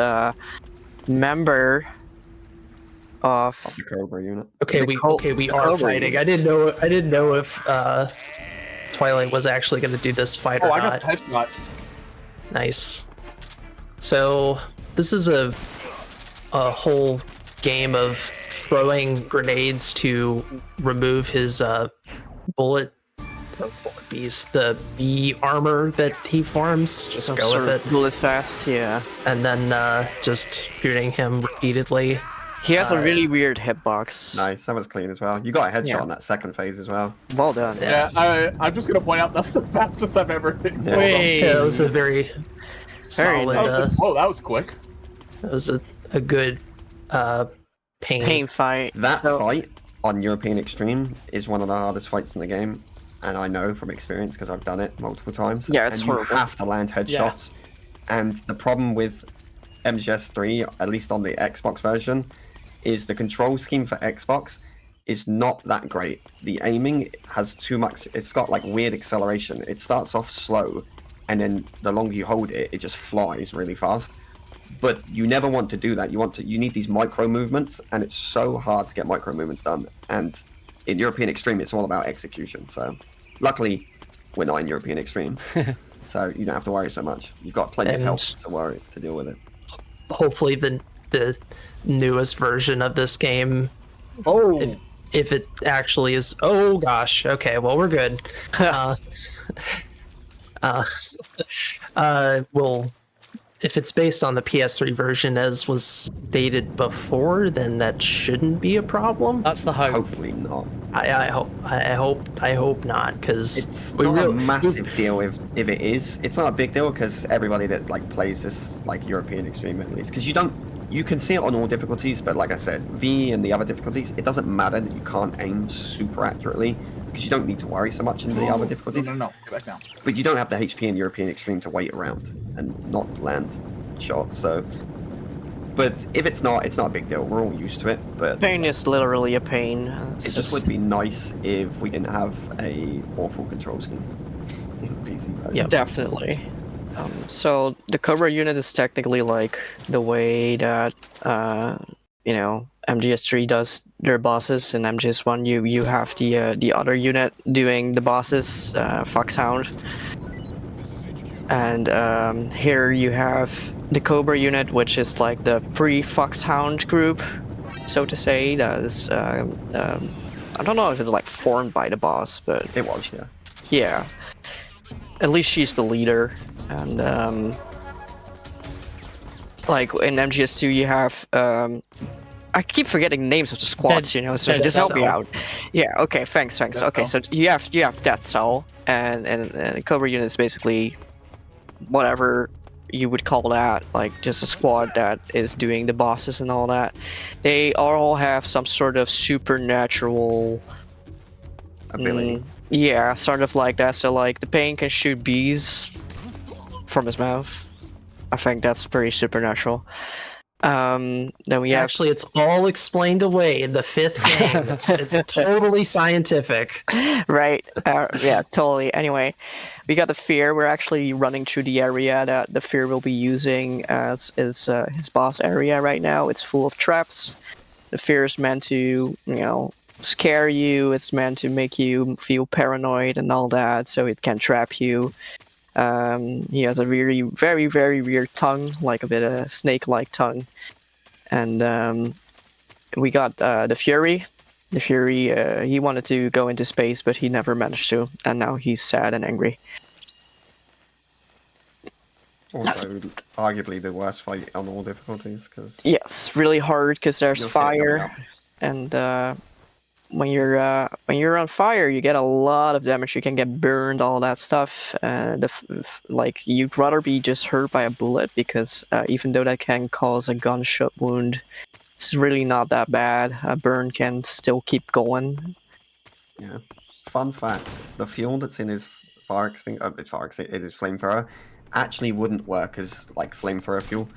member of the Cobra unit. Okay, we are fighting. I didn't know if Twilight was actually going to do this fight or not. I got headshot. Nice. So this is a whole game of throwing grenades to remove his bullet bees, the bee armor that he farms. Just go with it. Bullet fast, yeah. And then just shooting him repeatedly. He has a really weird hitbox. Nice, that was clean as well. You got a headshot on that second phase as well. Well done. Yeah, I'm just gonna point out that's the fastest I've ever hit. Yeah. Wait. Yeah, that was a very solid. That was quick. That was a good pain fight. That fight on European Extreme is one of the hardest fights in the game, and I know from experience because I've done it multiple times. Yeah, it's horrible. You have to land headshots, and the problem with MGS 3, at least on the Xbox version, is the control scheme for Xbox is not that great. The aiming has too much. It's got like weird acceleration. It starts off slow, and then the longer you hold it, it just flies really fast. But you never want to do that. You need these micro movements, and it's so hard to get micro movements done. And in European Extreme, it's all about execution. So luckily, we're not in European Extreme, so you don't have to worry so much. You've got plenty of help to deal with it. Hopefully, the newest version of this game, if it actually is, oh gosh, okay, well, we're good. Well, if it's based on the PS3 version as was stated before, then that shouldn't be a problem. That's the hope. Hopefully not. I hope not, because it's not a massive deal if it is. It's not a big deal because everybody that like plays this like European Extreme at least, because you can see it on all difficulties, but like I said, V and the other difficulties, it doesn't matter that you can't aim super accurately because you don't need to worry so much in the other difficulties. No, get back down. But you don't have the HP in European Extreme to wait around and not land shots. So, but if it's not a big deal. We're all used to it. But pain is literally a pain. It just would be nice if we didn't have a awful control scheme in PC version. Yeah, definitely. So the Cobra unit is technically like the way that MGS3 does their bosses. In MGS1, you have the other unit doing the bosses, Foxhound, and here you have the Cobra unit, which is like the pre-Foxhound group, so to say. That is, I don't know if it's like formed by the boss, but it was, yeah. Yeah. At least she's the leader, and like in MGS2 you have I keep forgetting the names of the squads, you know, so Dead just help me Cell. out. Yeah, okay, thanks. Dead Okay, Cell. so you have Death Cell, and Cobra Unit is basically whatever you would call that, like just a squad that is doing the bosses and all that. They all have some sort of supernatural Ability. yeah, sort of like that. So like the Pain can shoot bees from his mouth. I think that's pretty supernatural. Then we have Actually, it's all explained away in the 5th game. It's totally scientific. right, yeah, totally. Anyway, we got the Fear. We're actually running through the area that the Fear will be using as his boss area right now. It's full of traps. The Fear is meant to, you know, scare you. It's meant to make you feel paranoid and all that, so it can trap you. He has a really very, very weird tongue, like a bit of a snake-like tongue. And we got the Fury. The Fury, he wanted to go into space, but he never managed to, and now he's sad and angry. Also, arguably the worst fight on all difficulties, because Yes, really hard because there's you'll see it coming fire, up. and when you're on fire, you get a lot of damage. You can get burned, all that stuff. Like you'd rather be just hurt by a bullet because even though that can cause a gunshot wound, it's really not that bad. A burn can still keep going. Yeah. Fun fact: the fuel that's in his fire extinguisher, his flamethrower, actually wouldn't work as like flamethrower fuel.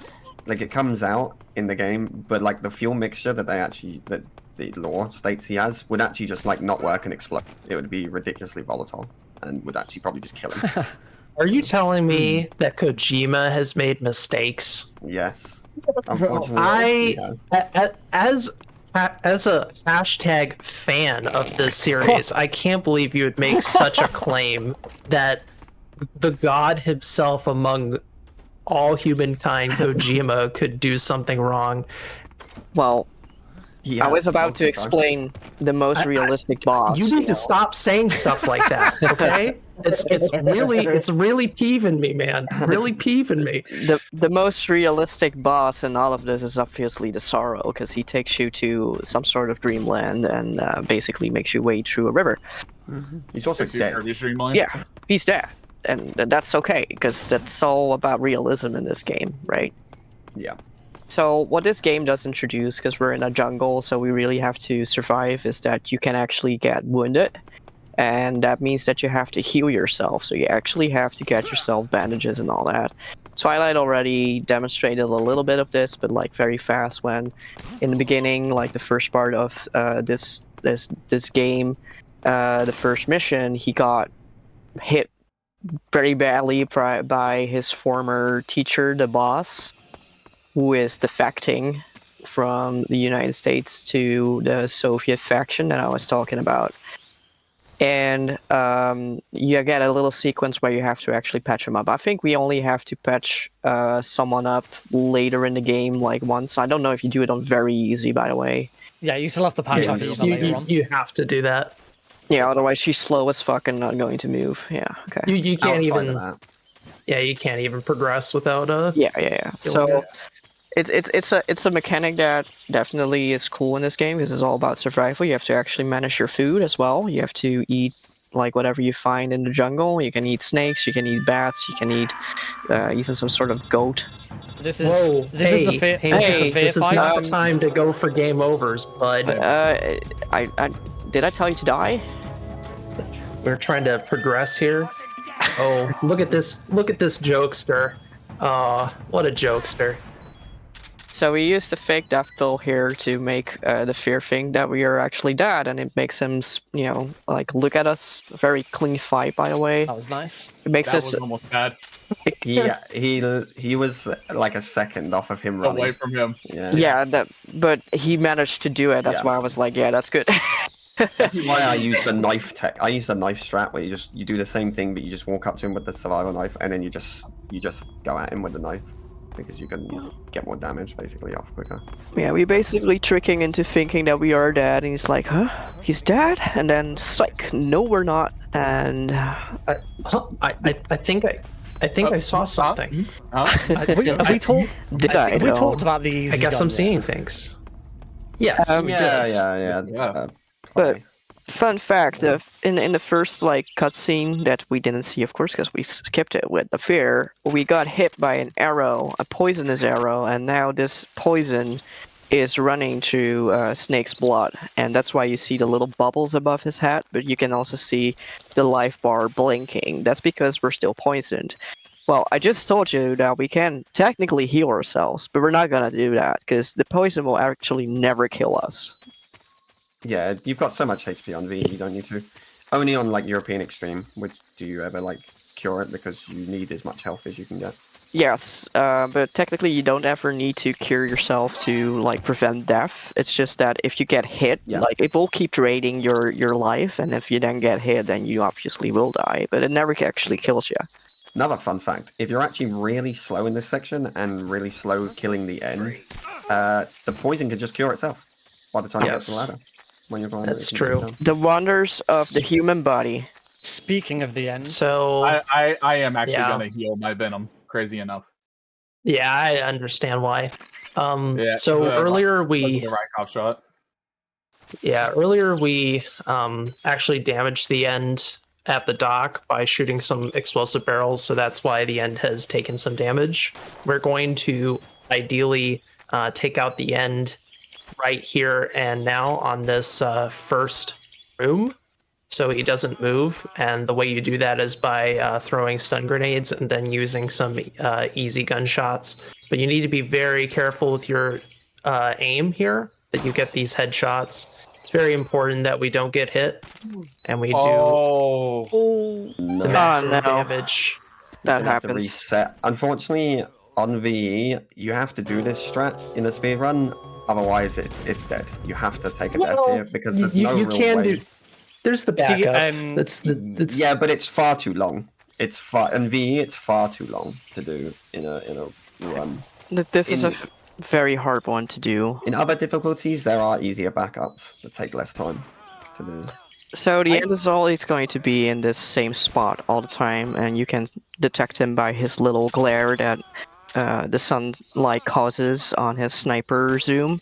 Like it comes out in the game, but like the fuel mixture that the lore states he has would actually just like not work and explode. It would be ridiculously volatile and would actually probably just kill him. Are you telling me that Kojima has made mistakes? Yes. Unfortunately, he has. As a hashtag fan of this series, I can't believe you would make such a claim that the god himself among all humankind, Kojima, could do something wrong. Well, He I was has about to multiple times. explain the most realistic boss. You need to know. stop saying stuff like that, okay? It's really peeving me, man. Really peeving me. The most realistic boss in all of this is obviously the Sorrow, because he takes you to some sort of dreamland and basically makes you wade through a river. He's also dead. Yeah, he's dead, and that's okay because that's all about realism in this game, right? Yeah. So what this game does introduce, because we're in a jungle, so we really have to survive, is that you can actually get wounded. And that means that you have to heal yourself. So you actually have to get yourself bandages and all that. Twilight already demonstrated a little bit of this, but like very fast when in the beginning, like the first part of this game, the first mission, he got hit very badly by his former teacher, the boss, who is defecting from the United States to the Soviet faction that I was talking about. And you get a little sequence where you have to actually patch him up. I think we only have to patch someone up later in the game, like once. I don't know if you do it on very easy, by the way. Yeah, you still have to patch up later on. You have to do that. Yeah, otherwise she's slow as fuck and not going to move. Yeah, okay. You can't Outside even. of that. Yeah, you can't even progress without Yeah. So it's a mechanic that definitely is cool in this game. This is all about survival. You have to actually manage your food as well. You have to eat like whatever you find in the jungle. You can eat snakes, you can eat bats, you can eat even some sort of goat. This is the fear. This is fight. not the time to go for game overs, bud. Did I tell you to die? We're trying to progress here. Oh, look at this jokester. Aw, what a jokester. So we used the fake death pill here to make the fear think that we are actually dead, and it makes him, you know, like look at us. Very clean fight, by the way. That was nice. It makes That us was almost bad. He was like a second off of him running. Away from him. yeah. But he managed to do it. That's Yeah. why I was like, yeah, that's good. That's why I use the knife tech. I use the knife strat where you do the same thing, but you just walk up to him with the survival knife, and then you just go at him with the knife because you can get more damage basically off quicker. Yeah, we basically tricking into thinking that we are dead, and he's like, huh? He's dead? And then, psych, no, we're not. And I think I saw something. Have we talked? did I? Have we though? talked about the easy I guess gun I'm yet? seeing things. Yes. Yeah. But fun fact: in the first like cutscene that we didn't see, of course, because we skipped it with the fear, we got hit by an arrow, a poisonous arrow, and now this poison is running through Snake's blood, and that's why you see the little bubbles above his head. But you can also see the life bar blinking. That's because we're still poisoned. Well, I just told you that we can technically heal ourselves, but we're not gonna do that because the poison will actually never kill us. Yeah, you've got so much HP on V, you don't need to. Only on like European Extreme, which do you ever like cure it because you need as much health as you can get. Yes, but technically you don't ever need to cure yourself to like prevent death. It's just that if you get hit, like it will keep draining your life, and if you then get hit, then you obviously will die. But it never actually kills you. Another fun fact: if you're actually really slow in this section and really slow killing the end, the poison can just cure itself by the time you get to the ladder. When you're going, that's true. The wonders of the human body. Speaking of the end, so I am actually gonna heal my venom. Crazy enough. Yeah, I understand why. Yeah, so earlier we the Rykov shot. Yeah, earlier we actually damaged the end at the dock by shooting some explosive barrels, so that's why the end has taken some damage. We're going to ideally take out the end right here and now on this first room, so he doesn't move. And the way you do that is by throwing stun grenades and then using some easy gunshots. But you need to be very careful with your aim here, that you get these headshots. It's very important that we don't get hit, and we do the maximum damage. That happens. happens. Reset. Unfortunately, on VE, you have to do this strat in a speed run. Otherwise, it's dead. You have to take a death here because there's no real way. There's the backup. Yeah, but it's far too long. It's far in VE. It's far too long to do in a run. This is a very hard one to do. In other difficulties, there are easier backups that take less time to do. So the end is always going to be in this same spot all the time, and you can detect him by his little glare that the sunlight causes on his sniper zoom.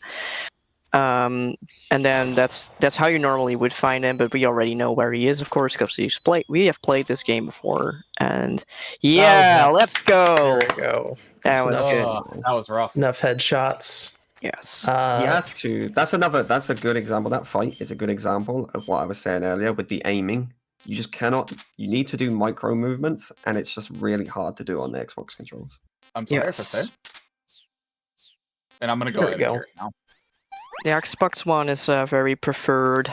And then that's how you normally would find him, but we already know where he is, of course, because we have played this game before. And yeah, let's go. There we go. That was good. That was rough. Enough headshots. Yes. He has to. That's a good example. That fight is a good example of what I was saying earlier with the aiming. You just cannot. You need to do micro movements, and it's just really hard to do on the Xbox controls. I'm sorry to say. And I'm gonna go ahead and hear it now. The Xbox One is a very preferred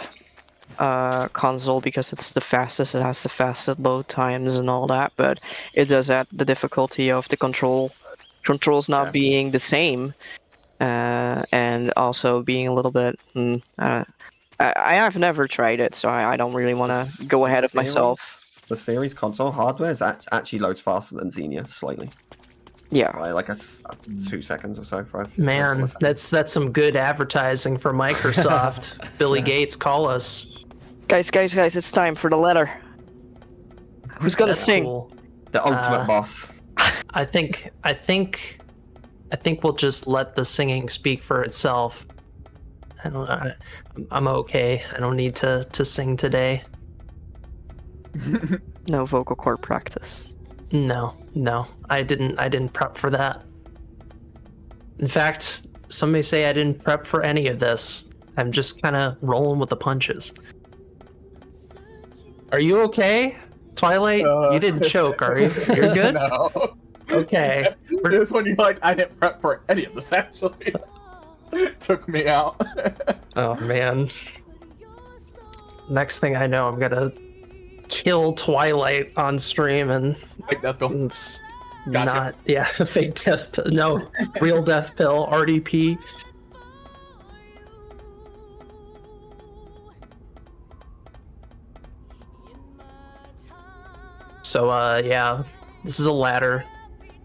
console because it's the fastest. It has the fastest load times and all that, but it does add the difficulty of the controls not being the same, and also being a little bit. I have never tried it, so I don't really want to go ahead of myself. The series console hardware is actually loads faster than Xenia slightly. Yeah, by like 2 seconds or so. Man, that's some good advertising for Microsoft. Billy Gates, call us. Guys, it's time for the letter. Who's gonna sing? Cool. The ultimate boss. I think we'll just let the singing speak for itself. I'm okay. I don't need to sing today. No vocal cord practice. No, I didn't prep for that. In fact, some may say I didn't prep for any of this. I'm just kind of rolling with the punches. Are you okay, Twilight? You didn't choke, are you? You're good? No. Okay. This one, you're like, I didn't prep for any of this, actually. Took me out. Oh, man. Next thing I know, I'm gonna kill Twilight on stream and fake death pill. It's not fake death pill. No, real death pill. RDP. So this is a ladder.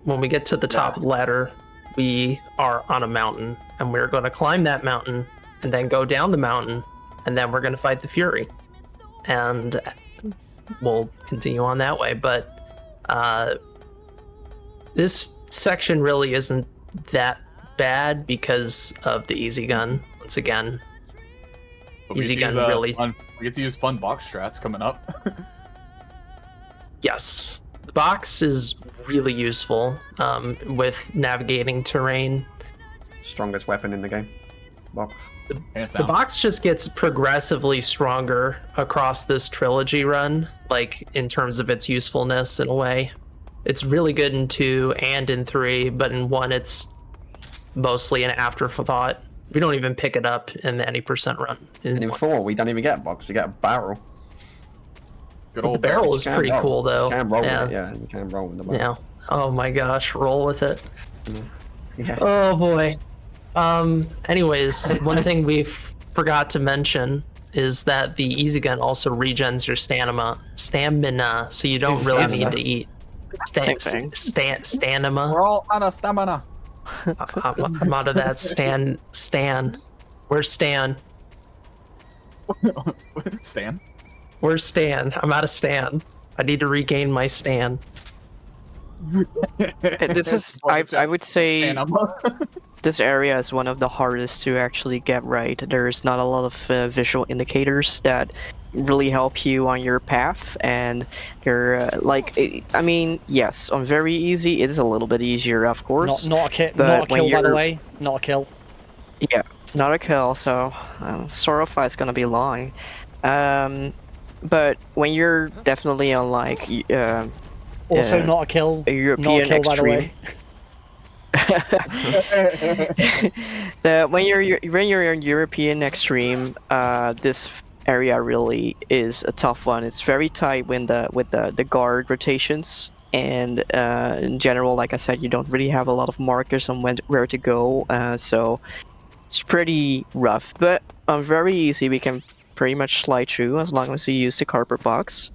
When we get to the top of the ladder, we are on a mountain, and we're going to climb that mountain and then go down the mountain, and then we're going to fight the Fury. And we'll continue on that way. But this section really isn't that bad because of the easy gun. Once again, easy gun really. We get to use fun box strats coming up. Yes, the box is really useful with navigating terrain. Strongest weapon in the game. Box. The box just gets progressively stronger across this trilogy run, like in terms of its usefulness in a way. It's really good in 2 and in 3, but in 1 it's mostly an afterthought. We don't even pick it up in any percent run. And in 4 we don't even get a box, we get a barrel. Good old the barrel is pretty cool though. You can roll with it, yeah. You can roll with the barrel. Yeah. Oh my gosh, roll with it. Yeah. Oh boy. Anyways, one thing we forgot to mention is that the easy gun also regens your stamina, so you don't really need to eat. Stamina. We're all out of stamina. I'm out of that. Stan. Where's Stan? Stan? Where's Stan? I'm out of Stan. I need to regain my Stan. This is, I would say, this area is one of the hardest to actually get right. There's not a lot of visual indicators that really help you on your path, and they're I mean, yes, on very easy, it is a little bit easier, of course. Not a kill, by the way. Not a kill. Yeah, not a kill. So Sorrowfy is gonna be lying. But when you're definitely on like also not a kill. A European not a kill, extreme. By the way. When you're in European extreme, this area really is a tough one. It's very tight with the guard rotations, and in general, like I said, you don't really have a lot of markers on where to go, so it's pretty rough. But very easy, we can pretty much slide through as long as you use the carpet box.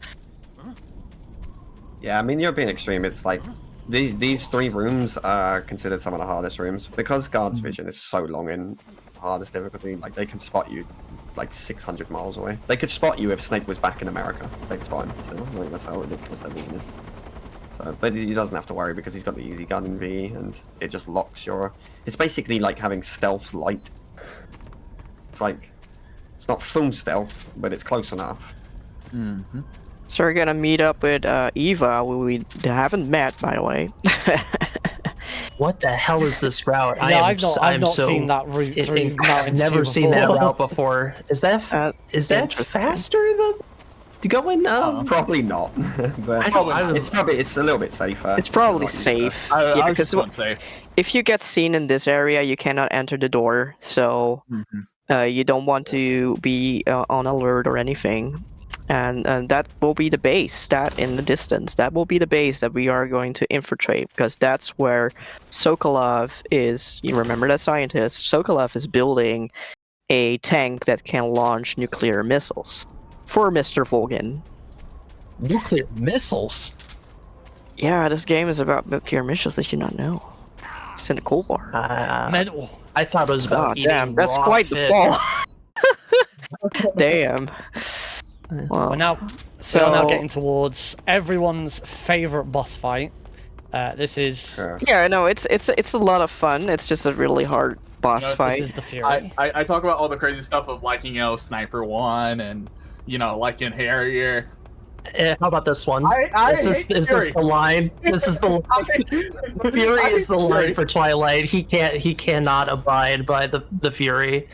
Yeah, I mean, European Extreme, it's like these 3 rooms are considered some of the hardest rooms because guards' vision is so long in hardest difficulty. Like, they can spot you like 600 miles away. They could spot you if Snake was back in America. They'd spot him still. I think that's how ridiculous that vision is. So, but he doesn't have to worry because he's got the easy gun in V, and it just locks your. It's basically like having stealth light. It's like it's not full stealth, but it's close enough. Mm-hmm. So we're gonna meet up with Eva, who we haven't met, by the way. What the hell is this route? Yeah, I've not seen that route through. I've never seen that route before. Is that faster than going? Probably not. But it's a little bit safer. It's probably safe. Yeah, because if you get seen in this area, you cannot enter the door. So you don't want to be on alert or anything. And that will be the base, that in the distance, that will be the base that we are going to infiltrate, because that's where Sokolov is. You remember that scientist? Sokolov is building a tank that can launch nuclear missiles for Mr. Volgin. Nuclear missiles? Yeah, this game is about nuclear missiles that you not know. It's in a cool bar. I thought it was about eating damn, that's raw quite fish. the fall. Damn. Well, we're now getting towards everyone's favorite boss fight. This is yeah, no, it's a lot of fun. It's just a really hard boss fight. This is the Fury. I talk about all the crazy stuff of liking, Sniper 1 and liking Harrier. How about this one? Is this the line? This is the line. Fury is the line for Twilight. He cannot abide by the Fury.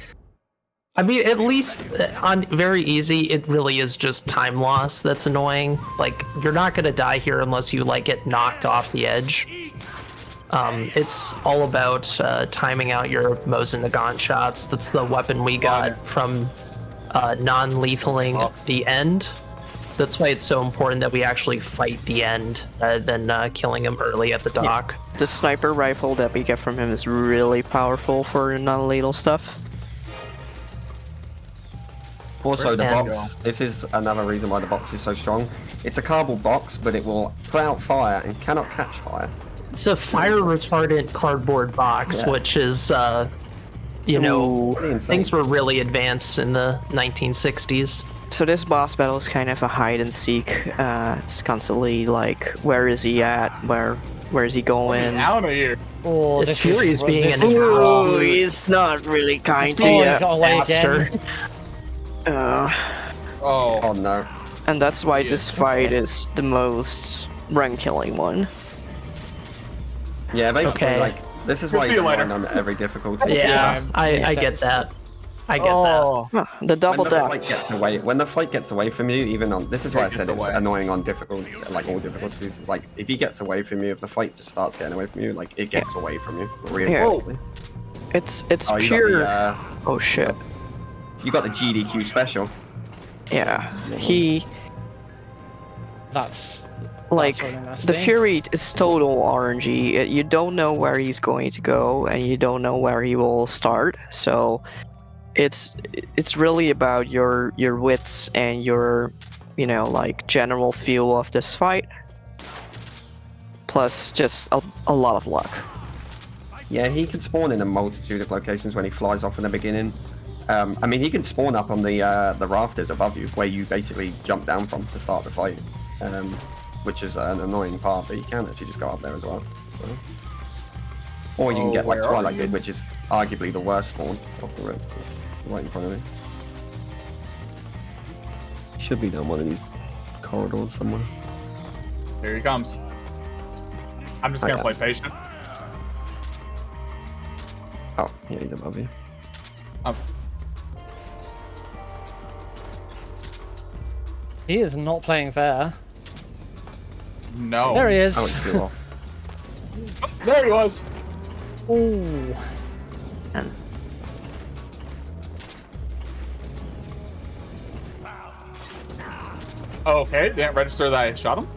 I mean, at least on very easy, it really is just time loss that's annoying. Like, you're not gonna die here unless you get knocked off the edge. It's all about timing out your Mosin Nagant shots. That's the weapon we got from non-lethaling the end. That's why it's so important that we actually fight the end rather than killing him early at the dock. Yeah. The sniper rifle that we get from him is really powerful for non-lethal stuff. Also, the box, this is another reason why the box is so strong. It's a cardboard box, but it will put out fire and cannot catch fire. It's a fire retardant cardboard box, which is you know, Pretty insane. things were really advanced in the 1960s. So this boss battle is kind of a hide and seek. It's constantly like, where is he at? Where is he going? Out of here. Oh, If this Fury's is being this an is Ooh, absolute he's not really kind to Oh, you. he's got away master. again. Oh, Oh no. And that's why Yeah. this fight is the most run-killing one. Yeah, basically, Okay. like, this is why See you you later. run on every difficulty. Yeah, I makes get sense. that. I get that. oh. Huh, the double When the death. fight gets away from you, even on this is why I It said gets it's away. annoying on difficult, like all difficulties. It's like if he gets away from you, if the fight just starts getting away from you, like it gets away from you really Yeah. quickly. It's Oh, you pure. got Oh shit. you got the GDQ special. Yeah. He That's like really nasty. the Fury is total RNG. You don't know where he's going to go, and you don't know where he will start. So it's really about your wits and your, you know, like general feel of this fight. Plus just a lot of luck. Yeah, he can spawn in a multitude of locations when he flies off in the beginning. I mean, he can spawn up on the rafters above you, where you basically jump down from to start the fight, which is an annoying part. But you can actually just go up there as well. So. Or you can get like where are Twilight you? Grid, which is arguably the worst spawn off the rip. It's right in front of me. Should be down one of these corridors somewhere. Here he comes. I'm just gonna Okay. play patient. Oh, yeah, he's above you. He is not playing fair. No. There he Oh, is. it's too off. There he was. Ooh. Okay, didn't register that I shot him.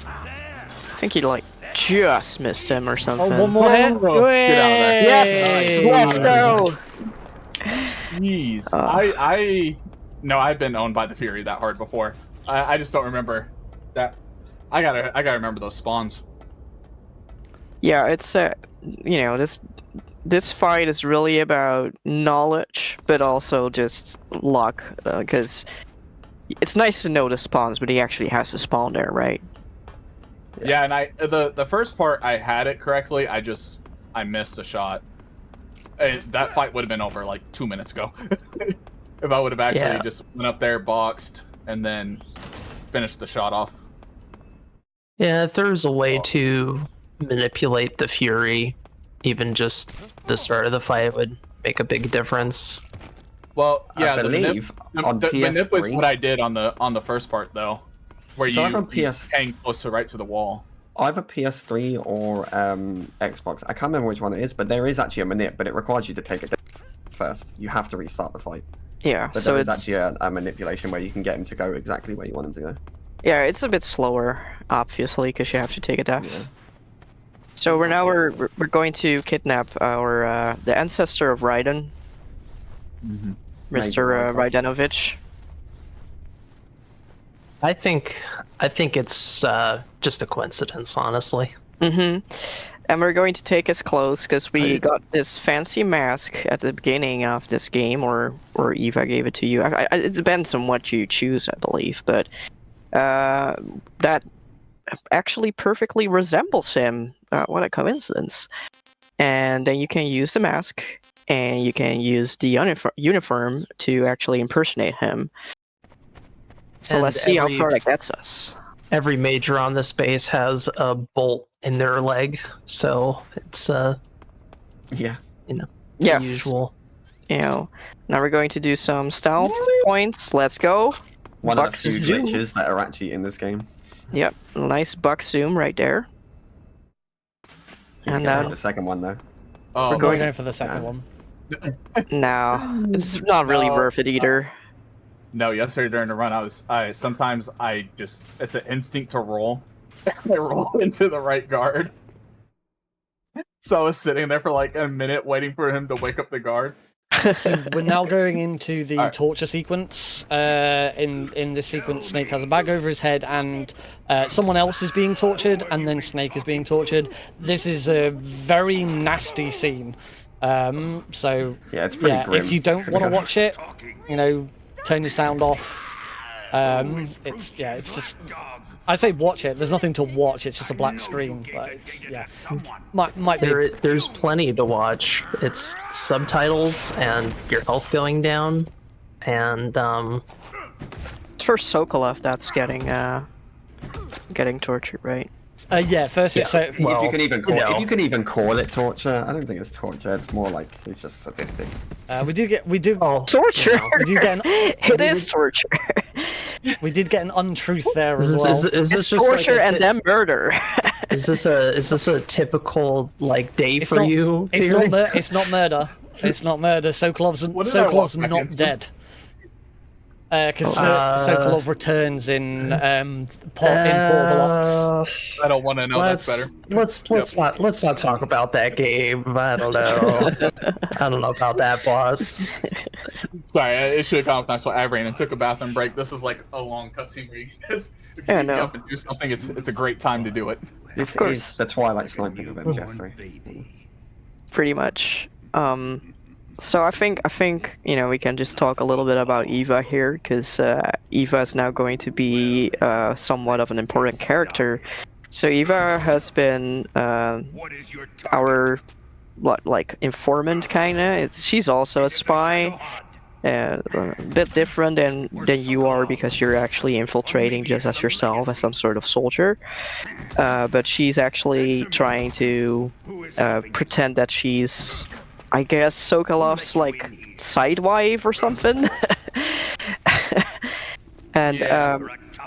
I think he like just missed him or something. Oh, one more hit. Get out of there. Yes, Yay! let's go. Jeez. I've been owned by the Fury that hard before. I just don't remember that. I gotta remember those spawns. Yeah, it's you know, this fight is really about knowledge, but also just luck, because it's nice to know the spawns, but he actually has to spawn there, right? Yeah, and the first part I had it correctly. I missed a shot. That fight would have been over like 2 minutes ago if I would have actually just went up there, boxed, and then finished the shot off. Yeah, if there's a way to manipulate the Fury, even just the start of the fight would make a big difference. Well, yeah, I believe on the manip was PS3 what I did on the first part though, where So you on PS hang close to right to the wall. either PS3 or Xbox. I can't remember which one it is, but there is actually a manip, but it requires you to take it first. You have to restart the fight. Yeah, But so there is it's actually a manipulation where you can get him to go exactly where you want him to go. yeah, it's a bit slower, obviously, because you have to take a death. Yeah. So we're going to kidnap our the ancestor of Raiden, Mr. Major Raidenovich. I think it's just a coincidence, honestly. Mm-hmm. And we're going to take his clothes because we got this fancy mask at the beginning of this game, or Eva gave it to you. It depends on what you choose, I believe, but that actually perfectly resembles him. What a coincidence! And then you can use the mask, and you can use the uniform to actually impersonate him. So And let's see how every- far that gets us. Every major on this base has a bolt in their leg, so it's Yeah. Yes. usual. You know, now we're going to do some stealth points. Let's go. One Buck of the few zoom. glitches that are actually in this game. Yep, nice buck zoom right there. He's And gonna now, hit the second one though. Oh, We're going for the second one. no, it's not really No. worth it either. no! Yesterday during the run, sometimes I just at the instinct to roll, I roll into the right guard. So I was sitting there for like a minute waiting for him to wake up the guard. So we're now going into the Alright. torture sequence. In this sequence, Snake has a bag over his head, and someone else is being tortured, and then Snake is being tortured. This is a very nasty scene. So yeah, it's pretty grim. if you don't want to watch it, you know, turn your sound off. It's just. I say watch it. There's nothing to watch. It's just a black screen, but it's might be. There's plenty to watch. It's subtitles and your health going down, and It's first Sokolov that's getting tortured, right? Yeah, first it's if you can even call it torture, I don't think it's torture. It's more like it's just sadistic. we do Torture. we do get It is torture. we did get an untruth there as well. Is this It's just torture like and then murder. is this a typical like day for you? It's theory? it's not murder. It's not murder. Sokolov's not dead. Because Sokolov returns in Poor Blocks. I don't want to know. That's better. Let's not talk about that game. I don't know. I don't know about that, boss. Sorry, it should have gone with nice. I ran and took a bathroom break. This is like a long cutscene where you guys, if you get up and do something, it's a great time to do it. This is the Twilight sniping of MGS3. Pretty much. So I think we can just talk a little bit about Eva here, because Eva is now going to be somewhat of an important character. So Eva has been our informant kinda. She's also a spy, a bit different than you are, because you're actually infiltrating just as yourself as some sort of soldier. But she's actually trying to pretend that she's, I guess, Sokolov's like side wife or something. And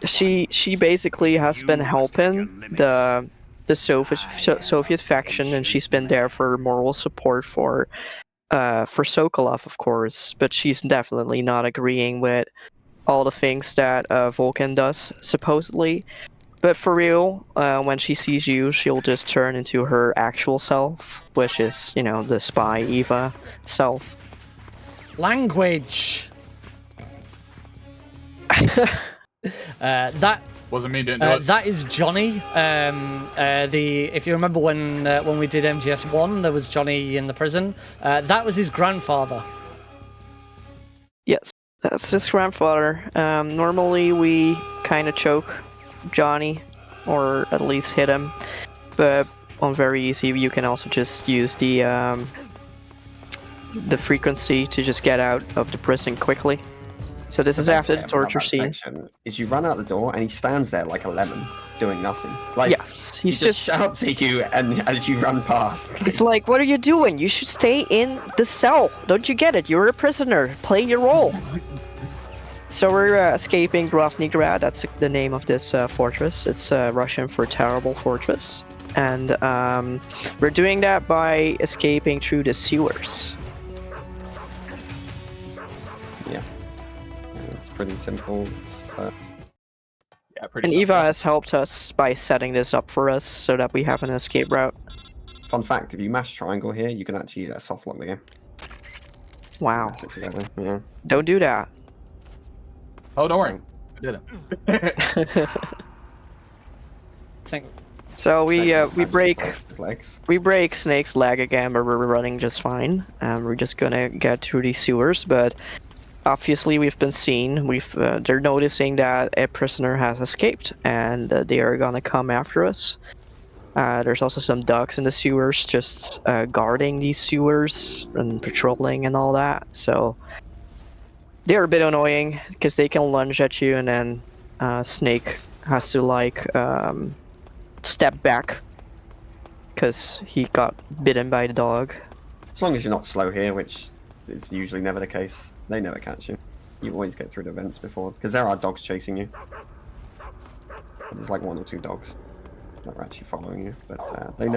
she basically has been helping the Soviet faction, and she's been there for moral support for Sokolov, of course, but she's definitely not agreeing with all the things that Vulcan does, supposedly. But for real, when she sees you, she'll just turn into her actual self, which is, the spy Eva self. Language! That wasn't me, didn't do it. That is Johnny. If you remember when we did MGS 1, there was Johnny in the prison. That was his grandfather. Yes, that's his grandfather. Normally we kind of choke Johnny, or at least hit him, but on very easy you can also just use the frequency to just get out of the prison quickly. So this is after the torture scene. Is you run out the door and he stands there like a lemon, doing nothing. Like, yes, he just shouts at you, and as you run past, it's like, what are you doing? You should stay in the cell. Don't you get it? You're a prisoner. Play your role. So we're escaping Groznygrad. That's the name of this fortress. It's Russian for terrible fortress. And we're doing that by escaping through the sewers. Yeah. It's pretty simple. Pretty and simple. Eva has helped us by setting this up for us so that we have an escape route. Fun fact, if you mash triangle here, you can actually soft lock the game. Wow. Yeah. Don't do that. Oh, don't worry. I didn't. So we break Snake's leg again, but we're running just fine. We're just gonna get through these sewers, but obviously we've been seen. They're noticing that a prisoner has escaped, and they are gonna come after us. There's also some ducks in the sewers, just guarding these sewers and patrolling and all that. So they're a bit annoying because they can lunge at you, and then Snake has to step back because he got bitten by the dog. As long as you're not slow here, which is usually never the case, they never catch you. You always get through the vents before, because there are dogs chasing you. There's like 1 or 2 dogs that are actually following you, but they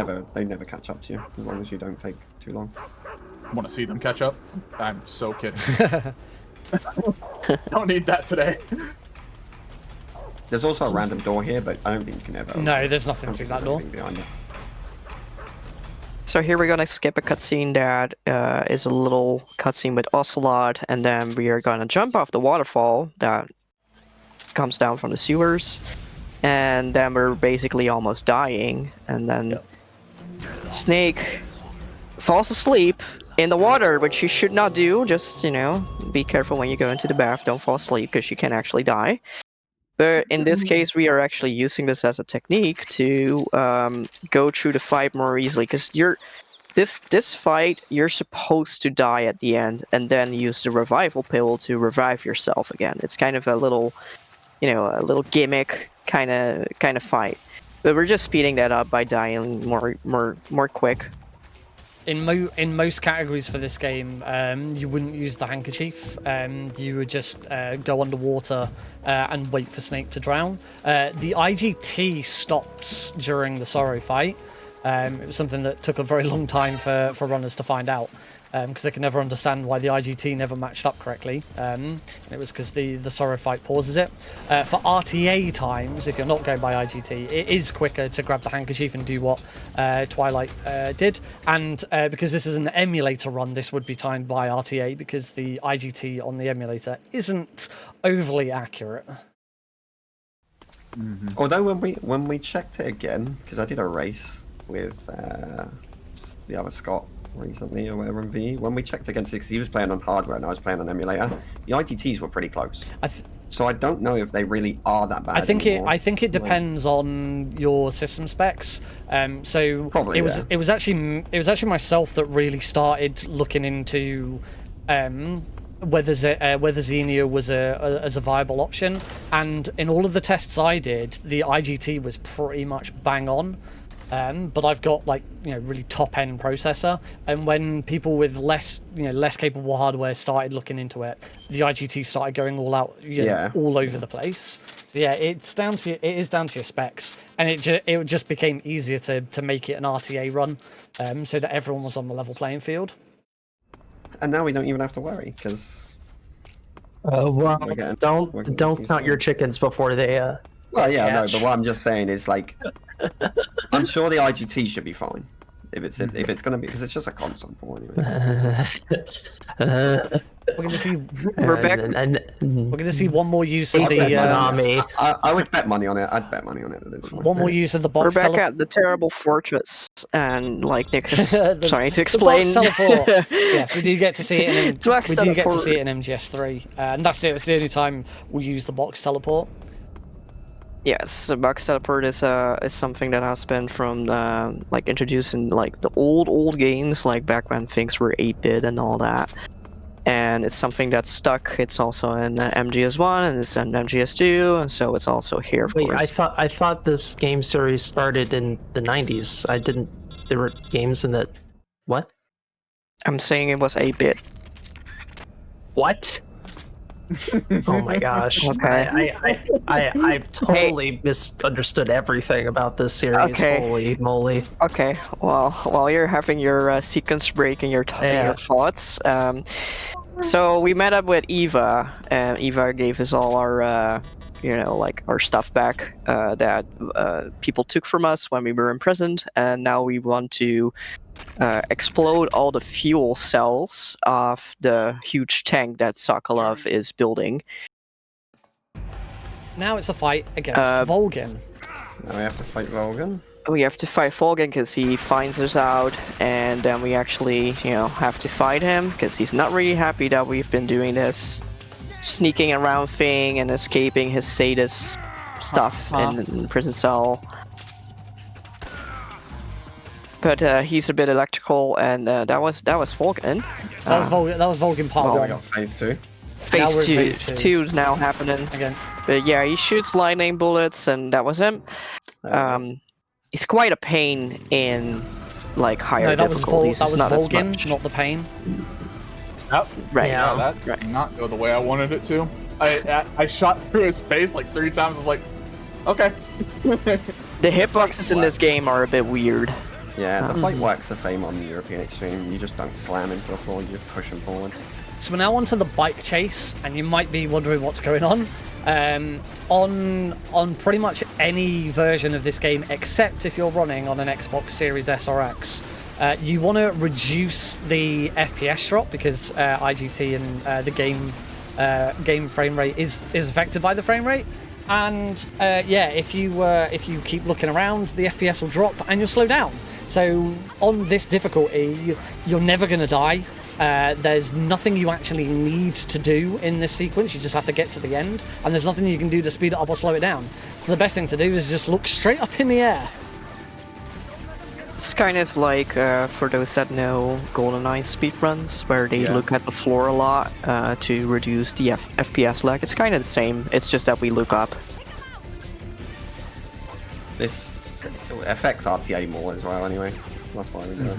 never catch up to you as long as you don't take too long. Want to see them catch up? I'm so kidding. Don't need that today. There's also a random door here, but I don't think you can ever. No, there's nothing through that door. Behind it. So here we're gonna skip a cutscene that is a little cutscene with Ocelot, and then we are gonna jump off the waterfall that comes down from the sewers, and then we're basically almost dying, and then Snake falls asleep in the water, which you should not do. Just, be careful when you go into the bath. Don't fall asleep because you can actually die. But in this case, we are actually using this as a technique to go through the fight more easily. Because this fight, you're supposed to die at the end and then use the revival pill to revive yourself again. It's kind of a little, a little gimmick kind of fight. But we're just speeding that up by dying more quick. In most categories for this game, you wouldn't use the handkerchief. You would just go underwater and wait for Snake to drown. The IGT stops during the Sorrow fight. It was something that took a very long time for runners to find out, because they could never understand why the IGT never matched up correctly. And it was because the Sorrow fight pauses it. For RTA times, if you're not going by IGT, it is quicker to grab the handkerchief and do what Twilight did. And because this is an emulator run, this would be timed by RTA because the IGT on the emulator isn't overly accurate. Although when we checked it again, because I did a race with the other Scott recently or whatever in VE, when we checked against it, because he was playing on hardware and I was playing on emulator, the IGTs were pretty close. So I don't know if they really are that bad. I think it depends on your system specs. So probably, it was actually myself that really started looking into whether Xenia was as a viable option, and in all of the tests I did, the IGT was pretty much bang on. But I've got really top end processor, and when people with less capable hardware started looking into it, the IGT started going all out, all over the place. So yeah, it is down to your specs, and it just became easier to make it an RTA run, so that everyone was on the level playing field. And now we don't even have to worry because. Don't count your chickens before they. Well, yeah, no, but what I'm just saying is I'm sure the IGT should be fine if it's going to be, because it's just a console port anyway. We're going to see we're going to see one more use of the. I would bet money on it. I'd bet money on it. That it's fine. One more use of the box. We're back at the terrible fortress, and Nick is trying to explain. The box teleport. Yes, we do get to see it in MGS3, and that's it. It's the only time we use the box teleport. Yes, the box teleport is something that has been from introduced in the old games, back when things were 8-bit and all that. And it's something that's stuck. It's also in MGS1 and it's in MGS2, and so it's also here. Of course. I thought this game series started in the 90s. There were games in the what? I'm saying it was 8-bit. What? Oh my gosh. Okay. I've totally misunderstood everything about this series. Okay. Holy moly. Okay, well, while you're having your sequence break and your thoughts, so we met up with Eva, and Eva gave us all our, our stuff back that people took from us when we were imprisoned, and now we want to explode all the fuel cells of the huge tank that Sokolov is building. Now it's a fight against Volgin. Now we have to fight Volgin. We have to fight Volgin because he finds us out, and then we actually, have to fight him because he's not really happy that we've been doing this sneaking around thing and escaping his sadist stuff in the prison cell. But he's a bit electrical, and that was Volgin. That was Volgin part 1. We got phase 2. Phase 2 is now happening again. But yeah, he shoots lightning bullets, and that was him. He's quite a pain in higher difficulties. That was Volgin, not the pain. Yep. Right. Yeah, that did not go the way I wanted it to. I shot through his face 3 times. I was like, okay. The hitboxes in this game are a bit weird. Yeah, the fight works the same on the European Extreme. You just don't slam into the floor, you push him forward. So we're now onto the bike chase, and you might be wondering what's going on. On pretty much any version of this game, except if you're running on an Xbox Series S or X, you want to reduce the FPS drop because IGT and the game frame rate is affected by the frame rate. And yeah, if you keep looking around, the FPS will drop and you'll slow down. So on this difficulty, you're never going to die. There's nothing you actually need to do in this sequence. You just have to get to the end, and there's nothing you can do to speed it up or slow it down. So the best thing to do is just look straight up in the air. It's kind of like, for those that know GoldenEye speedruns, where they look at the floor a lot to reduce the FPS lag. It's kind of the same, it's just that we look up. This affects RTA more as well anyway. That's why we do it.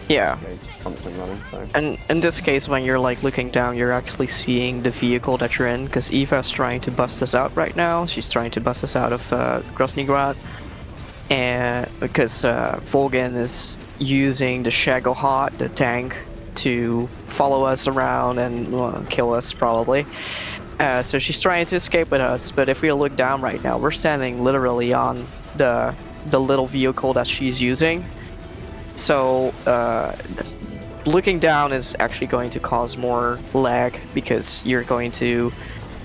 Yeah. It's just constantly running, so. And in this case, when you're like looking down, you're actually seeing the vehicle that you're in, because Eva's trying to bust us out right now. She's trying to bust us out of Groznygrad. And because Volgin is using the Shagohod, the tank, to follow us around and kill us probably. So she's trying to escape with us, but if we look down right now, we're standing literally on the little vehicle that she's using. So looking down is actually going to cause more lag, because the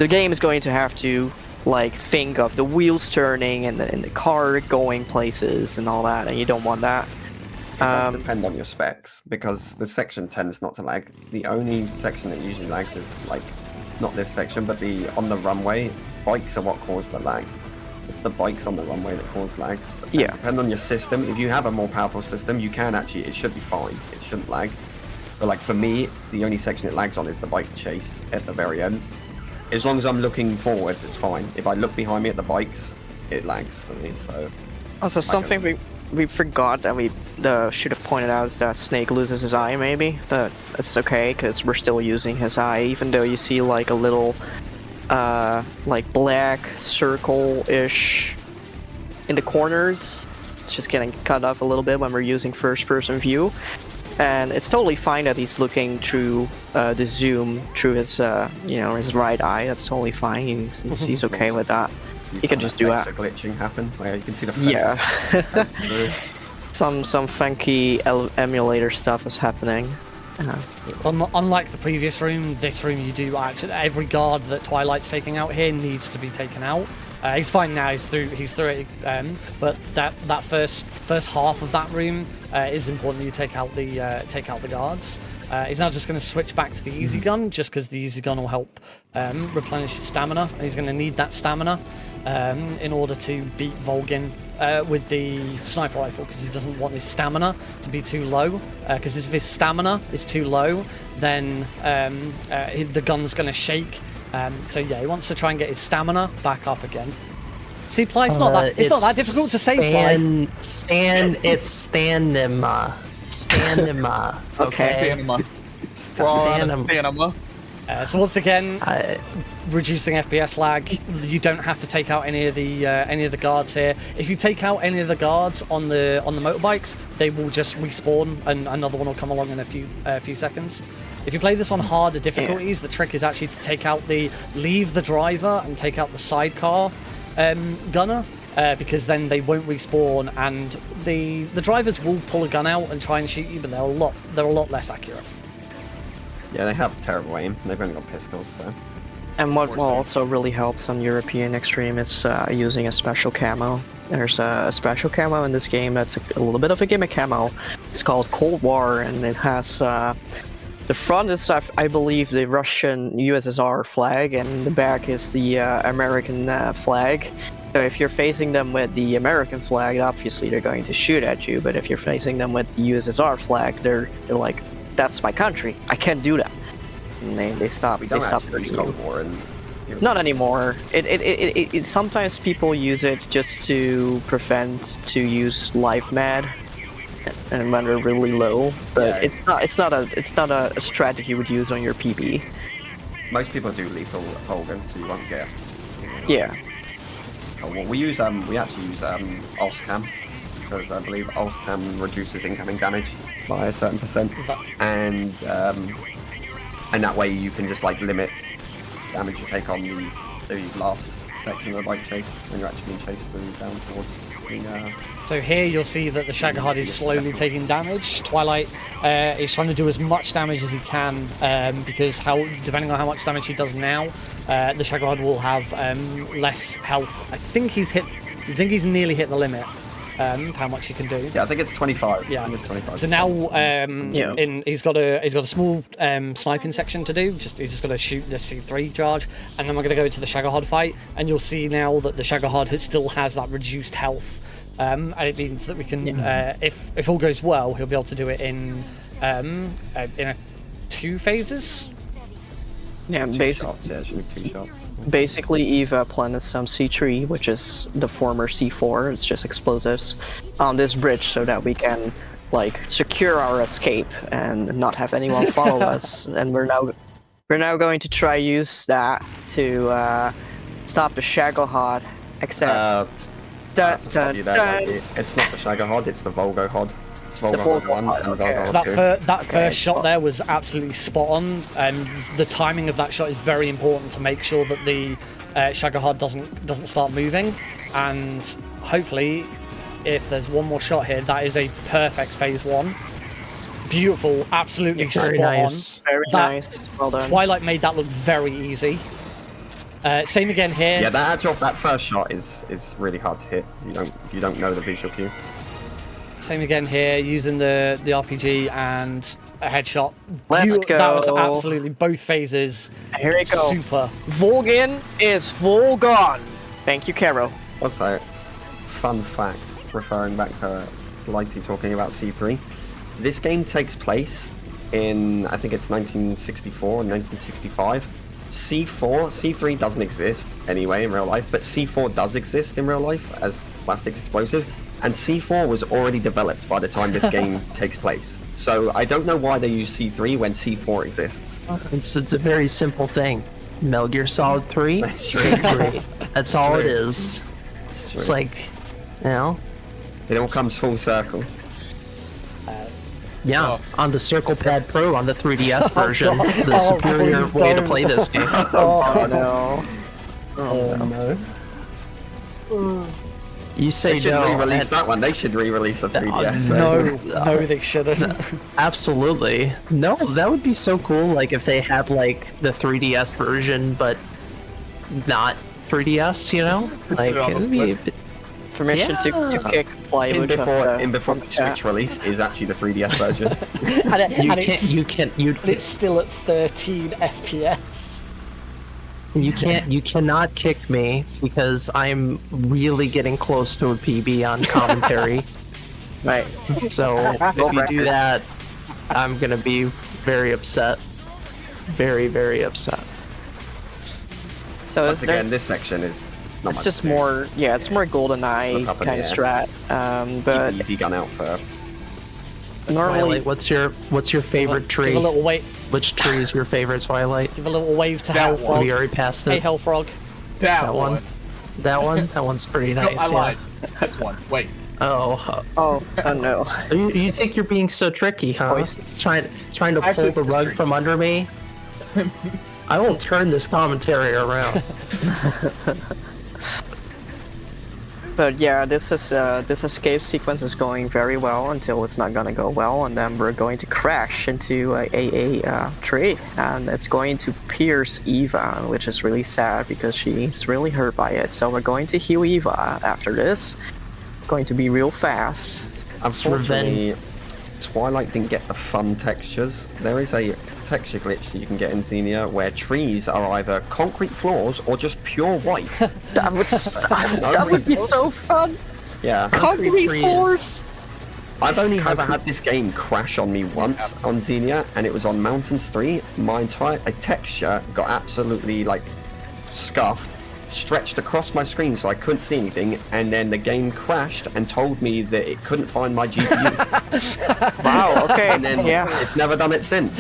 game is going to have to like think of the wheels turning and the car going places and all that, and you don't want that. It does depend on your specs, because the section tends not to lag. The only section that usually lags is like not this section, but on the runway. Bikes are what cause the lag. It's the bikes on the runway that cause lags. And Yeah. depending on your system, if you have a more powerful system, you can actually, it should be fine. It shouldn't lag. But like for me, the only section it lags on is the bike chase at the very end. As long as I'm looking forwards, it's fine. If I look behind me at the bikes, it lags for me. So Also, something we forgot that we should have pointed out is that Snake loses his eye, maybe, but it's okay because we're still using his eye, even though you see like a little like black circle-ish in the corners. It's just getting cut off a little bit when we're using first-person view. And it's totally fine that he's looking through the zoom through his, his right eye. That's totally fine. He's okay with that. He can just do that. Glitching happen where you can see the some funky emulator stuff is happening. Unlike the previous room, this room you do actually every guard that Twilight's taking out here needs to be taken out. He's fine now. He's through it. But that first half of that room is important. You take out the guards. He's now just going to switch back to the easy gun, just because the easy gun will help replenish his stamina, and he's going to need that stamina in order to beat Volgin with the sniper rifle, because he doesn't want his stamina to be too low. Because if his stamina is too low, then the gun's going to shake. So yeah, he wants to try and get his stamina back up again. See, Ply, it's not that difficult to say, Ply. It's Stanima. Okay. Stanima. So once again, reducing FPS lag. You don't have to take out any of the guards here. If you take out any of the guards on the motorbikes, they will just respawn, and another one will come along in a few seconds. If you play this on harder difficulties, the trick is actually to leave the driver and take out the sidecar gunner, because then they won't respawn, and the drivers will pull a gun out and try and shoot you, but they're a lot less accurate. Yeah, they have terrible aim. They've only got pistols, so. And what also really helps on European Extreme is using a special camo. There's a special camo in this game that's a little bit of a gimmick camo. It's called Cold War, and it has the front is, I believe, the Russian USSR flag, and the back is the American flag. So if you're facing them with the American flag, obviously they're going to shoot at you. But if you're facing them with the USSR flag, they're like, "That's my country. I can't do that." And they stop. They stop hurting you. Not anymore. It sometimes people use it just to prevent to use life mad, and when they're really low. But yeah, it's not a strategy you would use on your PB. Most people do lethal Hogan, so you won't get. Yeah. Well, we actually use Ulscam, because I believe Ulscam reduces incoming damage by a certain percent, and that way you can just like limit damage you take on the last section of the bike chase when you're actually being chased down towards So here you'll see that the Shagohod is slowly taking damage. Twilight is trying to do as much damage as he can because depending on how much damage he does now, the Shagohod will have less health. I think he's nearly hit the limit of how much he can do. Yeah, I think it's 25. Yeah. I think it's 25. So now he's got a small sniping section to do. He's just got to shoot the C3 charge, and then we're going to go to the Shagohod fight, and you'll see now that the Shagohod still has that reduced health. And it means that we can, if all goes well, he'll be able to do it in 2 phases. Yeah, Two shots, yeah, should be 2 shots. basically Eva planted some C3, which is the former C4. It's just explosives on this bridge so that we can like secure our escape and not have anyone follow us. And we're now going to try use that to stop the Shagohod. Except. It's not the Shagohod, it's the Volgohod. It's Volgohod 1 and Volgohod So 2. that first shot there was absolutely spot on, and the timing of that shot is very important to make sure that the Shagohod doesn't start moving. And hopefully, if there's one more shot here, that is a perfect phase 1. Beautiful, absolutely Very spot nice. on. Very nice. Well done. Twilight made that look very easy. Same again here. Yeah, that first shot is really hard to hit. You don't know the visual cue. Same again here, using the RPG and a headshot. Let's go. That was absolutely both phases. Here we go. Super. Volgin is Volgon. Thank you, Caro. Also, fun fact, referring back to Lighty talking about C3, this game takes place in, I think it's 1964 and 1965. C3 doesn't exist anyway in real life, but C4 does exist in real life as plastic explosive, and C4 was already developed by the time this game takes place. So I don't know why they use C3 when C4 exists. It's a very simple thing. Metal Gear Solid 3, That's true. C3. That's all it true. is. It's like, you know, It all comes full circle. yeah, on the Circle Pad Pro on the 3DS version, God. the superior please way to don't. play this game. Oh no. Oh no. You say They should no. re-release and- that one. They should re-release the 3DS. No, they shouldn't. Absolutely. No, that would be so cool, like, if they had, like, the 3DS version, but not 3DS, you know? Like, it would be... Permission to kick In plywood before the Switch release is actually the 3DS version. It's still at 13 FPS. You cannot kick me because I'm really getting close to a PB on commentary. Right. So if you do that, I'm gonna be very upset. Very, very upset. So Once is there, again, this section is not it's much just to do. more, yeah, it's more GoldenEye Look up in kind of the strat. But Keep the easy gun out for. normally, Twilight, what's your favorite tree? Give a little wait. Which tree is your favorite, Twilight? Give a little wave to That Have Hellfrog. you already passed Hey, it? Hellfrog. That one? That one? That one's pretty No, nice, I yeah. lied. This one. Wait. Oh, oh no. you think you're being so tricky, huh? Voices. Trying to pull Actually, the it's rug tricky. from under me? I will turn this commentary around. But yeah, this escape sequence is going very well until it's not gonna go well, and then we're going to crash into a tree, and it's going to pierce Eva, which is really sad because she's really hurt by it. So we're going to heal Eva after this. Going to be real fast. Unfortunately, Twilight didn't get the fun textures. There is a texture glitch that you can get in Xenia where trees are either concrete floors or just pure white. That would be so fun. Yeah. Concrete trees. floors. I've only ever had this game crash on me once on Xenia, and it was on Mountains 3. My entire texture got absolutely like scuffed, stretched across my screen so I couldn't see anything, and then the game crashed and told me that it couldn't find my GPU. Wow. Okay. And then Yeah. it's never done it since.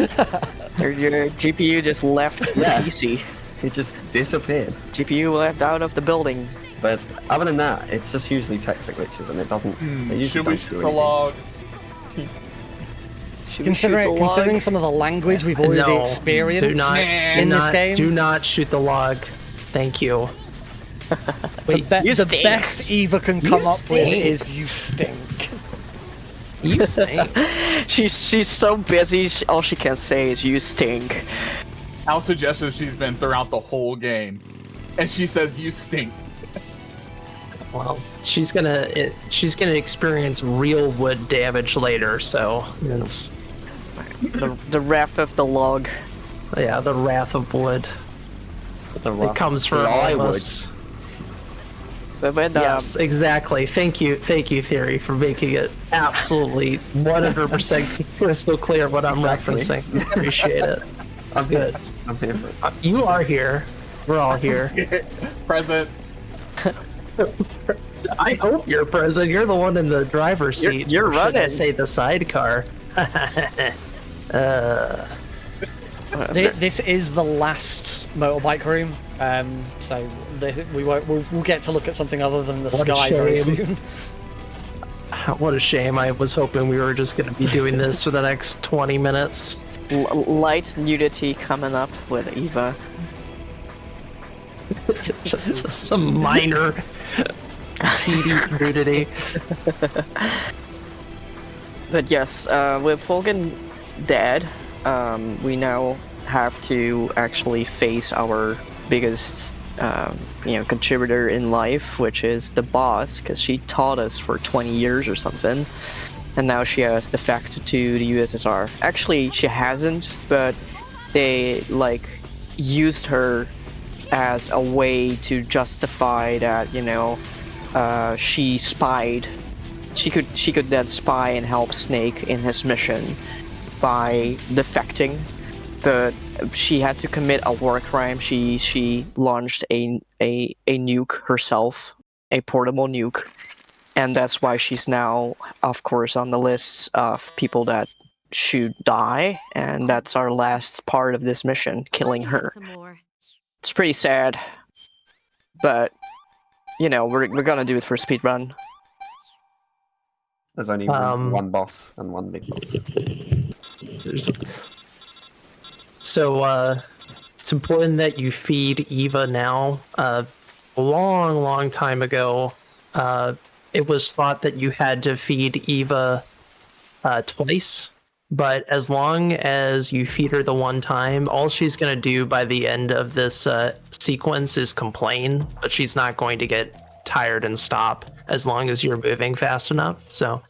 Your GPU just left the Yeah. PC. It just disappeared. GPU left out of the building. But other than that, it's just usually texture glitches, and it doesn't. They usually Should we don't shoot do the anything. log? Should we shoot the log? Considering some of the language we've already No, experienced do not, in this game. Do not shoot the log. Thank you. The stinks. best Eva can come up with is "you stink." You stink. She's so busy. All she can say is "you stink." How suggestive she's been throughout the whole game, and she says "you stink." Well, she's gonna experience real wood damage later, so it's The wrath of the log. yeah, the wrath of wood. It comes for all of us. But when, Yes, exactly. Thank you, Theory, for making it absolutely 100% crystal clear what I'm referencing. Appreciate it. That's good. I'm here for it. You are here. We're all here. Present. I hope you're present. You're the one in the driver's seat. You're Or should I running. say the sidecar. This is the last motorbike room, so we'll get to look at something other than the What a sky very shame. soon. What a shame. I was hoping we were just going to be doing this for the next 20 minutes. light nudity coming up with Eva. Just some minor TD nudity. But yes, with Fulgen dead, we now have to actually face our biggest, contributor in life, which is the boss, because she taught us for 20 years or something, and now she has defected to the USSR. Actually, she hasn't, but they used her as a way to justify that, she spied. She could then spy and help Snake in his mission by defecting, but she had to commit a war crime. She launched a nuke herself, a portable nuke, and that's why she's now, of course, on the list of people that should die, and that's our last part of this mission, killing her. It's pretty sad, but we're gonna do it for speed run. There's only one boss and one big boss. So, it's important that you feed Eva now. A long time ago, it was thought that you had to feed Eva twice. But as long as you feed her the one time, all she's going to do by the end of this sequence is complain, but she's not going to get tired and stop as long as you're moving fast enough. So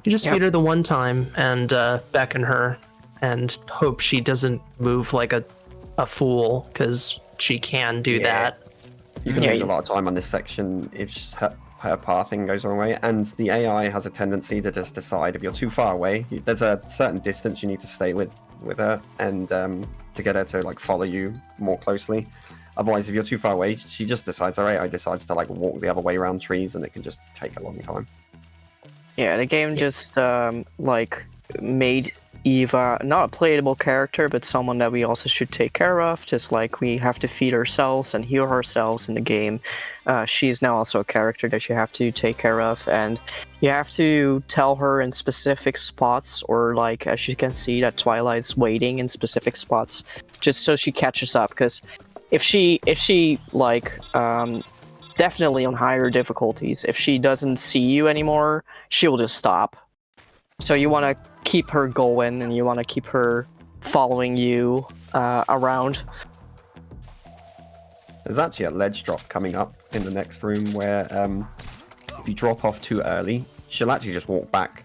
you just feed her the one time and beckon her and hope she doesn't move like a fool, because she can do that. You can lose a lot of time on this section if her pathing goes the wrong way, and the AI has a tendency to just decide if you're too far away. There's a certain distance you need to stay with her, and to get her to follow you more closely. Otherwise, if you're too far away, she just decides, alright, I decides to walk the other way around trees, and it can just take a long time. Yeah, the game just made Eva not a playable character, but someone that we also should take care of, just like we have to feed ourselves and heal ourselves in the game. She's now also a character that you have to take care of, and you have to tell her in specific spots, or as you can see that Twilight's waiting in specific spots just so she catches up, because if she definitely on higher difficulties, if she doesn't see you anymore, she'll just stop. So you want to keep her going, and you want to keep her following you around. There's actually a ledge drop coming up in the next room where if you drop off too early, she'll actually just walk back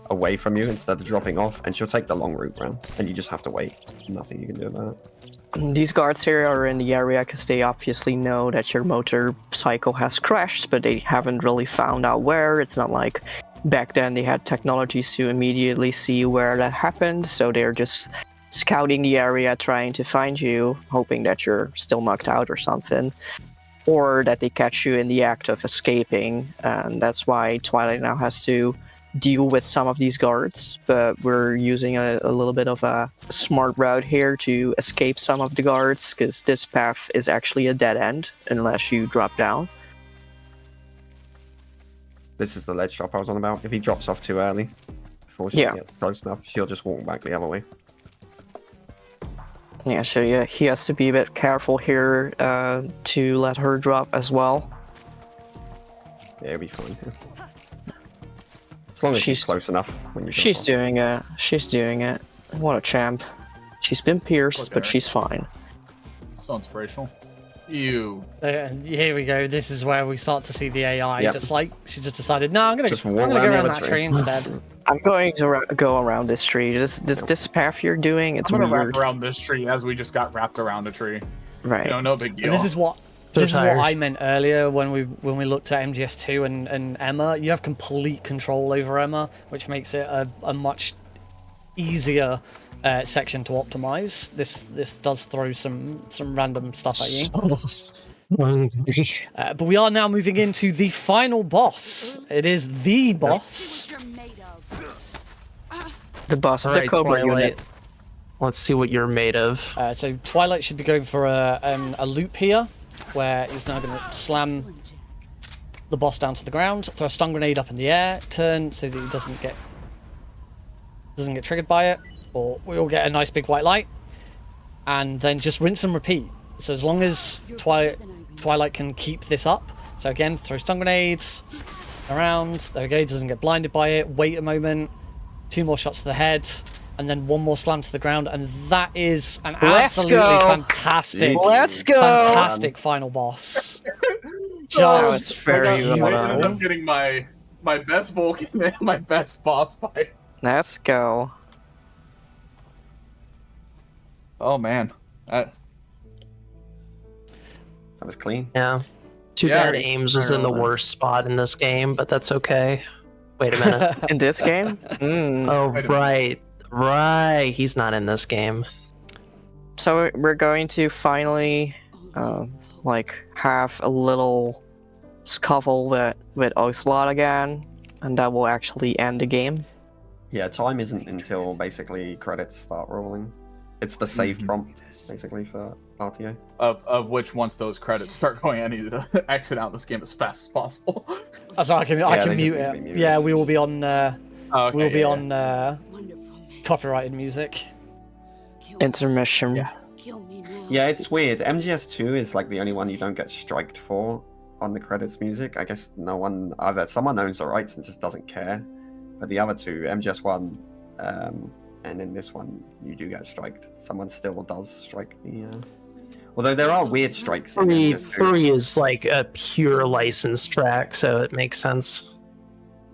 away from you instead of dropping off, and she'll take the long route round, and you just have to wait. Nothing you can do about it. These guards here are in the area because they obviously know that your motorcycle has crashed, but they haven't really found out where. It's not like back then they had technologies to immediately see where that happened, so they're just scouting the area, trying to find you, hoping that you're still knocked out or something, or that they catch you in the act of escaping. And that's why Twilight now has to deal with some of these guards, but we're using a little bit of a smart route here to escape some of the guards, because this path is actually a dead end unless you drop down. This is the ledge drop I was on about. If he drops off too early, before she gets close enough, she'll just walk back the other way. Yeah, so yeah, he has to be a bit careful here to let her drop as well. Yeah, it'll be fine. Yeah. As long as she's close enough. When you she's doing it. She's doing it. What a champ. She's been pierced, but she's fine. So inspirational. You. Here we go. This is where we start to see the AI. Yep. Just like she just decided, no, I'm gonna Just go walk around around the that other tree tree. instead. I'm going to go around this tree. This path you're doing, it's I'm gonna weird. wrap around this tree as we just got wrapped around a tree. Right. You know, no big deal. And this is what I meant earlier when we looked at MGS2 and Emma. You have complete control over Emma, which makes it a much easier section to optimize. This does throw some random stuff at you. But we are now moving into the final boss. It is the boss. The boss of the Alright, Cobra Twilight. unit. Let's see what you're made of. So Twilight should be going for a loop here, where he's now going to slam the boss down to the ground, throw a stun grenade up in the air, turn so that he doesn't get triggered by it, or we'll get a nice big white light, and then just rinse and repeat. So as long as Twilight can keep this up, so again, throw stun grenades around, there we go, doesn't get blinded by it, wait a moment, 2 more shots to the head, and then 1 more slam to the ground, and that is an absolutely fantastic, fantastic final boss. Just very I beautiful. ended up getting my best Vulcan and my best boss fight. Let's go. Oh man, That was clean. Yeah. Too bad Ames was in the worst spot in this game, but that's okay. Wait a minute. In this game? Oh, right. He's not in this game. So we're going to finally, like, have a little scuffle with Ocelot again, and that will actually end the game. Yeah, time isn't until basically credits start rolling. It's the save prompt, basically, for RTA. Of which, once those credits start going, I need to exit out this game as fast as possible. So I can mute it. Yeah, we will be on. On copyrighted music. Intermission. Yeah, it's weird. MGS2 is like the only one you don't get striked for on the credits music. I guess someone owns the rights and just doesn't care. But the other two, MGS1, and in this one, you do get striked. Someone still does strike the. Although there are weird strikes. Three is like a pure licensed track, so it makes sense.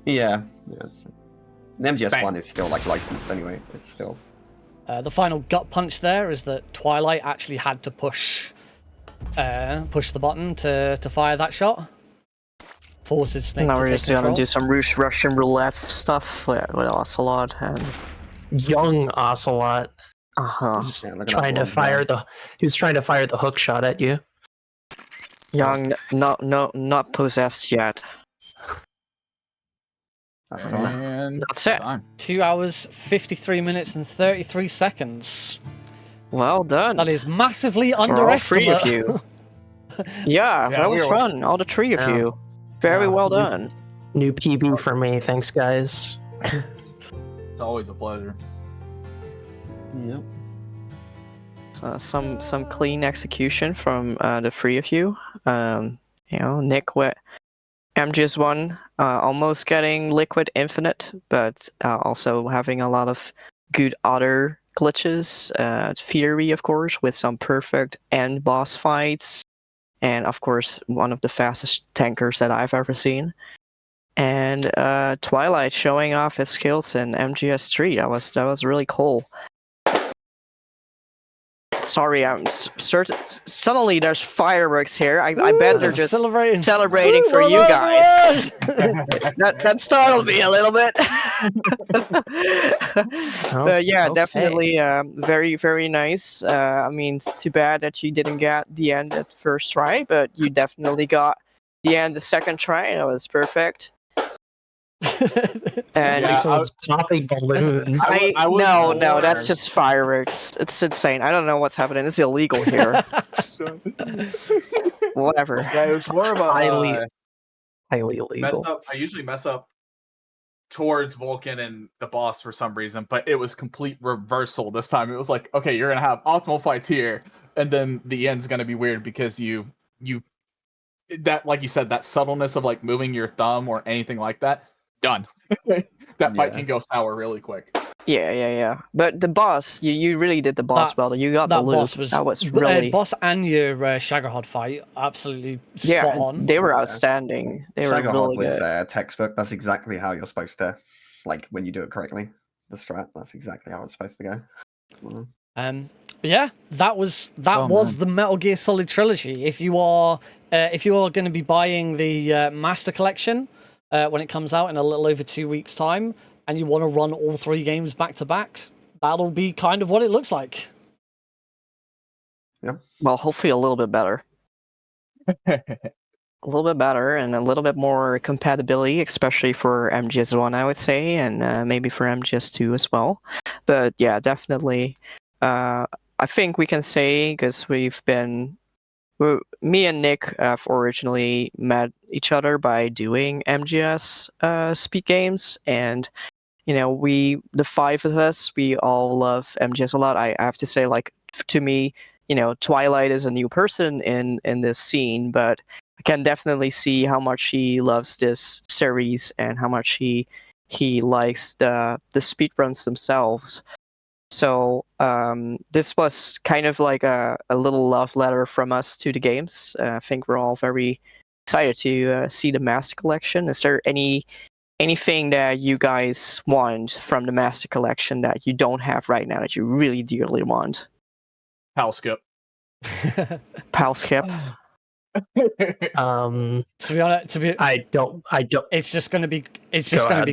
Yeah. The MGS1 is still like licensed anyway. It's still. The final gut punch there is that Twilight actually had to push the button to fire that shot. Forces Snake now to we're take just control. gonna do some Russian roulette stuff with Ocelot and Young Ocelot. He's trying to fire the hook shot at you. Young, not possessed yet. That's it. 2 hours, 53 minutes, and 33 seconds. Well done. That is massively For all underestimate. 3 of you. Yeah, that was fun. All the 3 of you. Very well done. New PB for me. Thanks, guys. It's always a pleasure. Yep. Some clean execution from the 3 of you. Nick with MGS1 almost getting Liquid Infinite, but also having a lot of good other glitches. Fury, of course, with some perfect end boss fights. And of course, one of the fastest tankers that I've ever seen. And Twilight showing off his skills in MGS3. That was really cool. Sorry, I'm certain. Suddenly, there's fireworks here. I bet they're just celebrating for you guys. that startled me a little bit. But yeah, definitely very, very nice. I mean, it's too bad that you didn't get the end at first try, but you definitely got the end the second try. That was perfect. And like someone's popping balloons. No, that's just fireworks. It's insane. I don't know what's happening. It's illegal here. Whatever. Yeah, it was more of a highly illegal. Messed up. I usually mess up towards Vulcan and the boss for some reason, but it was complete reversal this time. It was like, okay, you're gonna have optimal fights here, and then the end's gonna be weird because you that, like you said, that subtleness of like moving your thumb or anything like that, done. That fight can go sour really quick. Yeah. But the boss, you really did the boss well. You got the loop. That was really boss and your Shagarhod fight, absolutely spot on. They were outstanding. They were really was good. textbook. That's exactly how you're supposed to, like, when you do it correctly. The strat. That's exactly how it's supposed to go. Yeah, that was the Metal Gear Solid trilogy. If you are going to be buying the Master Collection when it comes out in a little over 2 weeks' time, and you want to run all 3 games back to back, that'll be kind of what it looks like. Yep. Well, hopefully a little bit better. A little bit better and a little bit more compatibility, especially for MGS1, I would say, and maybe for MGS2 as well. But yeah, definitely. I think we can say, because me and Nick have originally met each other by doing MGS speed games, and the 5 of us, we all love MGS a lot. I have to say, like, to me, Twilight is a new person in this scene, but I can definitely see how much he loves this series and how much he likes the speedruns themselves. So this was kind of like a little love letter from us to the games. I think we're all very excited to see the Master Collection. Is there anything that you guys want from the Master Collection that you don't have right now that you really dearly want? Pal skip. Pal skip. To be honest, I don't. It's just going to be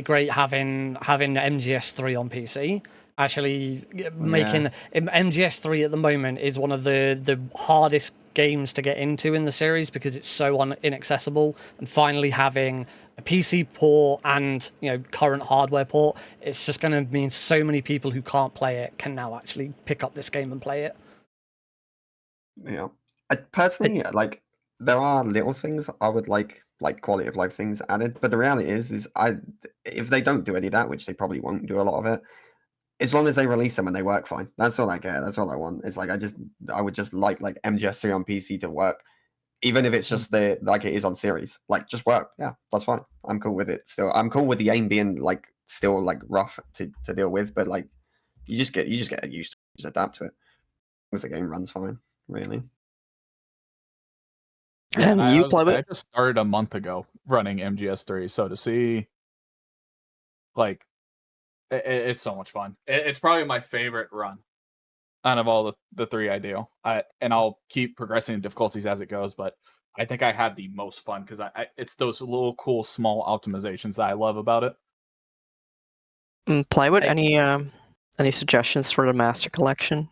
great having MGS3 on PC. Actually, making MGS3 at the moment is one of the hardest games to get into in the series because it's so inaccessible, and finally having a PC port and current hardware port, it's just going to mean so many people who can't play it can now actually pick up this game and play it. Yeah, I personally like. There are little things I would like quality of life things added, but the reality is if they don't do any of that, which they probably won't do a lot of it, as long as they release them and they work fine, that's all I care. That's all I want. It's like I would just like MGS3 on PC to work, even if it's just like it is on series. Like, just work. Yeah, that's fine. I'm cool with it. Still, I'm cool with the aim being like still like rough to deal with, but like you just get used to it, just adapt to it. Because the game runs fine, really. And I play it? just started a month ago running MGS3, so to see, like, it's so much fun. It's probably my favorite run out of all the 3 I do. And I'll keep progressing in difficulties as it goes, but I think I had the most fun because it's those little cool small optimizations that I love about it. Play with any suggestions for the Master Collection?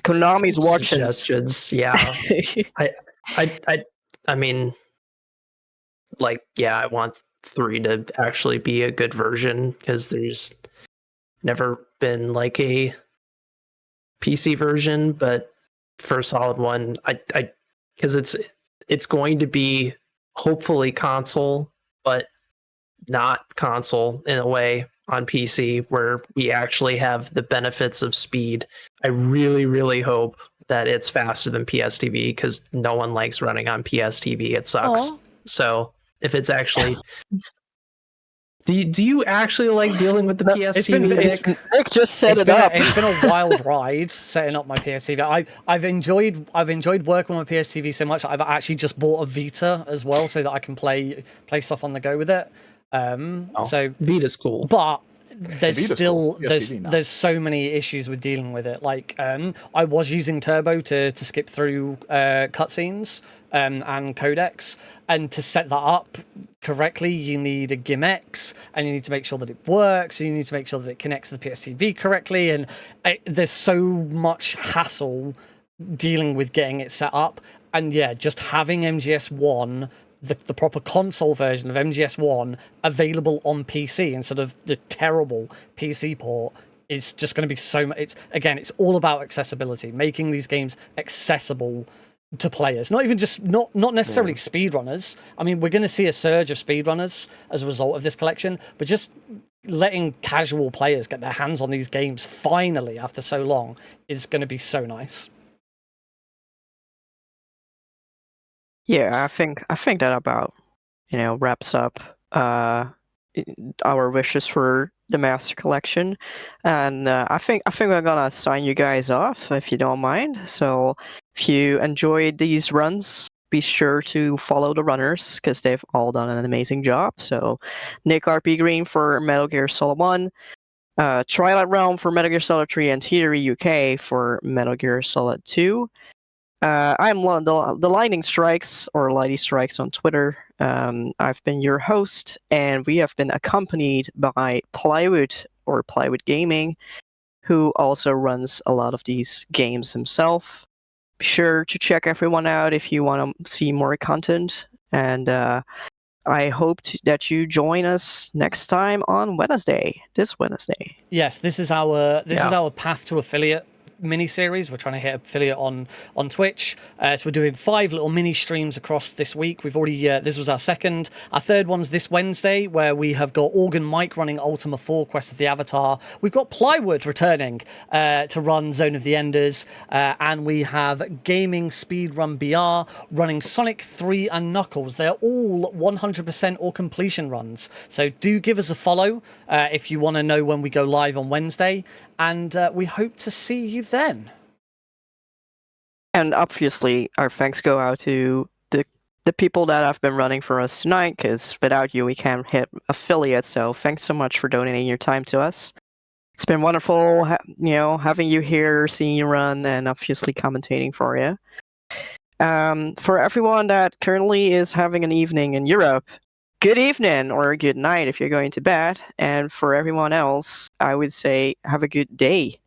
Konami's watching. Suggestions, yeah. I mean, like, yeah, I want 3 to actually be a good version because there's never been like a PC version, but for a solid one, I because it's going to be hopefully console, but not console in a way on PC where we actually have the benefits of speed. I really, really hope that it's faster than PSTV because no one likes running on PSTV. It sucks. Aww. So if it's actually... Do you actually like dealing with the PSTV? Nick just set it up. It's been a wild ride setting up my PSTV. I've enjoyed working on my PSTV so much. I've actually just bought a Vita as well so that I can play stuff on the go with it. So Vita's cool, but there's still there's so many issues with dealing with it. Like I was using Turbo to skip through cutscenes and codecs, and to set that up correctly you need a GIMX, and you need to make sure that it works, and you need to make sure that it connects to the PSTV correctly, and there's so much hassle dealing with getting it set up. And yeah, just having MGS1, the proper console version of MGS1 available on PC instead of the terrible PC port is just going to be so much. It's all about accessibility, making these games accessible to players. Not even just not necessarily speedrunners. I mean, we're going to see a surge of speedrunners as a result of this collection, but just letting casual players get their hands on these games finally after so long is going to be so nice. Yeah, I think that about wraps up our wishes for the Master Collection, and I think we're gonna sign you guys off if you don't mind. So if you enjoyed these runs, be sure to follow the runners because they've all done an amazing job. So Nick RP Green for Metal Gear Solid 1, Twilight Realm for Metal Gear Solid 3, and Theory UK for Metal Gear Solid 2. I'm the Lightning Strikes, or Lighty Strikes on Twitter. I've been your host, and we have been accompanied by Plywood, or Plywood Gaming, who also runs a lot of these games himself. Be sure to check everyone out if you want to see more content, and I hope that you join us next time on this Wednesday. Yes, this is our path to affiliate mini-series. We're trying to hit affiliate on Twitch, so we're doing 5 little mini streams across this week. We've already this was our second. Our third one's this Wednesday, where we have got Organ Mike running Ultima 4 Quest of the Avatar. We've got Plywood returning to run Zone of the Enders, and we have Gaming Speedrun BR running Sonic 3 and Knuckles. They're all 100% or completion runs, so do give us a follow if you want to know when we go live on Wednesday, and we hope to see you then. And obviously, our thanks go out to the people that have been running for us tonight, because without you, we can't hit affiliate. So thanks so much for donating your time to us. It's been wonderful, having you here, seeing you run, and obviously commentating for you. For everyone that currently is having an evening in Europe, good evening or good night if you're going to bed. And for everyone else, I would say have a good day.